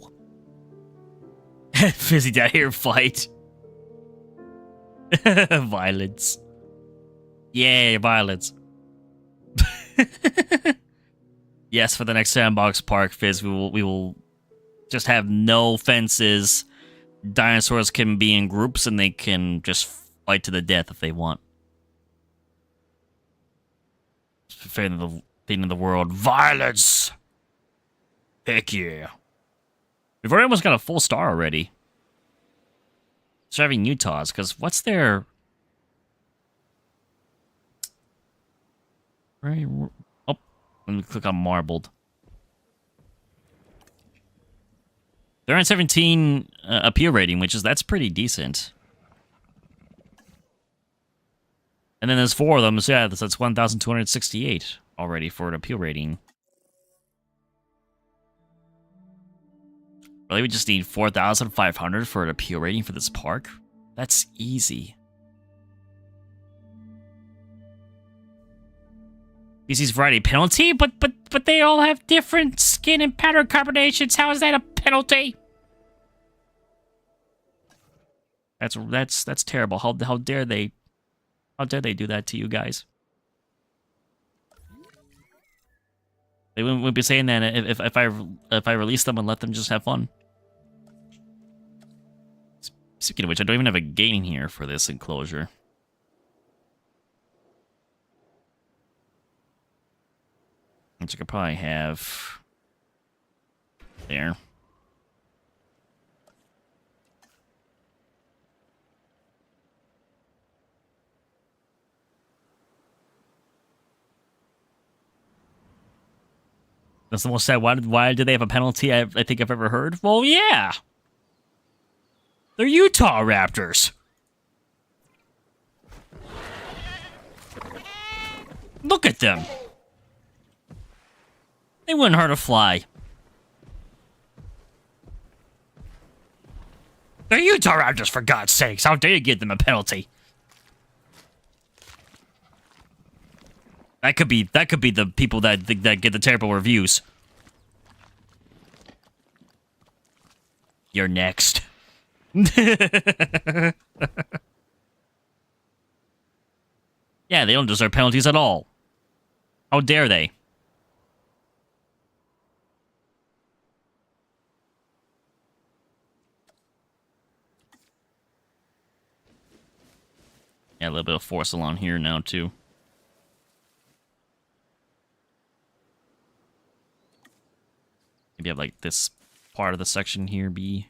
Speaker 1: Fizzy down here fight. Violence. Yay, violence. Yes, for the next Sandbox Park, Fizz, we will just have no fences. Dinosaurs can be in groups and they can just fight to the death if they want. Fate of the world. Violence! Heck yeah. We've already almost got a full star already. Surviving Utahs, because what's their... Right, oh, let me click on Marbled. They're on 17 appeal rating, that's pretty decent. And then there's 4 of them, so yeah, that's 1,268 already for an appeal rating. Really, we just need 4,500 for an appeal rating for this park? That's easy. Species variety penalty? But they all have different skin and pattern combinations. How is that a penalty? That's terrible. How dare they? How dare they do that to you guys? They wouldn't be saying that if I release them and let them just have fun. Speaking of which, I don't even have a gain here for this enclosure. Which I could probably have there. That's the most sad. Why did they have a penalty I think I've ever heard? Well, yeah. They're Utahraptors. Look at them. They wouldn't hurt a fly. They're Utahraptors, for God's sakes. How dare you give them a penalty? That could be the people that get the terrible reviews. You're next. Yeah, they don't deserve penalties at all. How dare they? Yeah, a little bit of force along here now, too. Maybe have, like, this part of the section here be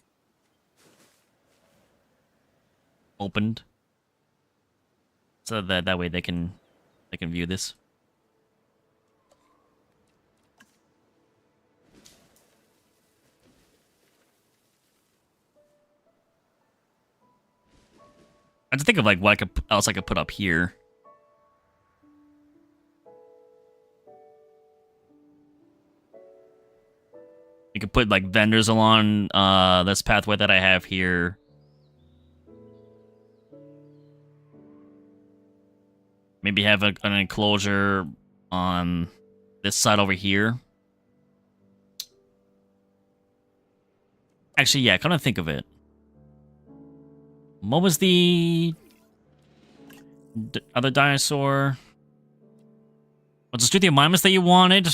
Speaker 1: opened. So that way they can view this. I have to think of like what else I could put up here. We could put like vendors along this pathway that I have here. Maybe have an enclosure on this side over here. Actually, yeah, kind of think of it. What was the other dinosaur? What's the Utahraptors that you wanted?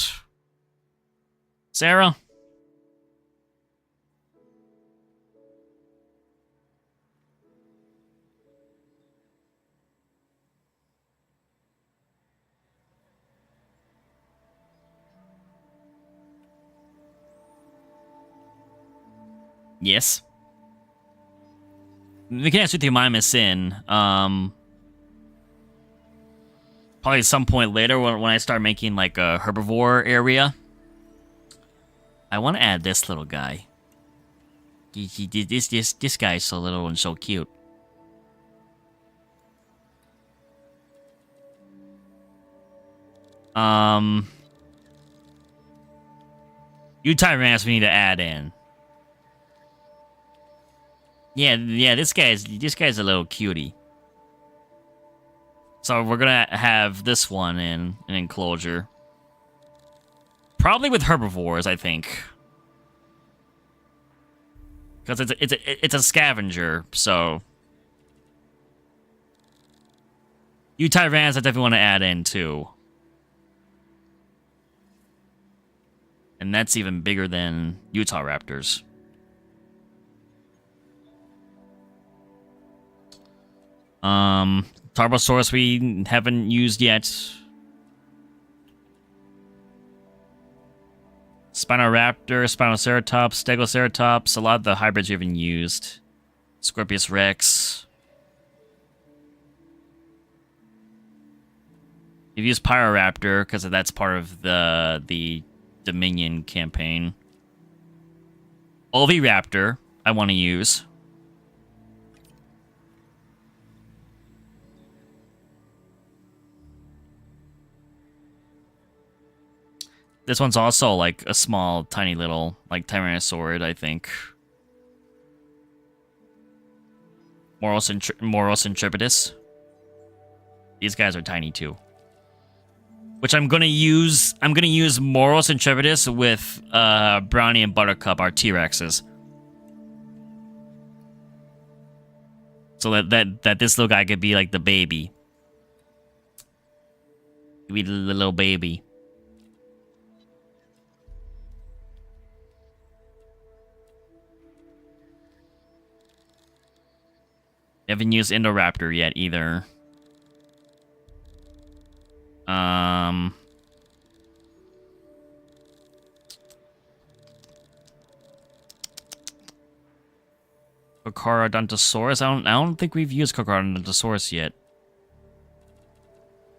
Speaker 1: Sarah? Yes. We can actually Utahraptors in. Probably at some point later when I start making like a herbivore area. I want to add this little guy. This guy is so little and so cute. Yutyrannus we need to add in. Yeah, this guy's a little cutie. So we're gonna have this one in an enclosure. Probably with herbivores, I think. Because it's a scavenger, so Yutyrannus I definitely want to add in too. And that's even bigger than Utahraptors. Tarbosaurus we haven't used yet. Spinoraptor, Spinoceratops, Stegoceratops, a lot of the hybrids we haven't used. Scorpius Rex. We've used Pyroraptor because that's part of the Dominion campaign. Oviraptor I want to use. This one's also like a small, tiny little, like Tyrannosaurid, I think. Moros intrepidus. These guys are tiny too. Which I'm gonna use. I'm gonna use Moros intrepidus with Brownie and Buttercup, our T-Rexes. So that this little guy could be like the baby. Be the little baby. Haven't used Indoraptor yet either. Polcacanthus. I don't think we've used Polcacanthus yet.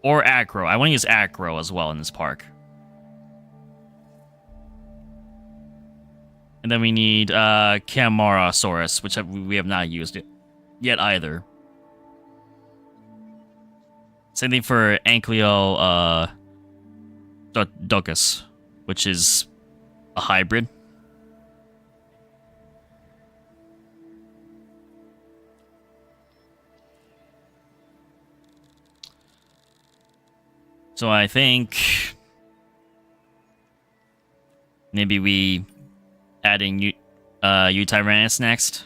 Speaker 1: Or Acro. I want to use Acro as well in this park. And then we need Camarasaurus, which we have not used yet either. Same thing for Anclio Docus, which is a hybrid. So I think maybe we add in Yutyrannus next.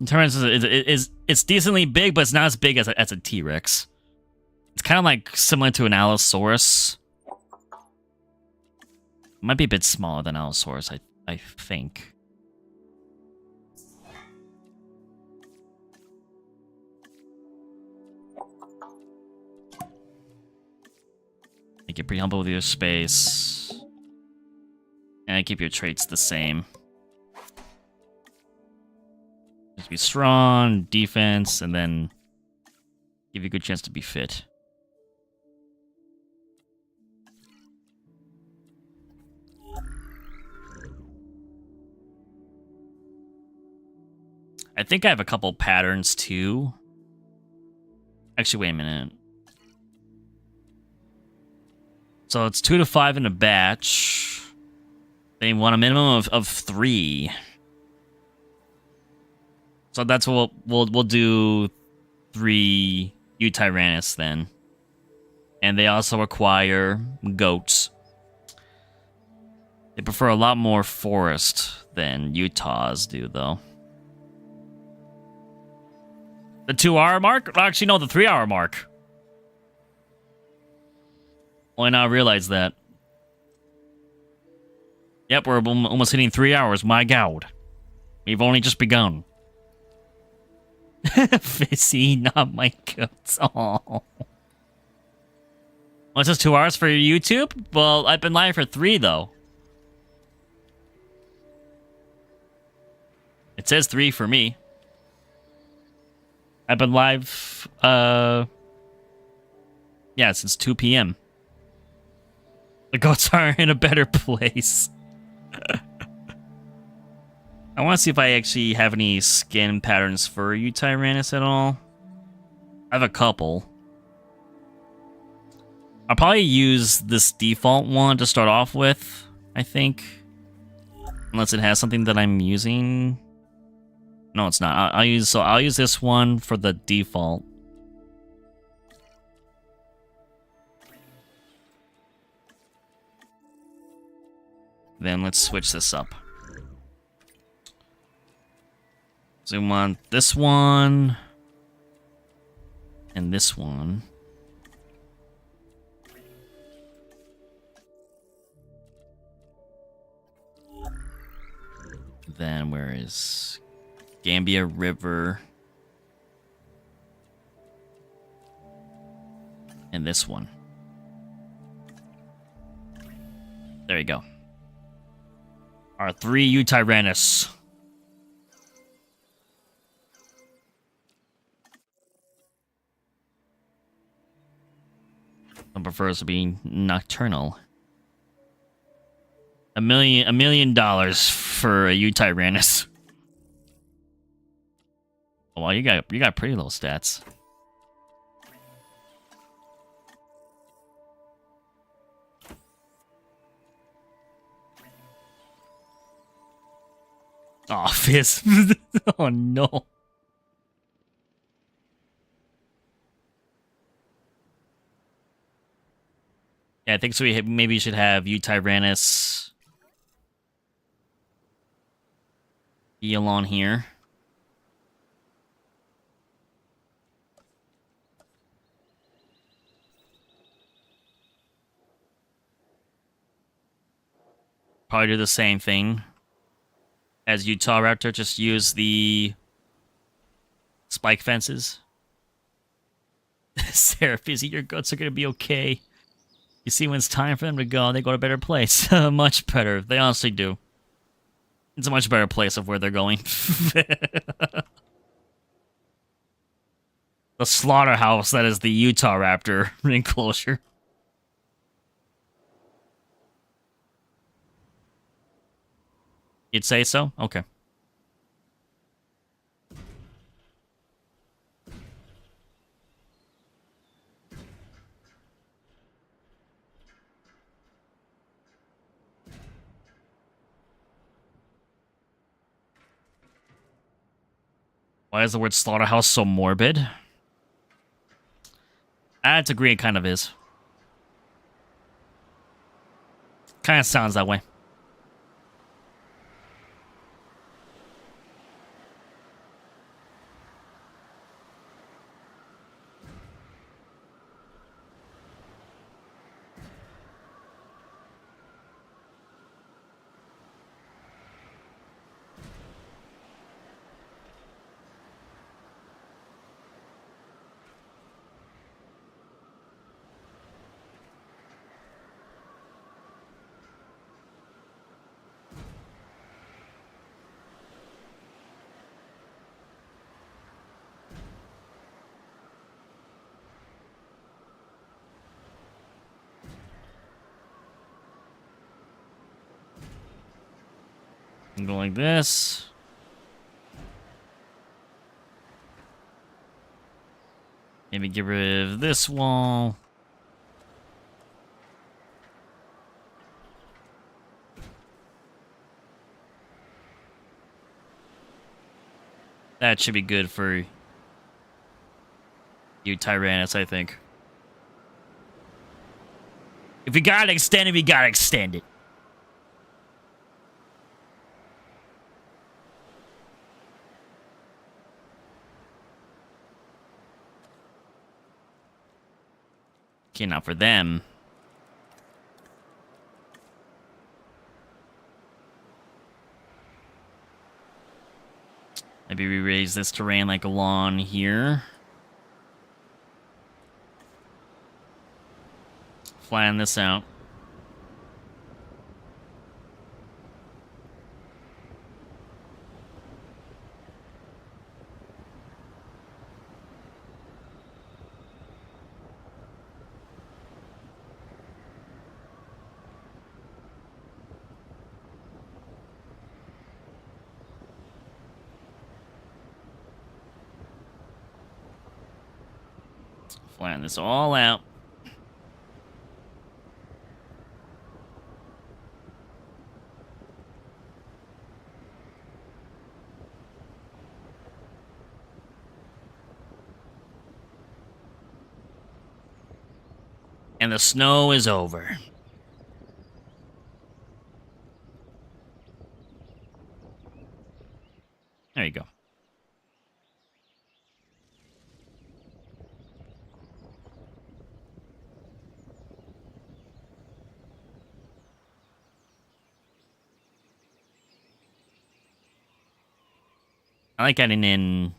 Speaker 1: Yutyrannus it's decently big, but it's not as big as a T-Rex. It's kind of like similar to an Allosaurus. Might be a bit smaller than Allosaurus, I think. Make it pretty humble with your space. And keep your traits the same. Just be strong, defense, and then give you a good chance to be fit. I think I have a couple patterns too. Actually, wait a minute. So it's 2 to 5 in a batch. They want a minimum of 3. So that's what we'll do 3 Yutyrannus then. And they also require goats. They prefer a lot more forest than Utahs do, though. The 2-hour mark? Actually, no, the 3-hour mark. Why not realize that? Yep, we're almost hitting 3 hours. My God. We've only just begun. Fizzy, not my goats. Oh. What's this, 2 hours for your YouTube? Well, I've been live for 3, though. It says 3 for me. I've been live, yeah, since 2 p.m. The goats are in a better place. I want to see if I actually have any skin patterns for Yutyrannus at all. I have a couple. I'll probably use this default one to start off with, I think. Unless it has something that I'm using. No, it's not. I'll use this one for the default. Then let's switch this up. So we want this one and this one. Then where is Gambia River? And this one. There you go. Our 3 Yutyrannus. One prefers to be nocturnal. $1 million for a Yutyrannus. Oh, well, you got pretty low stats. Oh, Fizz. Oh, no. Yeah, I think so. Maybe you should have Yutyrannus heal on here. Probably do the same thing as Utahraptor, just use the spike fences. Syhr, Fizzy, your goats are gonna be okay. You see, when it's time for them to go, they go to a better place. Much better. They honestly do. It's a much better place of where they're going. The slaughterhouse that is the Utahraptor enclosure. You'd say so? Okay. Why is the word slaughterhouse so morbid? I'd agree it kind of is. Kind of sounds that way. Go like this. Maybe get rid of this wall. That should be good for Yutyrannus, I think. If you gotta extend it, you gotta extend it. Okay, now for them. Maybe we raise this terrain like along here. Flatten this out. Flatten this all out. And the snow is over. There you go. I like adding in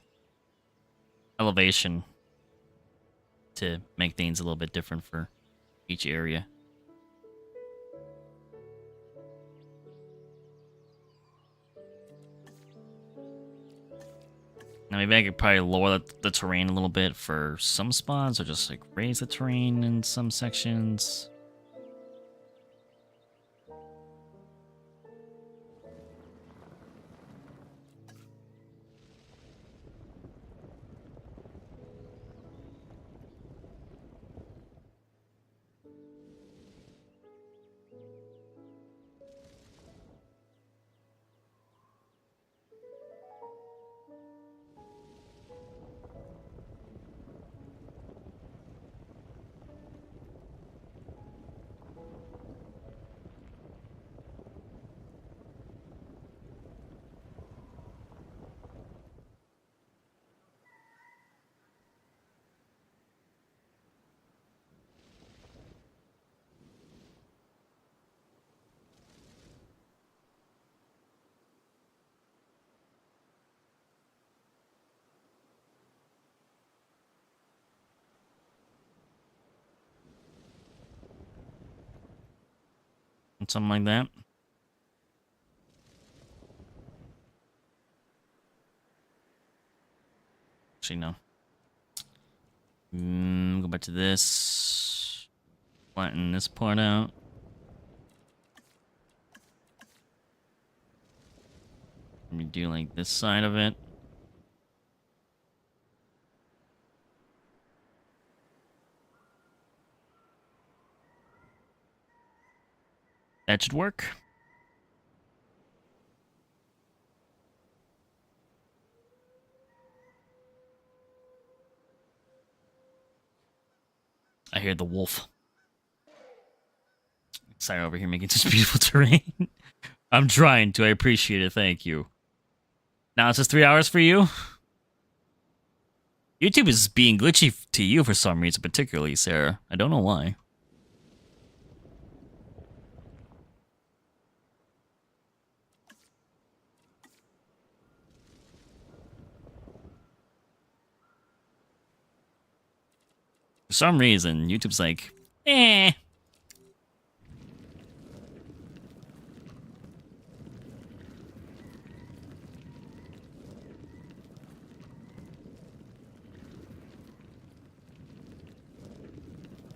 Speaker 1: elevation to make things a little bit different for each area. Now maybe I could probably lower the terrain a little bit for some spots, or just like raise the terrain in some sections. Something like that. Actually, no. Go back to this. Flatten this part out. Let me do like this side of it. That should work. I hear the wolf. Sorry, over here making this beautiful terrain. I'm trying to. I appreciate it. Thank you. Now it's just 3 hours for you. YouTube is being glitchy to you for some reason, particularly, Syhr. I don't know why. For some reason, YouTube's like, eh.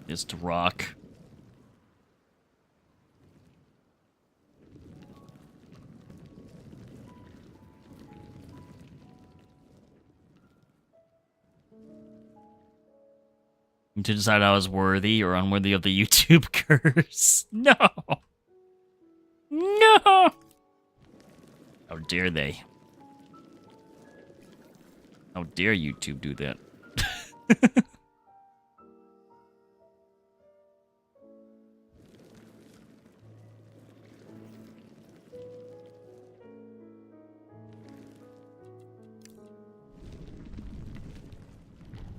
Speaker 1: Just rock. To decide I was worthy or unworthy of the YouTube curse. No! No! How dare they? How dare YouTube do that?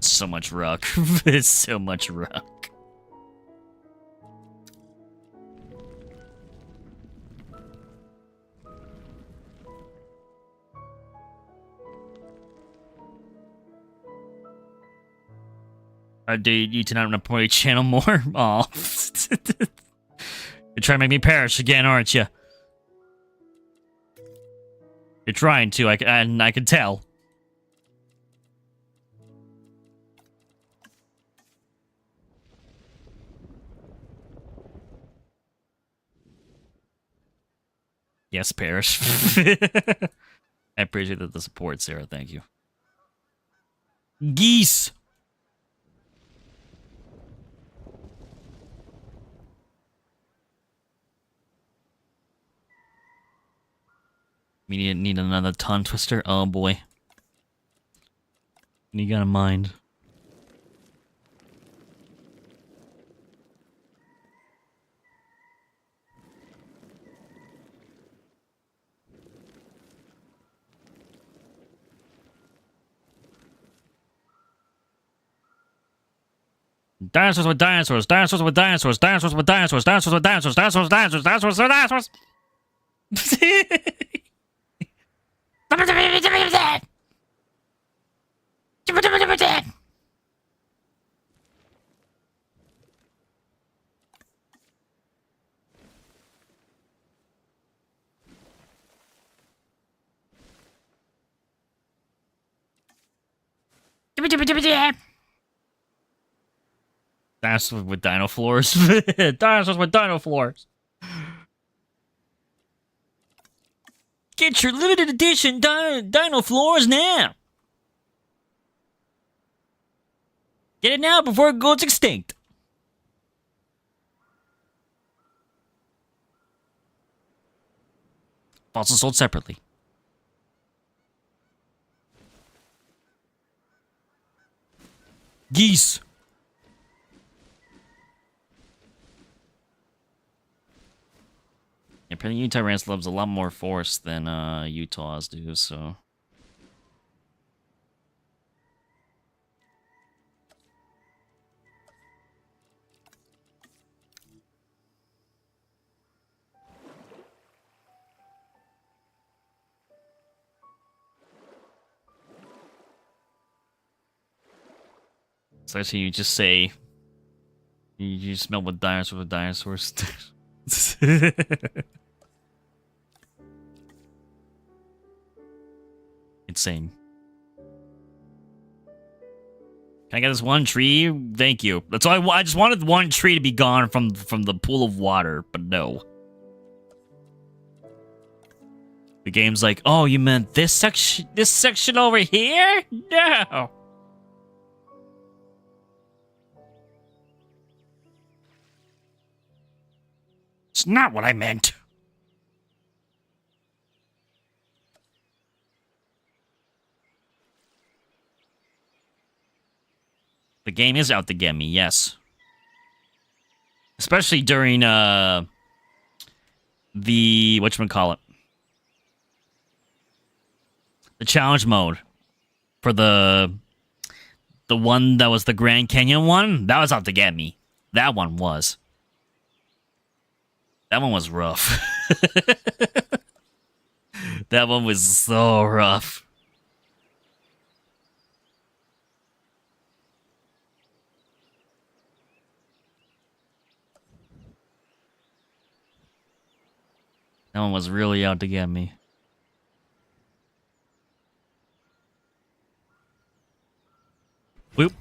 Speaker 1: So much rock. It's so much rock. I did you tonight on a play channel more? Aw. You're trying to make me perish again, aren't you? You're trying to, I can tell. Yes, perish. I appreciate the support, Sarah. Thank you. Geese! We need another tongue twister? Oh boy. You got a mind. Dinosaurs with dinosaurs, dinosaurs with dinosaurs, dinosaurs with dinosaurs, dinosaurs with dinosaurs, dinosaurs with dinosaurs, dinosaurs with dinosaurs. Dinosaurs with dino floors. Dinosaurs with dino floors. Get your limited edition dino floors now. Get it now before it goes extinct. Fossils sold separately. Geese. Yeah, apparently Yutyrannus loves a lot more forest than Utahs do, so... So actually you just say... You smell with dinosaurs. Insane. Can I get this one tree? Thank you. That's all I just wanted one tree to be gone from the pool of water, but no. The game's like, oh, you meant this section over here? No. It's not what I meant. The game is out to get me, yes. Especially during the whatchamacallit? The challenge mode. For the one that was the Grand Canyon one, that was out to get me. That one was. That one was rough. That one was so rough. That one was really out to get me. Whoop.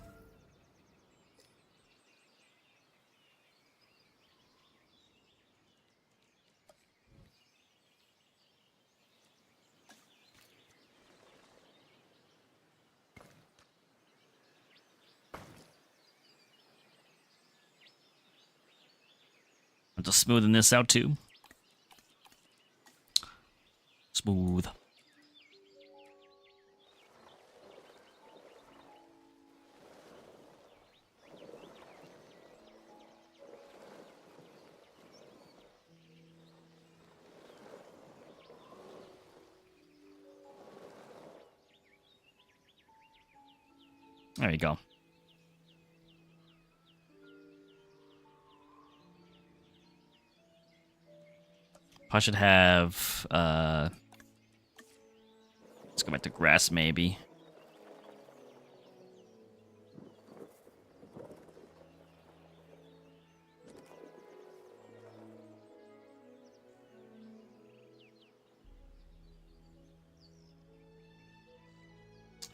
Speaker 1: I'm just smoothing this out too. Smooth. There you go. I should have, let's go back to grass, maybe.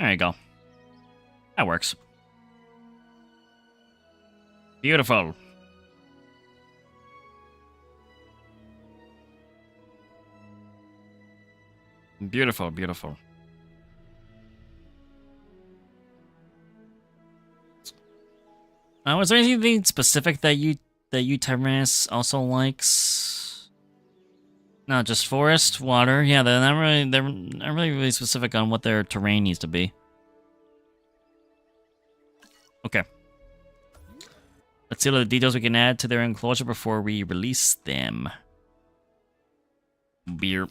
Speaker 1: There you go. That works. Beautiful. Beautiful, beautiful. Was there anything specific that Yutyrannus also likes? No, just forest, water. Yeah, they're not really specific on what their terrain needs to be. Okay. Let's see what the details we can add to their enclosure before we release them. Beer.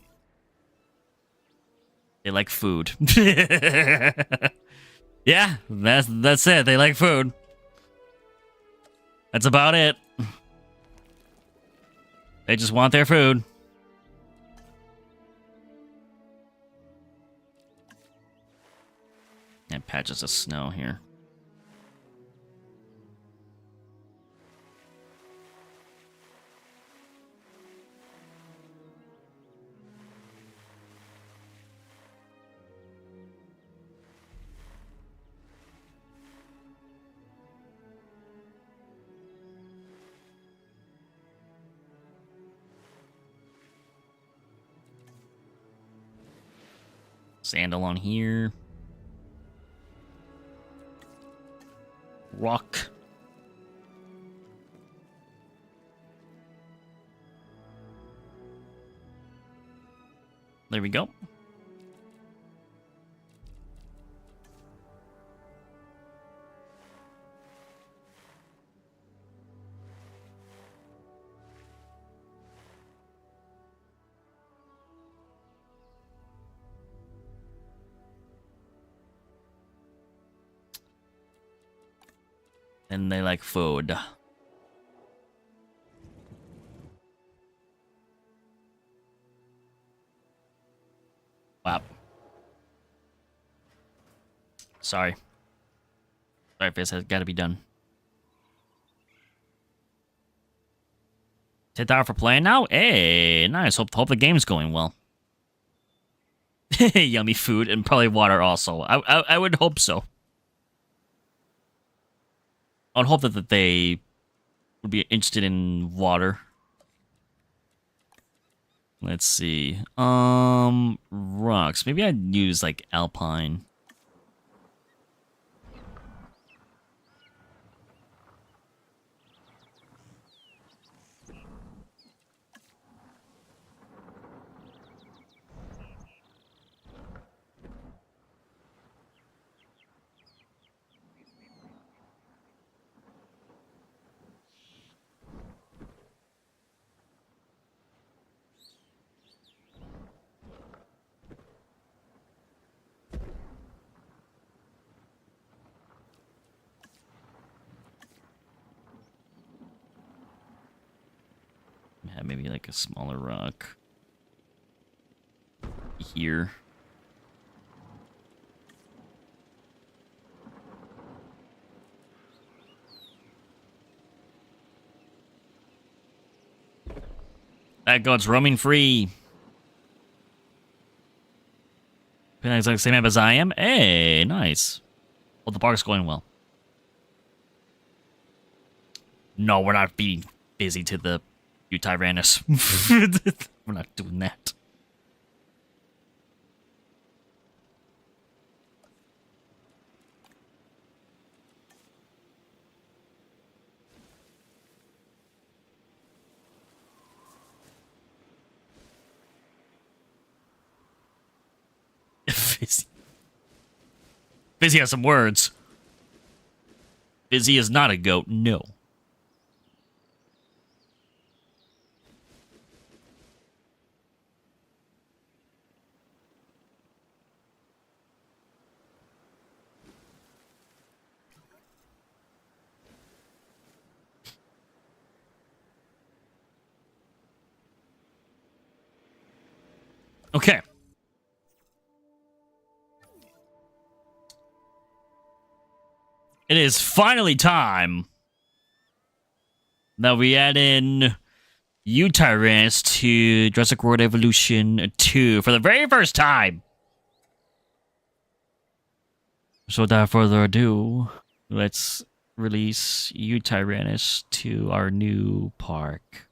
Speaker 1: They like food. Yeah, that's it. They like food. That's about it. They just want their food. And patches of snow here. Sandal on here. Rock. There we go. And they like food. Wow. Sorry. Sorry if this has got to be done. $10 for playing now? Hey, nice. Hope the game's going well. Yummy food and probably water also. I would hope so. I would hope that they would be interested in water. Let's see. Rocks. Maybe I'd use like alpine. Have maybe like a smaller rock here. That goat's roaming free. It's like the same map as I am. Hey, nice. Well, the park's going well. No, we're not being busy to the Yutyrannus. We're not doing that. Busy has some words. Busy is not a goat, no. Okay. It is finally time that we add in Yutyrannus to Jurassic World Evolution 2 for the very first time. So without further ado, let's release Yutyrannus to our new park.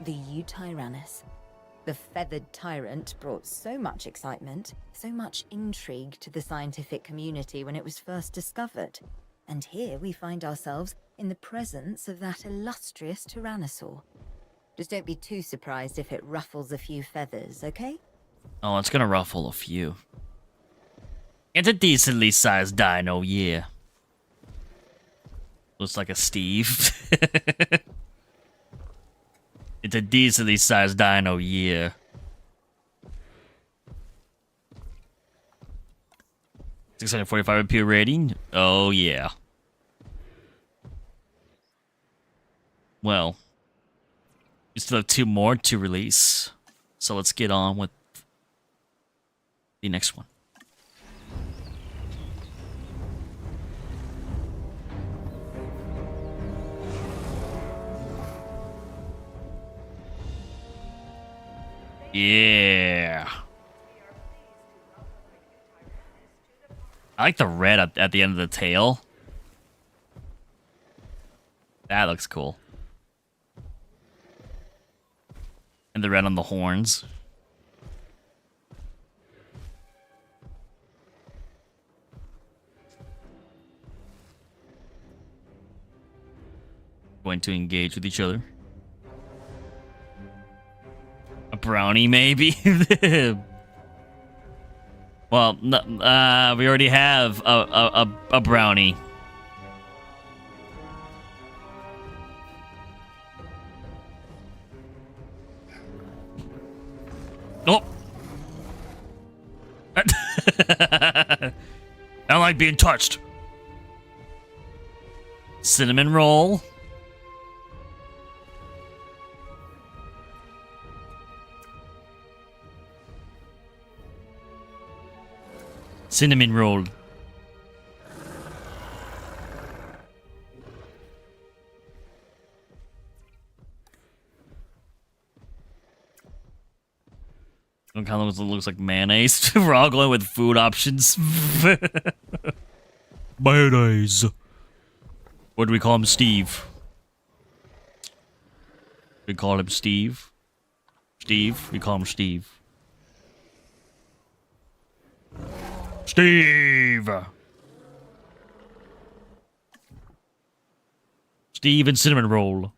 Speaker 4: The Yutyrannus. The feathered tyrant brought so much excitement, so much intrigue to the scientific community when it was first discovered. And here we find ourselves in the presence of that illustrious tyrannosaur. Just don't be too surprised if it ruffles a few feathers, okay?
Speaker 1: Oh, it's gonna ruffle a few. It's a decently sized dino, yeah. Looks like a Steve. It's a decently sized dino, yeah. $645 appeal rating? Oh, yeah. Well, we still have 2 more to release. So let's get on with the next one. Yeah. I like the red at the end of the tail. That looks cool. And the red on the horns. Going to engage with each other. A brownie, maybe? Well, we already have a brownie. Oh! I don't like being touched. Cinnamon roll. Cinnamon roll. It kind of looks like mayonnaise. We're all going with food options. Mayonnaise. What do we call him? Steve. We call him Steve. Steve. We call him Steve. Steve! Steve and cinnamon roll.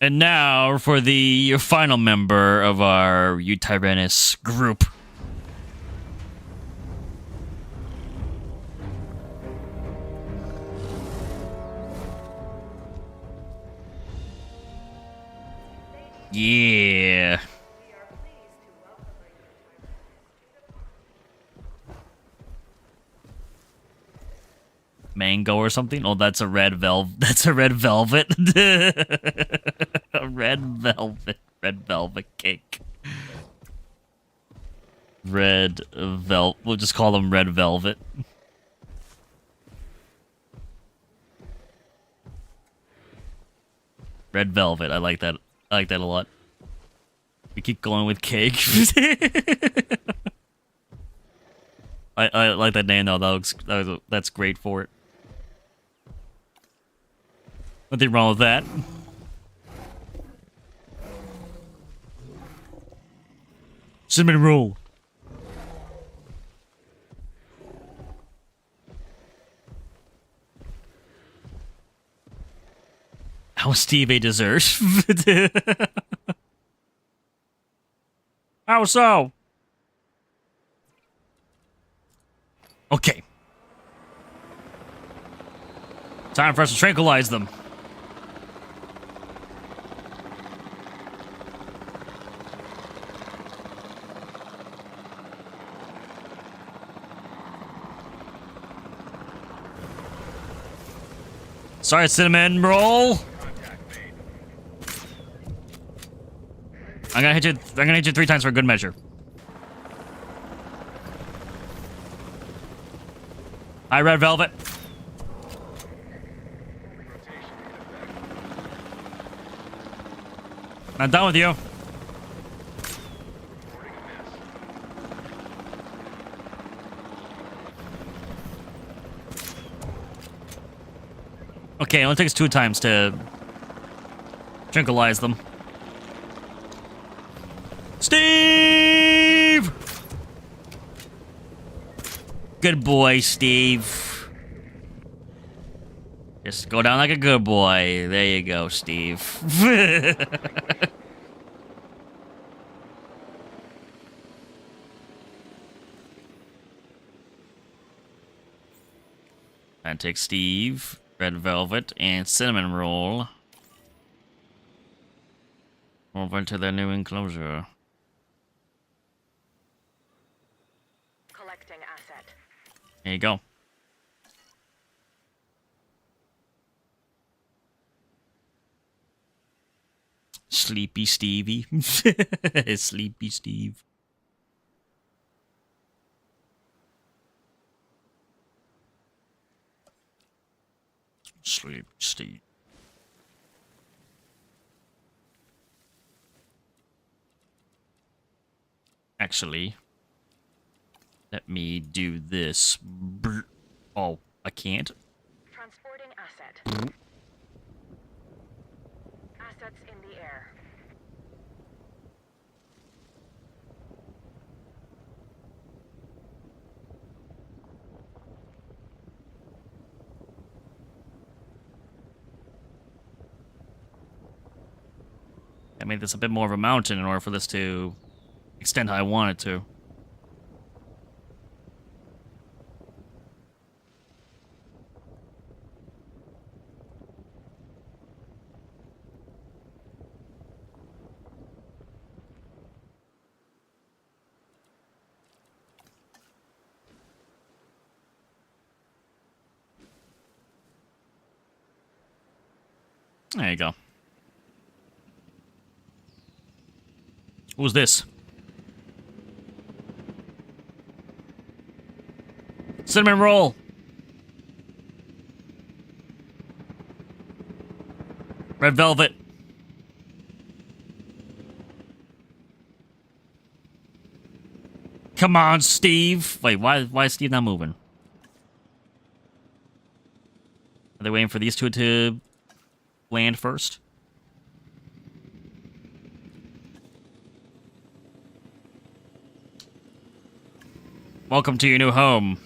Speaker 1: And now for the final member of our Yutyrannus group. Yeah. Mango or something? Oh, that's a red velvet. That's a red velvet. A red velvet cake. Red velvet. We'll just call them red velvet. Red velvet. I like that. I like that a lot. We keep going with cake. I like that name though. That's great for it. Nothing wrong with that. Cinnamon roll. Steve a dessert. How so? Okay. Time for us to tranquilize them. Sorry, cinnamon roll. I'm gonna hit you 3 times for a good measure. Hi, red velvet. Not done with you. Okay, it only takes 2 times to tranquilize them. Steve! Good boy, Steve. Just go down like a good boy. There you go, Steve. And take Steve, red velvet, and cinnamon roll over to their new enclosure.
Speaker 2: Collecting asset.
Speaker 1: There you go. Sleepy Stevie. Sleepy Steve. Sleep Steve. Actually, let me do this. Oh, I can't.
Speaker 2: Transporting asset. Assets in the air.
Speaker 1: I made this a bit more of a mountain in order for this to extend how I want it to. There you go. Who's this? Cinnamon roll. Red velvet. Come on, Steve. Wait, why is Steve not moving? Are they waiting for these two to land first? Welcome to your new home.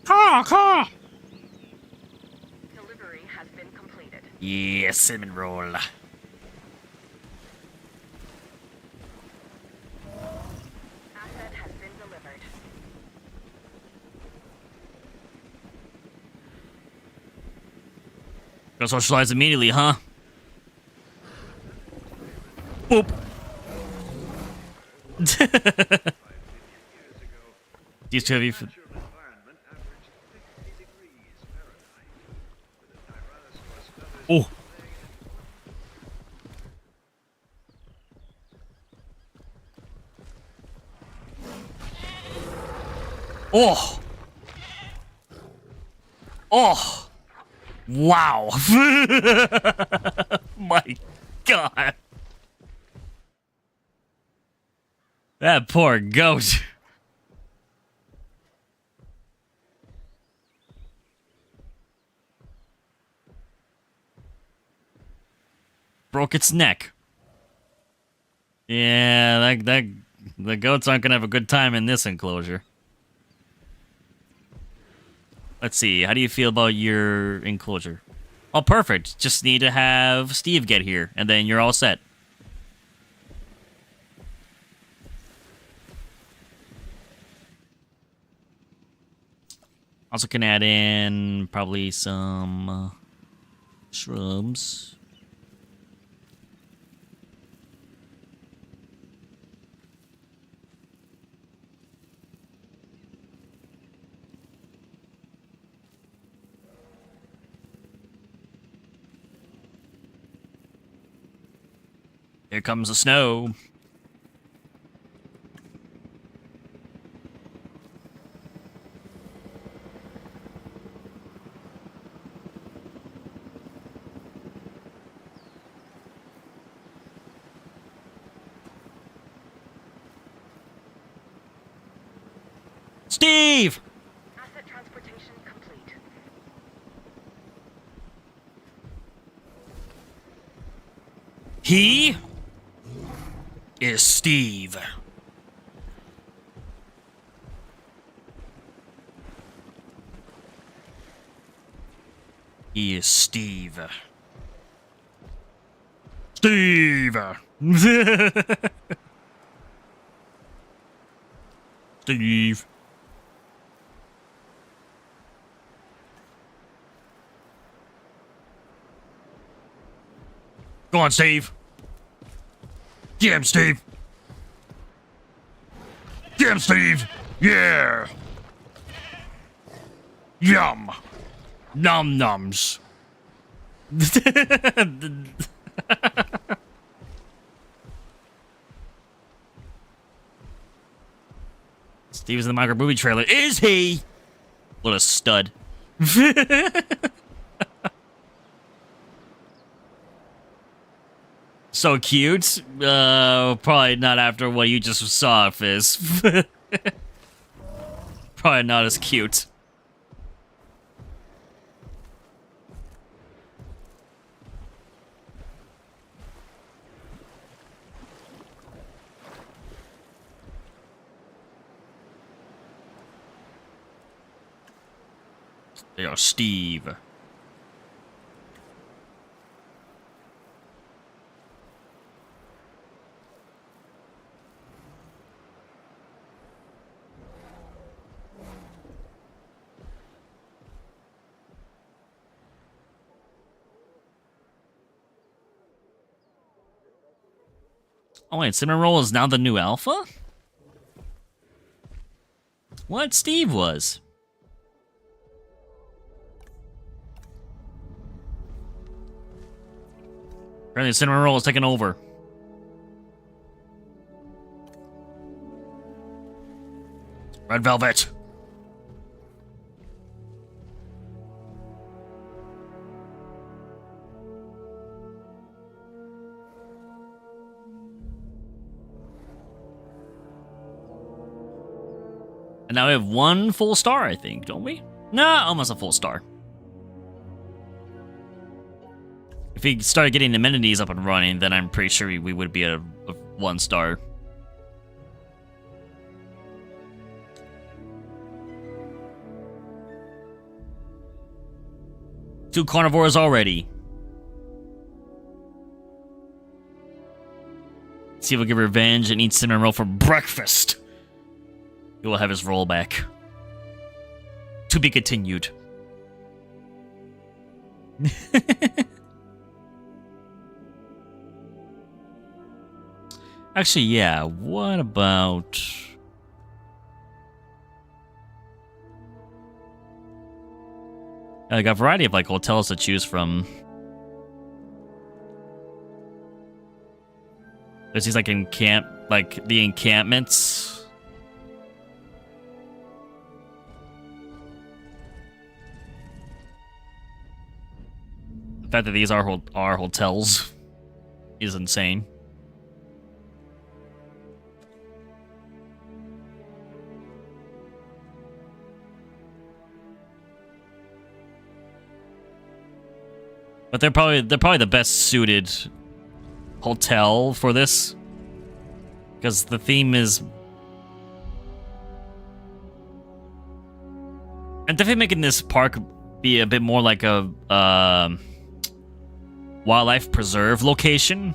Speaker 1: Caw.
Speaker 2: Delivery has been completed.
Speaker 1: Yeah, cinnamon roll.
Speaker 2: Asset has been delivered.
Speaker 1: Go socialize immediately, huh? Boop. These two of you.
Speaker 3: Natural environment averaged 50 degrees Fahrenheit, with a Tyrannosaurus feathers
Speaker 1: Oh. Oh. Oh. Wow. My God. That poor goat. Broke its neck. Yeah, the goats aren't gonna have a good time in this enclosure. Let's see, how do you feel about your enclosure? Oh, perfect. Just need to have Steve get here, and then you're all set. Also can add in probably some shrubs. Here comes the snow. Steve!
Speaker 2: Asset transportation complete.
Speaker 1: He is Steve. He is Steve. Steve! Steve. Go on, Steve. Get him, Steve. Get him, Steve. Yeah. Yum. Num nums. Steve's in the micro movie trailer. Is he? What a stud. So cute. Probably not after what you just saw, Fizz. Probably not as cute. There you go, Steve. Oh wait, Cinnamon Roll is now the new alpha? What Steve was? Apparently Cinnamon Roll is taking over. Red Velvet. And now we have one full star, I think, don't we? Nah, almost a full star. If we started getting amenities up and running, then I'm pretty sure we would be at a 1 star. Two carnivores already. See if we'll get revenge and eat cinnamon roll for breakfast. He will have his roll back. To be continued. Actually, yeah, what about... I got a variety of like hotels to choose from. There's these like the encampments. The fact that these are hotels is insane. But they're probably the best suited hotel for this, because the theme is, and definitely making this park be a bit more like a wildlife preserve location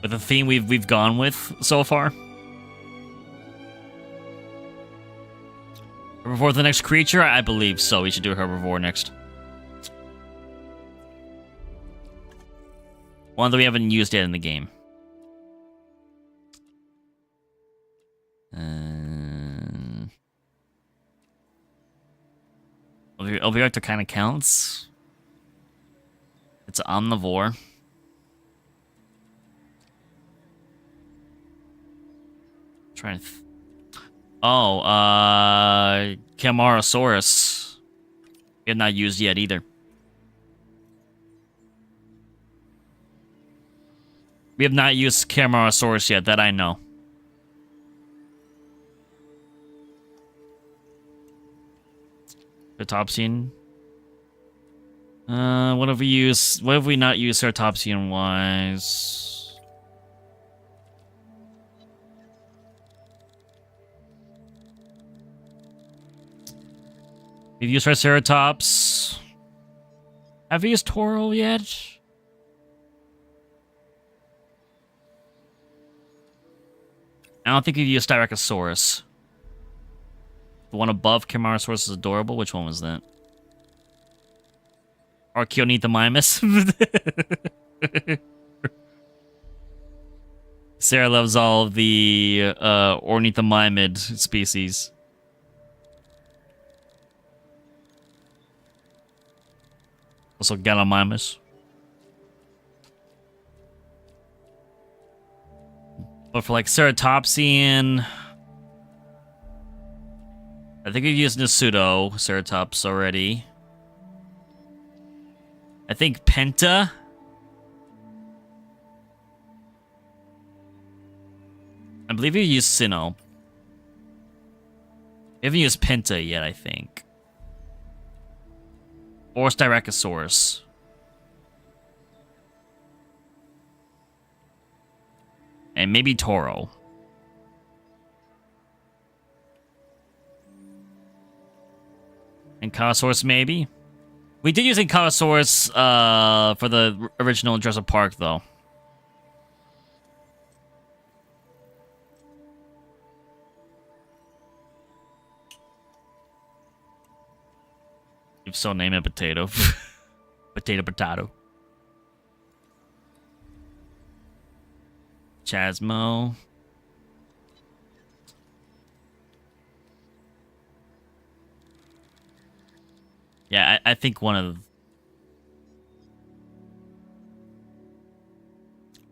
Speaker 1: with the theme we've gone with so far. Herbivore the next creature? I believe so. We should do a herbivore next. One that we haven't used yet in the game. Oviraptor kind of counts. It's omnivore. Trying to. Camarasaurus. We have not used yet either. We have not used Camarasaurus yet, that I know. Ceratopsian. What have we used? What have we not used Ceratopsian wise? We've used Triceratops. Have we used Toro yet? I don't think we've used Styracosaurus. The one above Camarasaurus is adorable. Which one was that? Archaeonethamimus. Sarah loves all of the ornithomimid species. Also Gallimimus. But for like Ceratopsian, I think we've used Nasuto Ceratops already. I think Penta. I believe we used Sinnoh. We haven't used Penta yet, I think. Or Styracosaurus. And maybe Toro. Ankylosaurus, maybe? We did use Ankylosaurus for the original Jurassic Park, though. If so, name it Potato. Potato. Chasmo. Yeah, I think one of...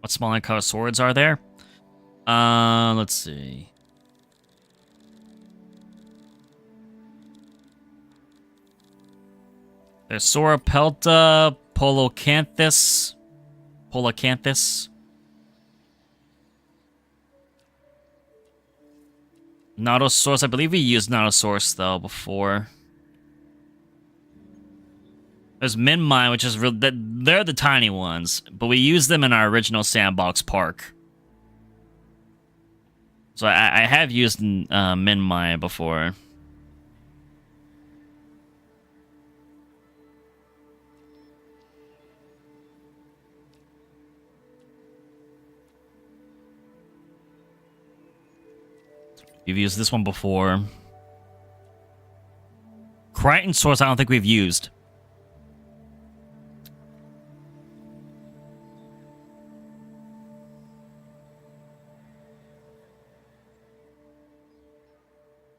Speaker 1: What small Ankylosaurids are there? Let's see. There's Sauropelta, Polcacanthus. Nautosaurus. I believe we used Nautosaurus, though, before. There's Minmi, which is they're the tiny ones, but we used them in our original Sandbox park. So I have used Minmi before. We've used this one before. Crichtonsaurus, I don't think we've used.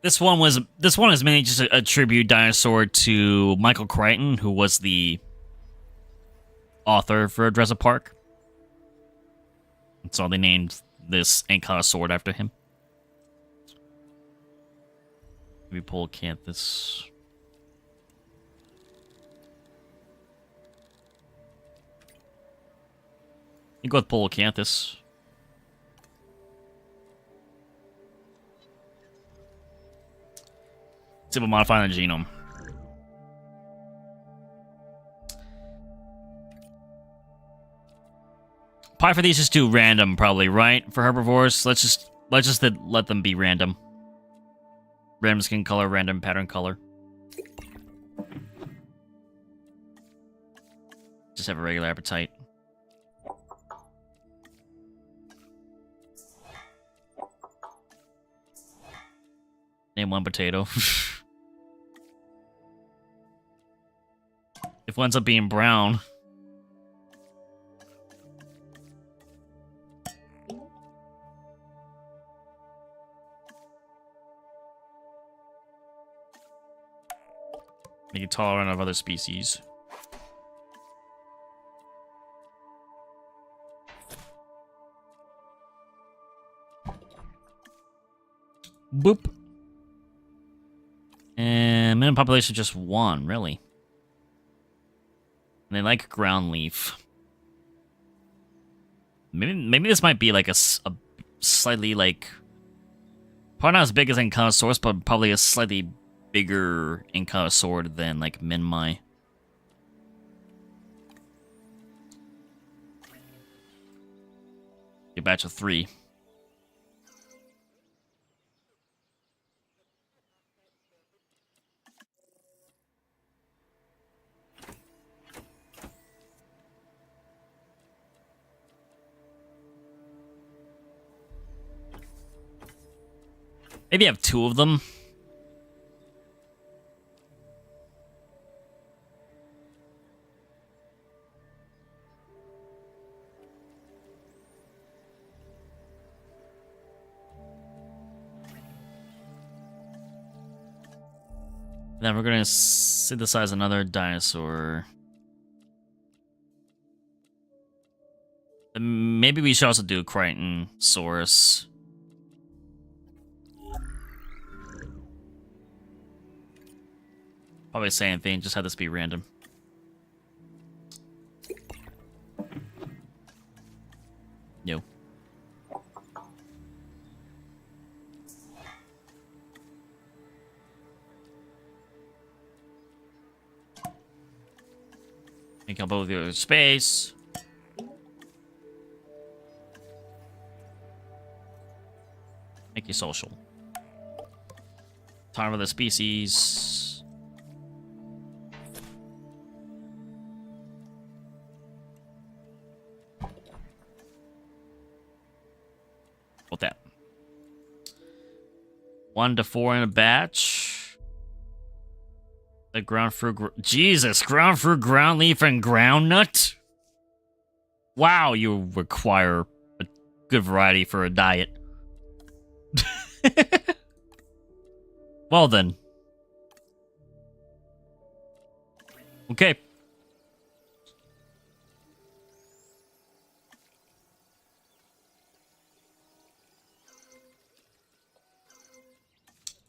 Speaker 1: This one is mainly just a tribute dinosaur to Michael Crichton, who was the author for Jurassic Park. So they named this Ankylosaur after him. Maybe Polcacanthus. You go with Polcacanthus. See about modifying the genome. Probably for these, just do random, probably, right? For herbivores, let's just let them be random. Random skin color, random pattern color. just have a regular appetite. Name one potato. If one ends up being brown. Make it tolerant of other species. Boop. And minimum population just 1, really. And they like ground leaf. Maybe this might be like a slightly like... probably not as big as Enclosure, but probably a slightly bigger Enclosure than like Minmi. A batch of 3. Maybe have 2 of them. Then we're gonna synthesize another dinosaur. Maybe we should also do Crichtonsaurus. Probably the same thing, just have this be random. No. Make up both your space. Make you social. Time of the species. What that? 1 to 4 in a batch. The ground fruit. Jesus, ground fruit, ground leaf, and ground nut. Wow, you require a good variety for a diet. Well then. Okay.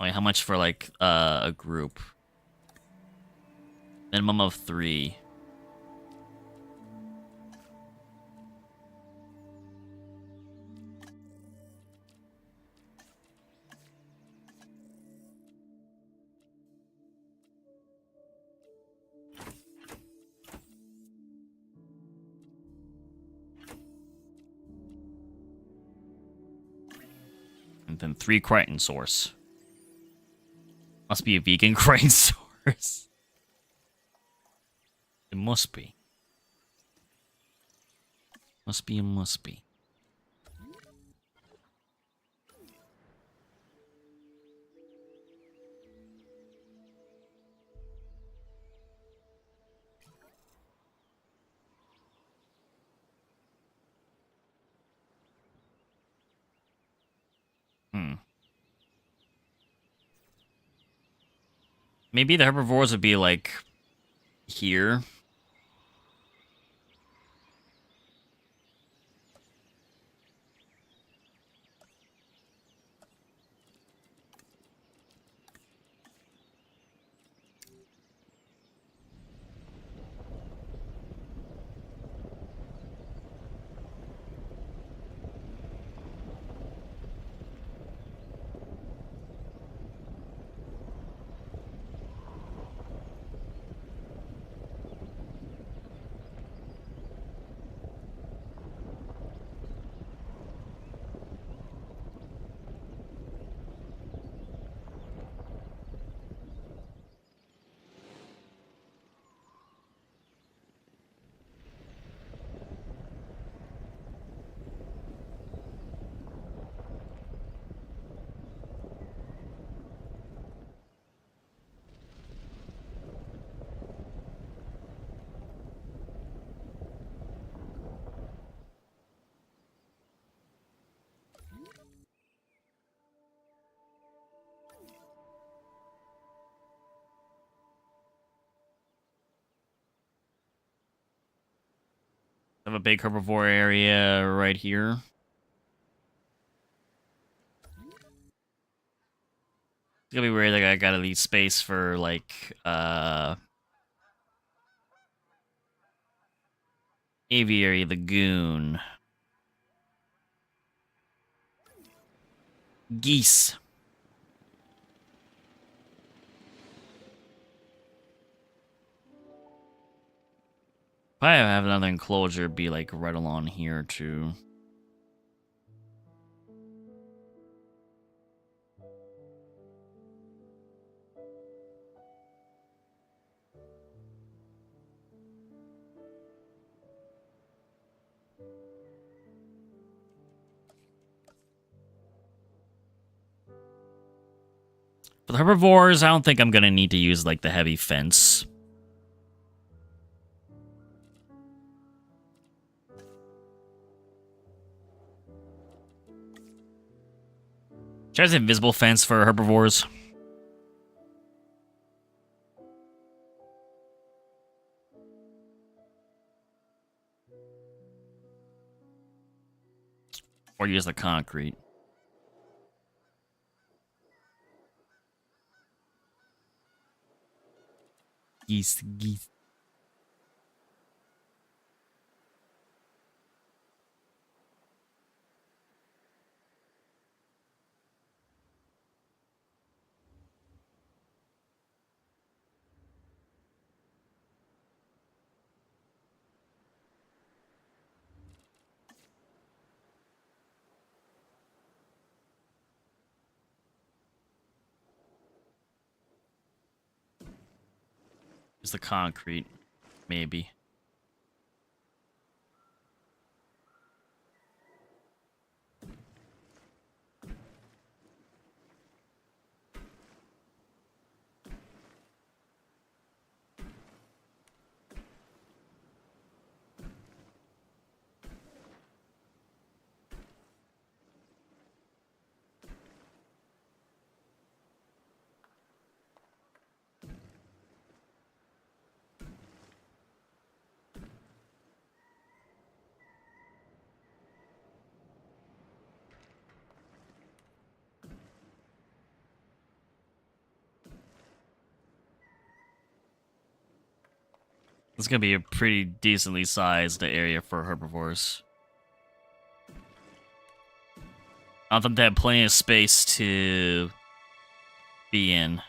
Speaker 1: Wait, how much for like a group? Minimum of 3. And then 3 Crichtonsaurus. Must be a vegan Crichtonsaurus. It must be. Must be, it must be. Maybe the herbivores would be like here. a big herbivore area right here. It's gonna be weird that I gotta leave space for, like, aviary lagoon. Geese. Probably have another enclosure be, like, right along here, too. For the herbivores, I don't think I'm gonna need to use, like, the heavy fence. Should I use invisible fence for herbivores? Or use the concrete? Geese. Use the concrete, maybe. It's gonna be a pretty decently sized area for herbivores. I don't think they have plenty of space to be in.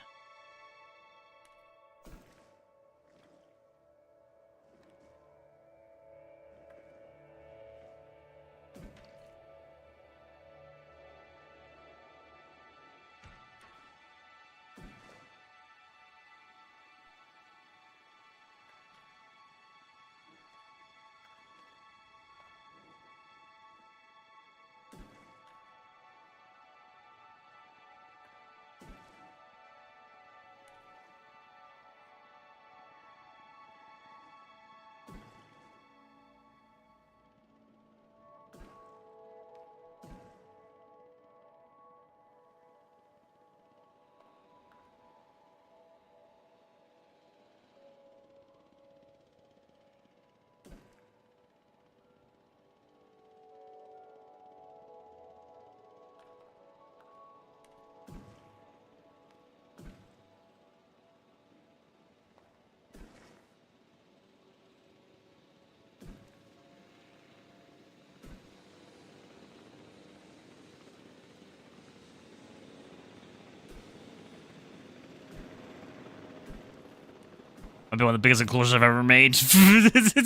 Speaker 1: Might be one of the biggest enclosures I've ever made. This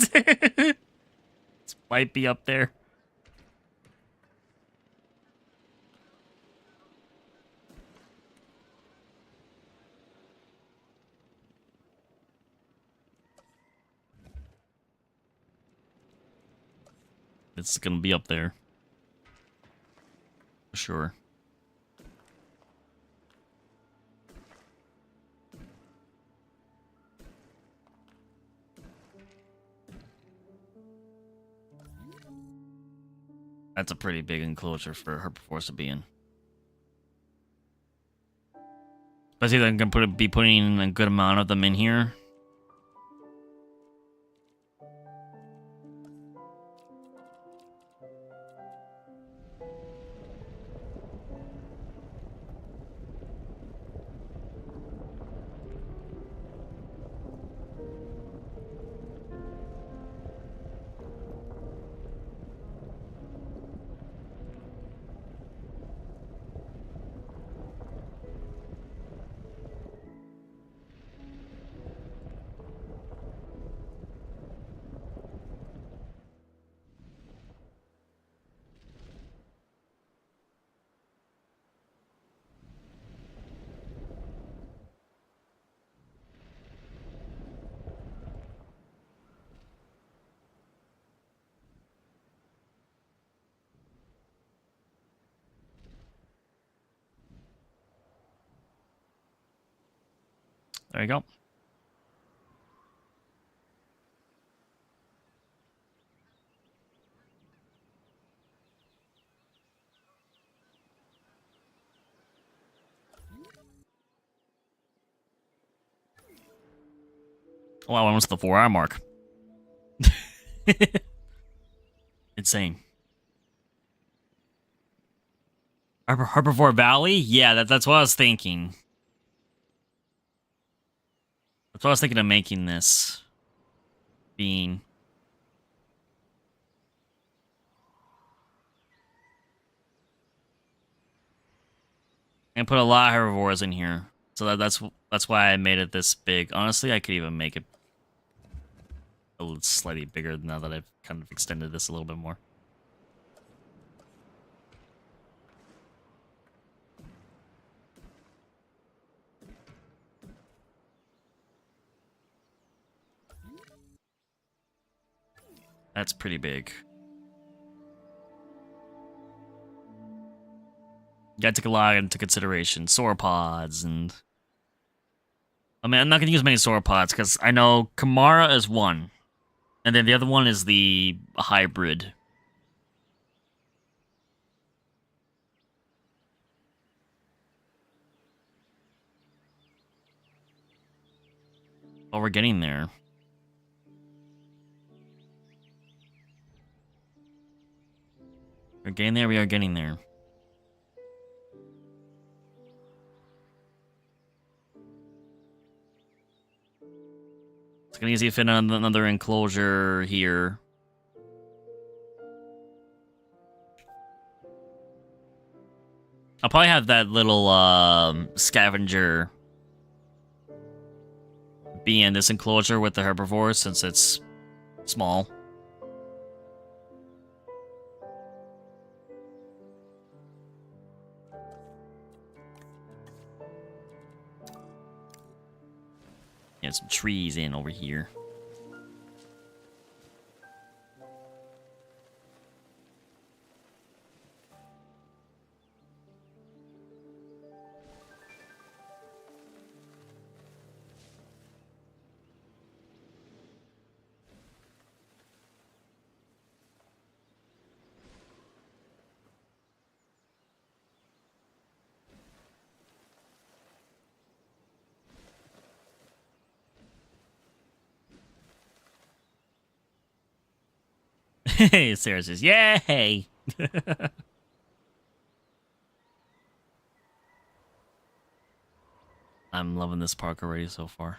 Speaker 1: might be up there. It's gonna be up there. For sure. That's a pretty big enclosure for herbivores to be in. Especially that I'm gonna be putting a good amount of them in here. There you go. Oh, I almost the 4-hour mark. Insane. Herbivore Valley? Yeah, that's what I was thinking. That's what I was thinking of making this being. And put a lot of herbivores in here. So that's why I made it this big. Honestly, I could even make it a little slightly bigger now that I've kind of extended this a little bit more. That's pretty big. You gotta take a lot into consideration. Sauropods and... I mean, I'm not gonna use many sauropods because I know Kamara is one. And then the other one is the hybrid. Oh, we're getting there. We're getting there, we are getting there. It's gonna easily fit on another enclosure here. I'll probably have that little scavenger be in this enclosure with the herbivores since it's small. And some trees in over here. Hey, Syhr says, yay! I'm loving this park already so far.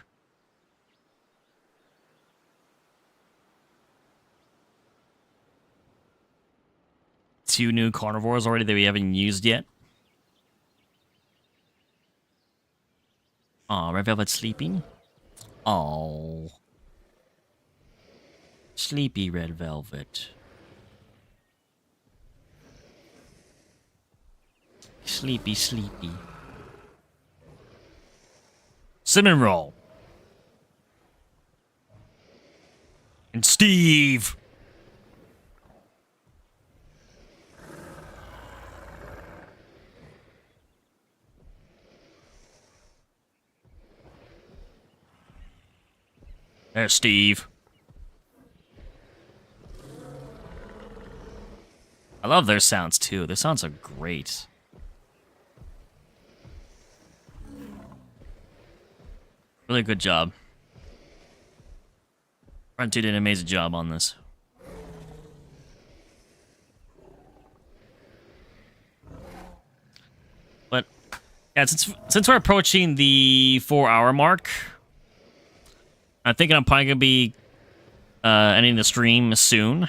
Speaker 1: Two new carnivores already that we haven't used yet. Aw, Red Velvet's sleeping? Oh. Sleepy Red Velvet. Sleepy, sleepy. Cinnamon roll. And Steve. There's Steve. I love their sounds too. Their sounds are great. Really good job. Front 2 did an amazing job on this. But yeah, since we're approaching the 4-hour mark, I'm thinking I'm probably gonna be ending the stream soon.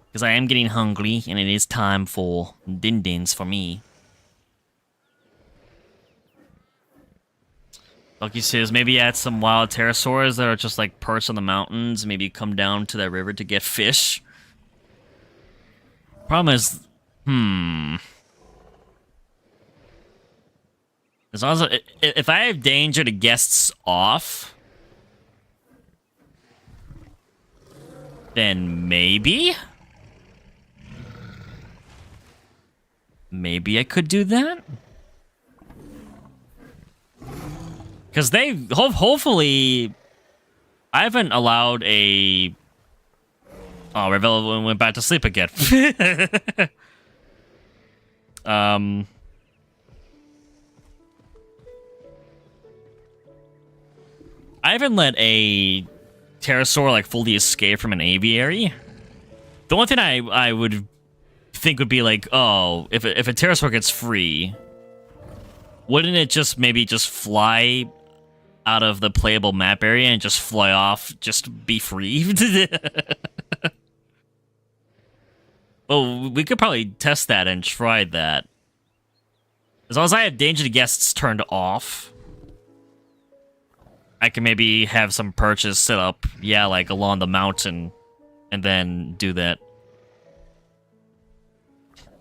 Speaker 1: Because I am getting hungry, and it is time for din-dins for me. Lucky says, maybe add some wild pterosaurs that are just like perched on the mountains. Maybe come down to that river to get fish. Problem is, as long as if I have danger to guests off, then maybe I could do that. Because they hopefully I haven't allowed a. Oh, Revel went back to sleep again. I haven't let a pterosaur like fully escape from an aviary. The only thing I would think would be like, oh, if a pterosaur gets free, wouldn't it just maybe just fly out of the playable map area and just fly off, just be free? Well, we could probably test that and try that. As long as I have danger to guests turned off, I can maybe have some perches set up, yeah, like along the mountain, and then do that.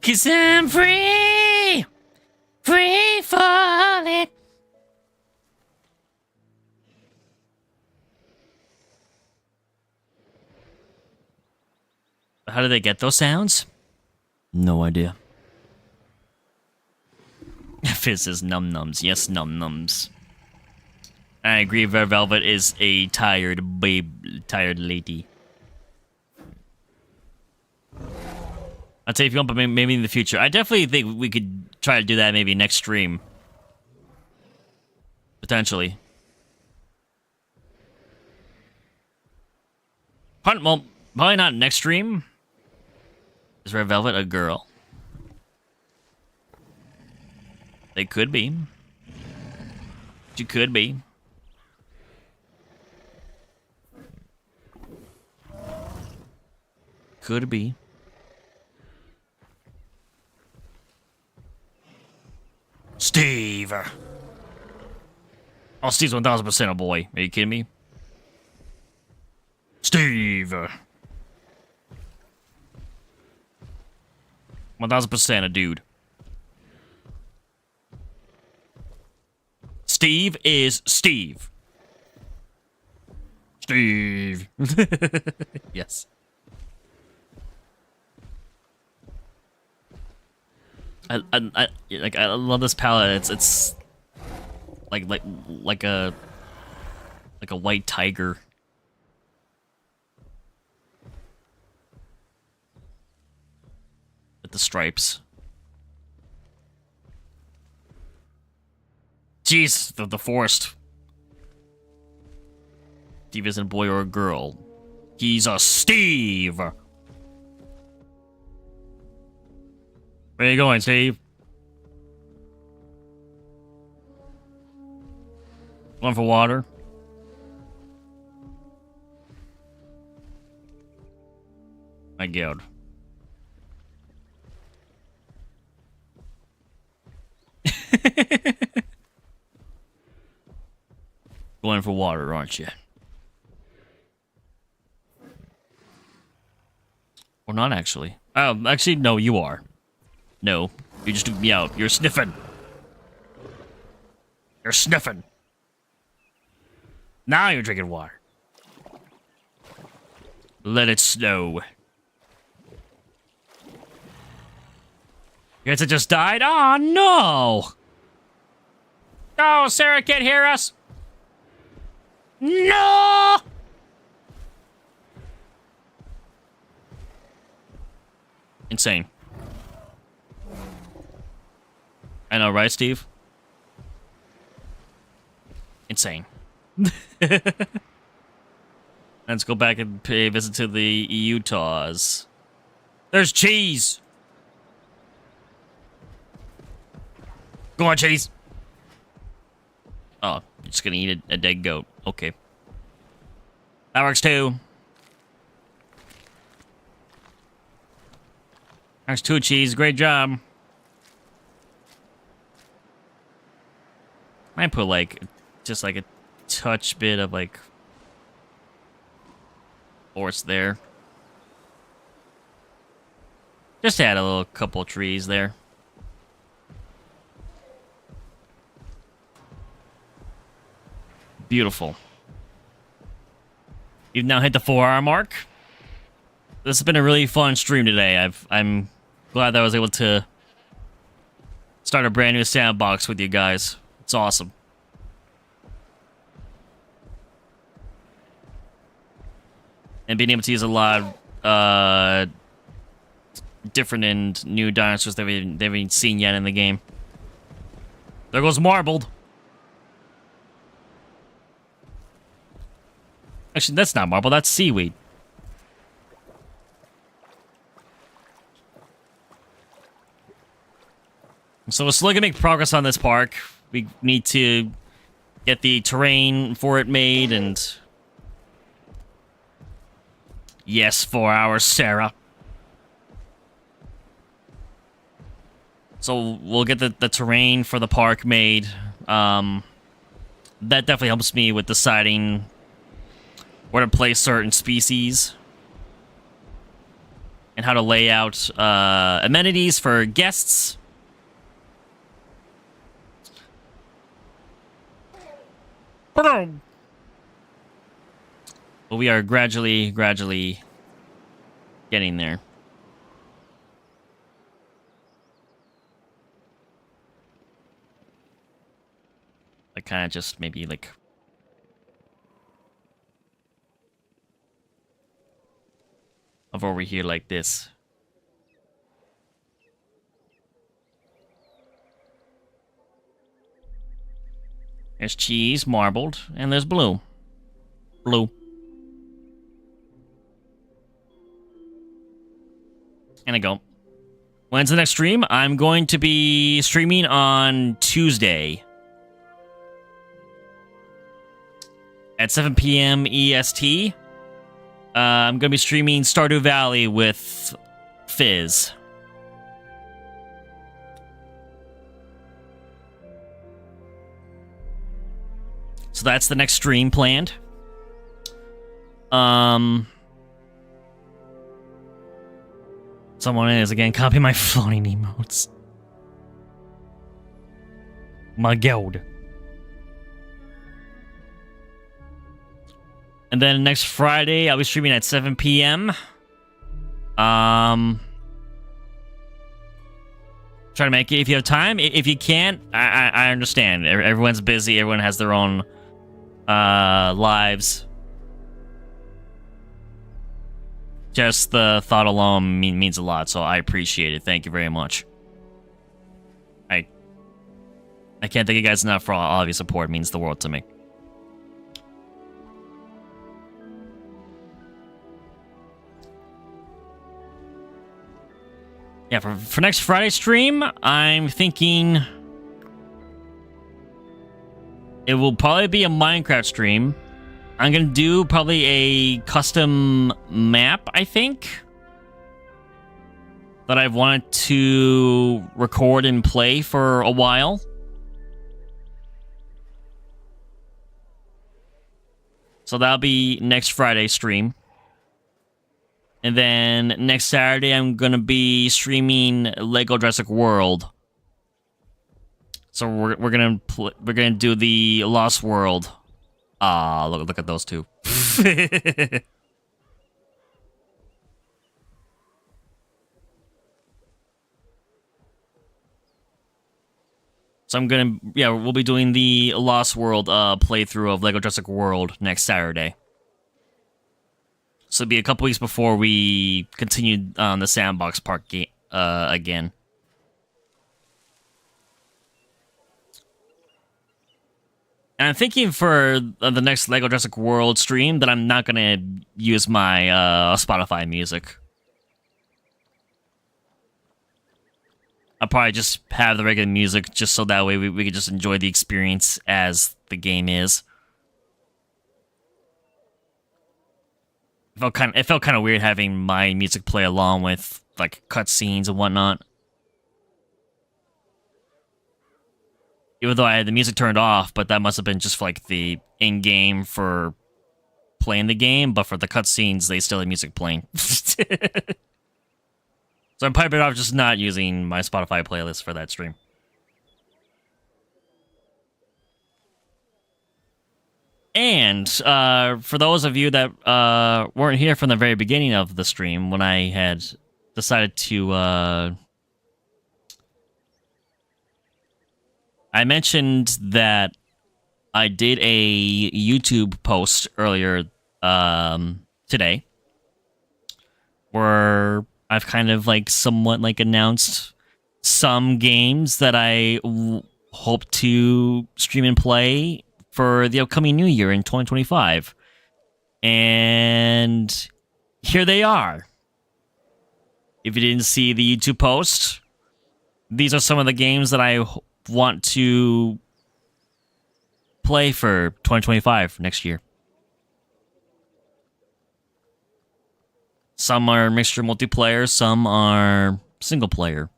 Speaker 1: 'Cause I'm free! Free falling! How do they get those sounds? No idea. Fizz is num-nums. Yes, num-nums. I agree, Velvet is a tired lady. I'd say if you want, but maybe in the future. I definitely think we could try to do that maybe next stream. Potentially. Well, probably not next stream. Is Red Velvet a girl? They could be. She could be. Could be. Steve! Oh, Steve's 1000% a boy. Are you kidding me? Steve! 1000% a dude. Steve is Steve. Steve. Yes. I love this palette. It's like a white tiger. With the stripes. Jeez, the forest. Steve isn't a boy or a girl. He's a Steve! Where are you going, Steve? Going for water? My God. Going for water, aren't you? Or not, actually. Actually, no, you are. No, you just took me out. You're sniffing. You're sniffing. Now you're drinking water. Let it snow. You guys have just died? Oh, no! Oh, Sarah can't hear us. No! Insane. I know, right, Steve? Insane. Let's go back and pay a visit to the Utahs. There's cheese! Go on, cheese! Oh, you're just gonna eat a dead goat. Okay. That works too. There's two cheese. Great job. I put like just like a touch bit of like forest there. Just add a little couple trees there. Beautiful. You've now hit the 4-hour mark. This has been a really fun stream today. I'm glad that I was able to start a brand new sandbox with you guys. It's awesome. and being able to use a lot of different and new dinosaurs that they haven't seen yet in the game. There goes Marbled. Actually, that's not marble, that's seaweed. So we're still gonna make progress on this park. We need to get the terrain for it made, and yes, for our Syhr. So we'll get the terrain for the park made. That definitely helps me with deciding where to place certain species and how to lay out amenities for guests. But we are gradually getting there. I kind of just maybe like of over here like this. There's cheese, marbled, and there's blue. Blue. And I go. When's the next stream? I'm going to be streaming on Tuesday at 7 p.m. EST. I'm going to be streaming Stardew Valley with Fizz. So that's the next stream planned. Someone is again copy my floating emotes. My god. And then next Friday, I'll be streaming at 7 p.m. Try to make it if you have time. If you can't, I understand. Everyone's busy. Everyone has their own lives. Just the thought alone means a lot, so I appreciate it. Thank you very much. I can't thank you guys enough for all of your support. It means the world to me. Yeah, for next Friday stream, I'm thinking it will probably be a Minecraft stream. I'm going to do probably a custom map, I think, that I've wanted to record and play for a while. So that'll be next Friday's stream. And then next Saturday, I'm going to be streaming Lego Jurassic World. So we're going to do the Lost World. Ah, look at those two. So I'm gonna, yeah, we'll be doing the Lost World playthrough of Lego Jurassic World next Saturday. So it'll be a couple weeks before we continue on the Sandbox part again. And I'm thinking for the next Lego Jurassic World stream that I'm not going to use my Spotify music. I'll probably just have the regular music just so that way we can just enjoy the experience as the game is. It felt kind of weird having my music play along with like cutscenes and whatnot. Even though I had the music turned off, but that must have been just for, like, the in-game for playing the game, but for the cutscenes, they still had music playing. So I'm probably better off just not using my Spotify playlist for that stream. And for those of you that weren't here from the very beginning of the stream, when I had decided to... I mentioned that I did a YouTube post earlier today where I've kind of like somewhat like announced some games that I hope to stream and play for the upcoming new year in 2025. And here they are. If you didn't see the YouTube post, these are some of the games that I want to play for 2025 next year. Some are mixture multiplayer, some are single player.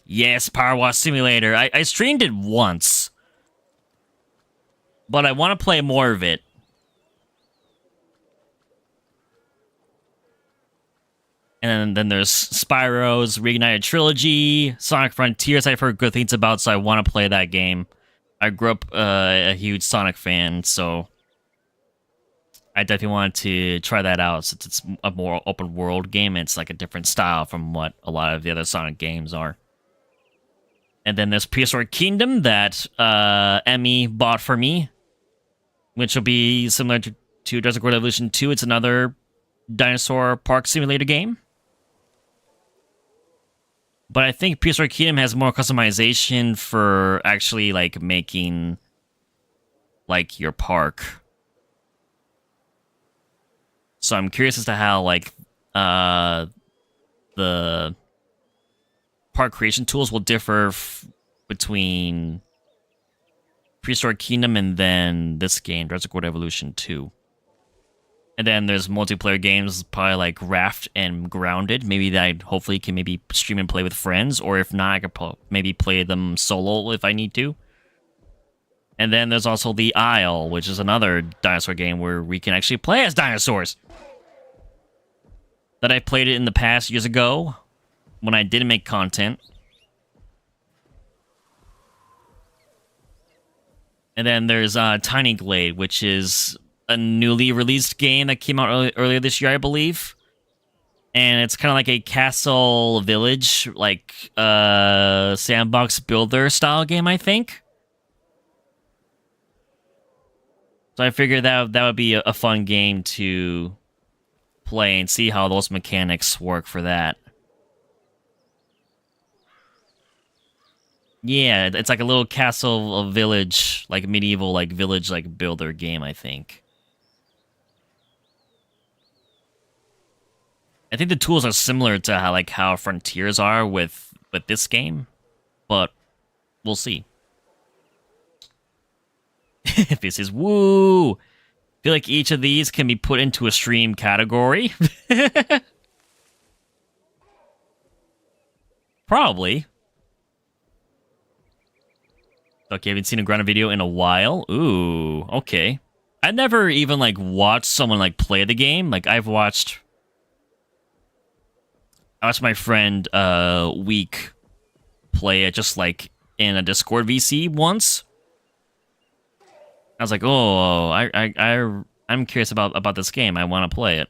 Speaker 1: Yes, Power Wash Simulator. I streamed it once, but I want to play more of it. And then there's Spyro's Reignited Trilogy, Sonic Frontiers I've heard good things about, so I want to play that game. I grew up a huge Sonic fan, so I definitely wanted to try that out since it's a more open world game. It's like a different style from what a lot of the other Sonic games are. And then there's Prehistoric Kingdom that Emmy bought for me, which will be similar to Jurassic World Evolution 2. It's another dinosaur park simulator game. But I think Prehistoric Kingdom has more customization for actually like making like your park. So I'm curious as to how like the park creation tools will differ between Prehistoric Kingdom and then this game, Jurassic World Evolution 2. And then there's multiplayer games, probably like Raft and Grounded. Maybe that I hopefully can maybe stream and play with friends, or if not, I could maybe play them solo if I need to. And then there's also The Isle, which is another dinosaur game where we can actually play as dinosaurs. That I played it in the past years ago when I didn't make content. And then there's Tiny Glade, which is a newly released game that came out earlier this year, I believe. And it's kind of like a castle village, like sandbox builder style game, I think. So I figured that would be a fun game to play and see how those mechanics work for that. Yeah, it's like a little castle, a village, like medieval, like village, like builder game, I think. I think the tools are similar to how Frontiers are with this game, but we'll see. This is woo. I feel like each of these can be put into a stream category. Probably. Okay, I haven't seen a grounded video in a while. Ooh, okay. I never even like watched someone like play the game. Like I watched my friend Week play it just like in a Discord VC once. I was like, oh, I'm curious about this game. I want to play it.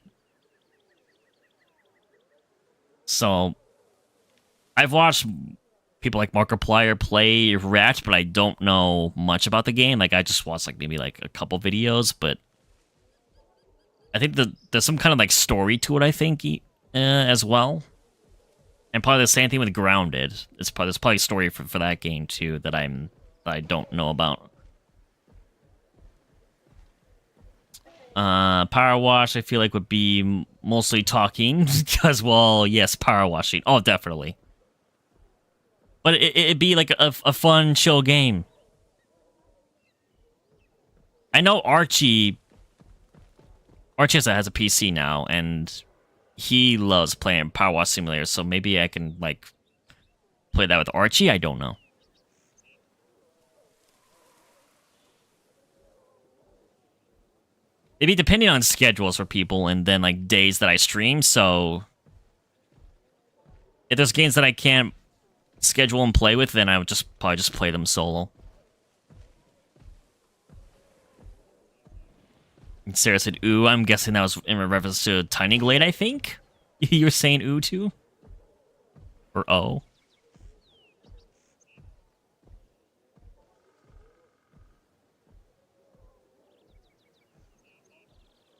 Speaker 1: So I've watched people like Markiplier play Rat, but I don't know much about the game. Like I just watched like maybe like a couple videos, but I think there's some kind of like story to it. I think as well. And probably the same thing with Grounded. There's probably a story for that game too that I don't know about. Power Wash I feel like would be mostly talking because, well, yes, power washing. Oh, definitely. But it'd be like a fun chill game. I know Archie has a PC now, and he loves playing Power Wash Simulator, so maybe I can, like, play that with Archie? I don't know. It'd be depending on schedules for people and then, like, days that I stream, so if there's games that I can't schedule and play with, then I would probably just play them solo. And Sarah said, ooh, I'm guessing that was in reference to Tiny Glade, I think? You were saying ooh too? Or oh?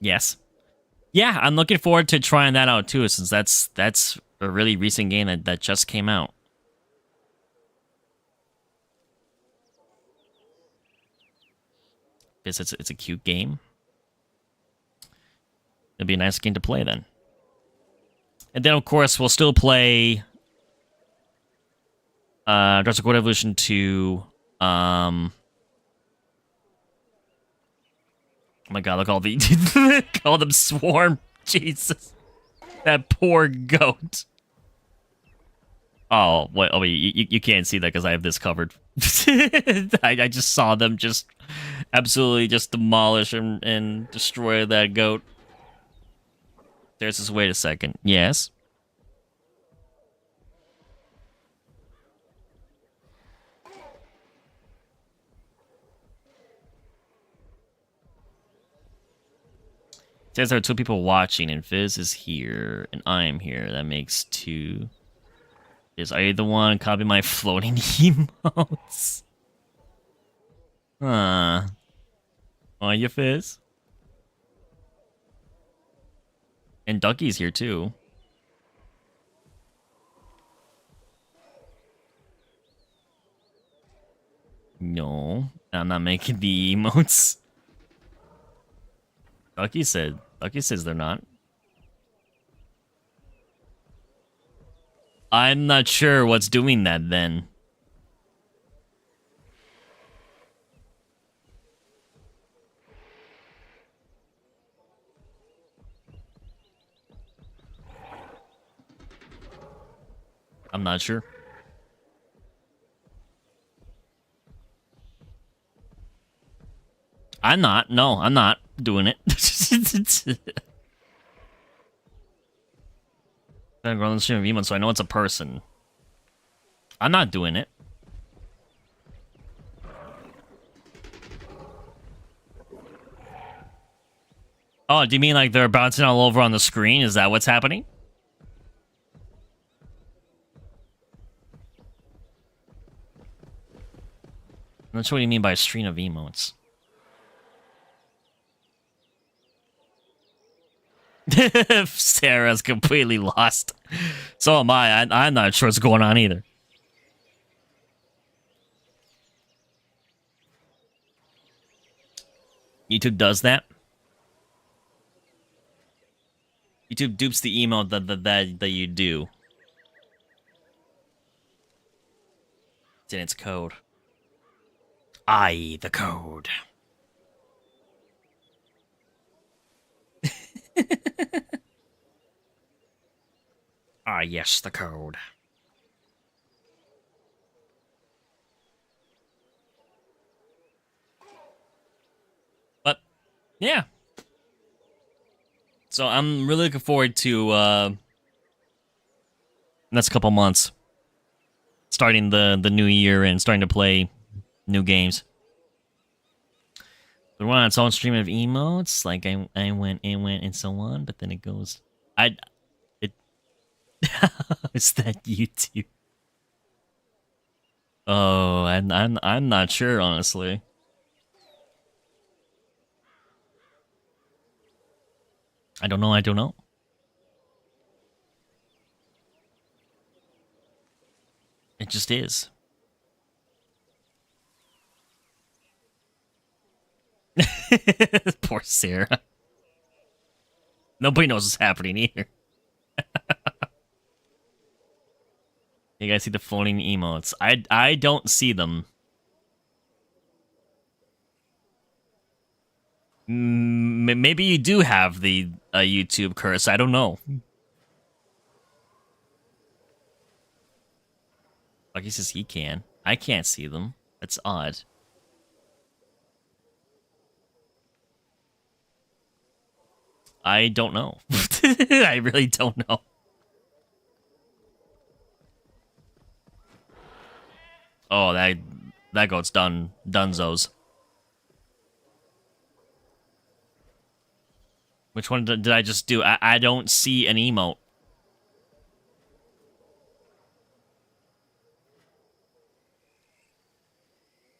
Speaker 1: Yes. Yeah, I'm looking forward to trying that out too, since that's a really recent game that just came out. It's a cute game. It'll be a nice game to play then. And then of course we'll still play Jurassic World Evolution 2. Oh my god, look all the all them swarm. Jesus. That poor goat. Oh, wait, you can't see that because I have this covered. I just saw them just absolutely just demolish and destroy that goat. There's this, wait a second. Yes? It says there are 2 people watching, and Fizz is here, and I'm here. That makes 2. Are you the one copying my floating emotes? Huh. Are you, Fizz? And Ducky's here, too. No, I'm not making the emotes. Ducky says they're not. I'm not sure what's doing that then. I'm not sure. I'm not. No, I'm not doing it. I'm going on the stream of emotes, so I know it's a person. I'm not doing it. Oh, do you mean like they're bouncing all over on the screen? Is that what's happening? I'm not sure what you mean by a stream of emotes. Sarah's completely lost. So am I. I'm not sure what's going on either. YouTube does that. YouTube dupes the emote that you do. It's in its code. The code. Yes, the code. But, yeah. So I'm really looking forward to next couple months. Starting the new year and starting to play new games. But we're on its own stream of emotes. Like I went and so on, but then it goes is that YouTube? Oh, I'm not sure, honestly. I don't know. It just is. Poor Sarah. Nobody knows what's happening here. You guys see the floating emotes? I don't see them. Maybe you do have the YouTube curse. I don't know. Like he says he can. I can't see them. That's odd. I don't know. I really don't know. Oh, that goat's done. Dunzos. Which one did I just do? I don't see an emote.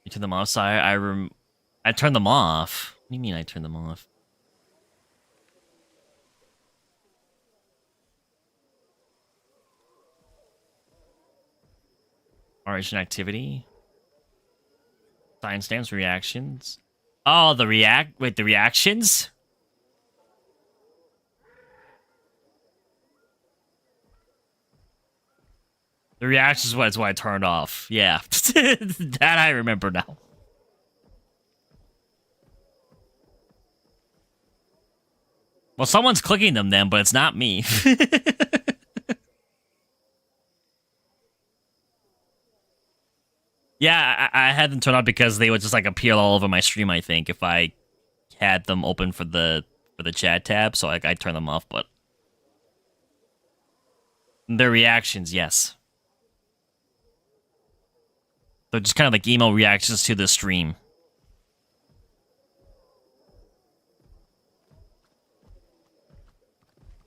Speaker 1: You turn them off, Syhr? I turned them off. What do you mean I turned them off? Origin activity. Timestamps, reactions. Oh, the reactions? The reactions was what I turned off. Yeah. That I remember now. Well, someone's clicking them then, but it's not me. Yeah, I had them turned on because they would just like appear all over my stream, I think, if I had them open for the chat tab, so like I turn them off, but their reactions, yes. They're just kind of like email reactions to the stream.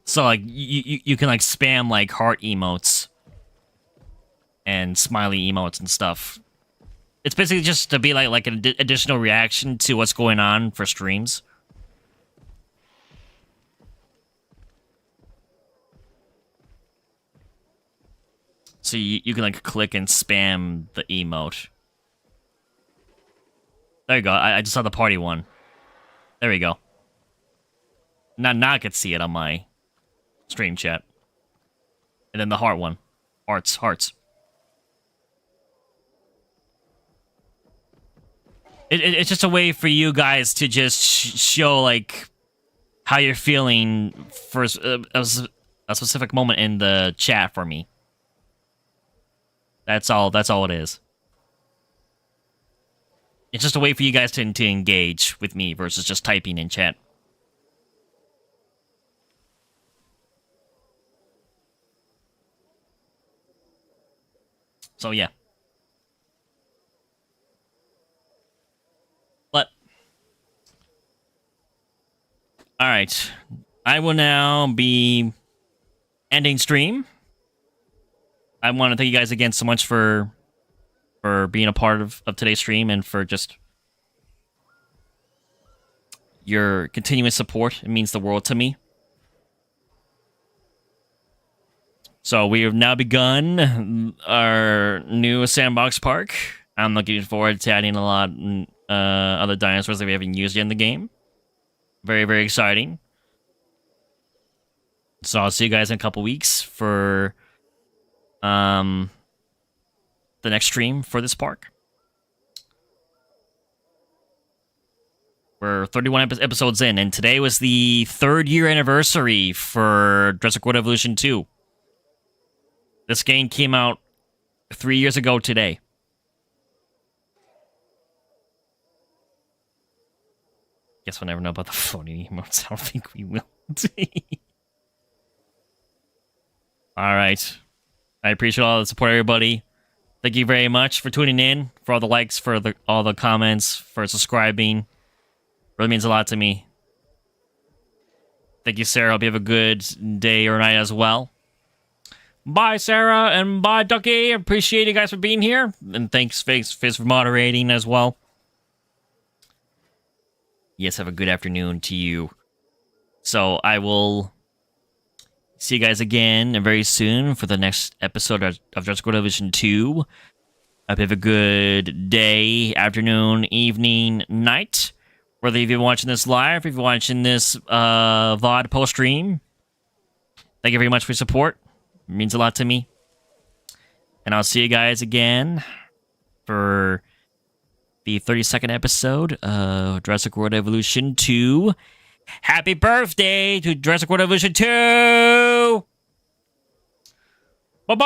Speaker 1: So like you can like spam like heart emotes and smiley emotes and stuff. It's basically just to be like an additional reaction to what's going on for streams. So you can like click and spam the emote. There you go. I just saw the party one. There we go. Now I can see it on my stream chat. And then the heart one. Hearts. It's just a way for you guys to just show, like, how you're feeling for a specific moment in the chat for me. That's all it is. It's just a way for you guys to engage with me versus just typing in chat. So, yeah. But, alright. I will now be ending stream. I want to thank you guys again so much for being a part of today's stream and for just your continuous support. It means the world to me. So we have now begun our new Sandbox park. I'm looking forward to adding a lot other dinosaurs that we haven't used yet in the game. Very, very exciting. So I'll see you guys in a couple weeks for the next stream for this park. We're 31 episodes in, and today was the 3rd year anniversary for Jurassic World Evolution 2. This game came out 3 years ago today. Guess we'll never know about the floating emotes. I don't think we will. Alright. I appreciate all the support, everybody. Thank you very much for tuning in, for all the likes, for all the comments, for subscribing. Really means a lot to me. Thank you, Sarah. Hope you have a good day or night as well. Bye, Sarah, and bye, Ducky. Appreciate you guys for being here. And thanks, Fizz, for moderating as well. Yes, have a good afternoon to you. So, I will see you guys again very soon for the next episode of Jurassic World Evolution 2. Hope you have a good day, afternoon, evening, night. Whether you've been watching this live, if you're watching this VOD post-stream. Thank you very much for your support. It means a lot to me. And I'll see you guys again for the 32nd episode of Jurassic World Evolution 2. Happy birthday to Jurassic World Evolution 2! Bye-bye!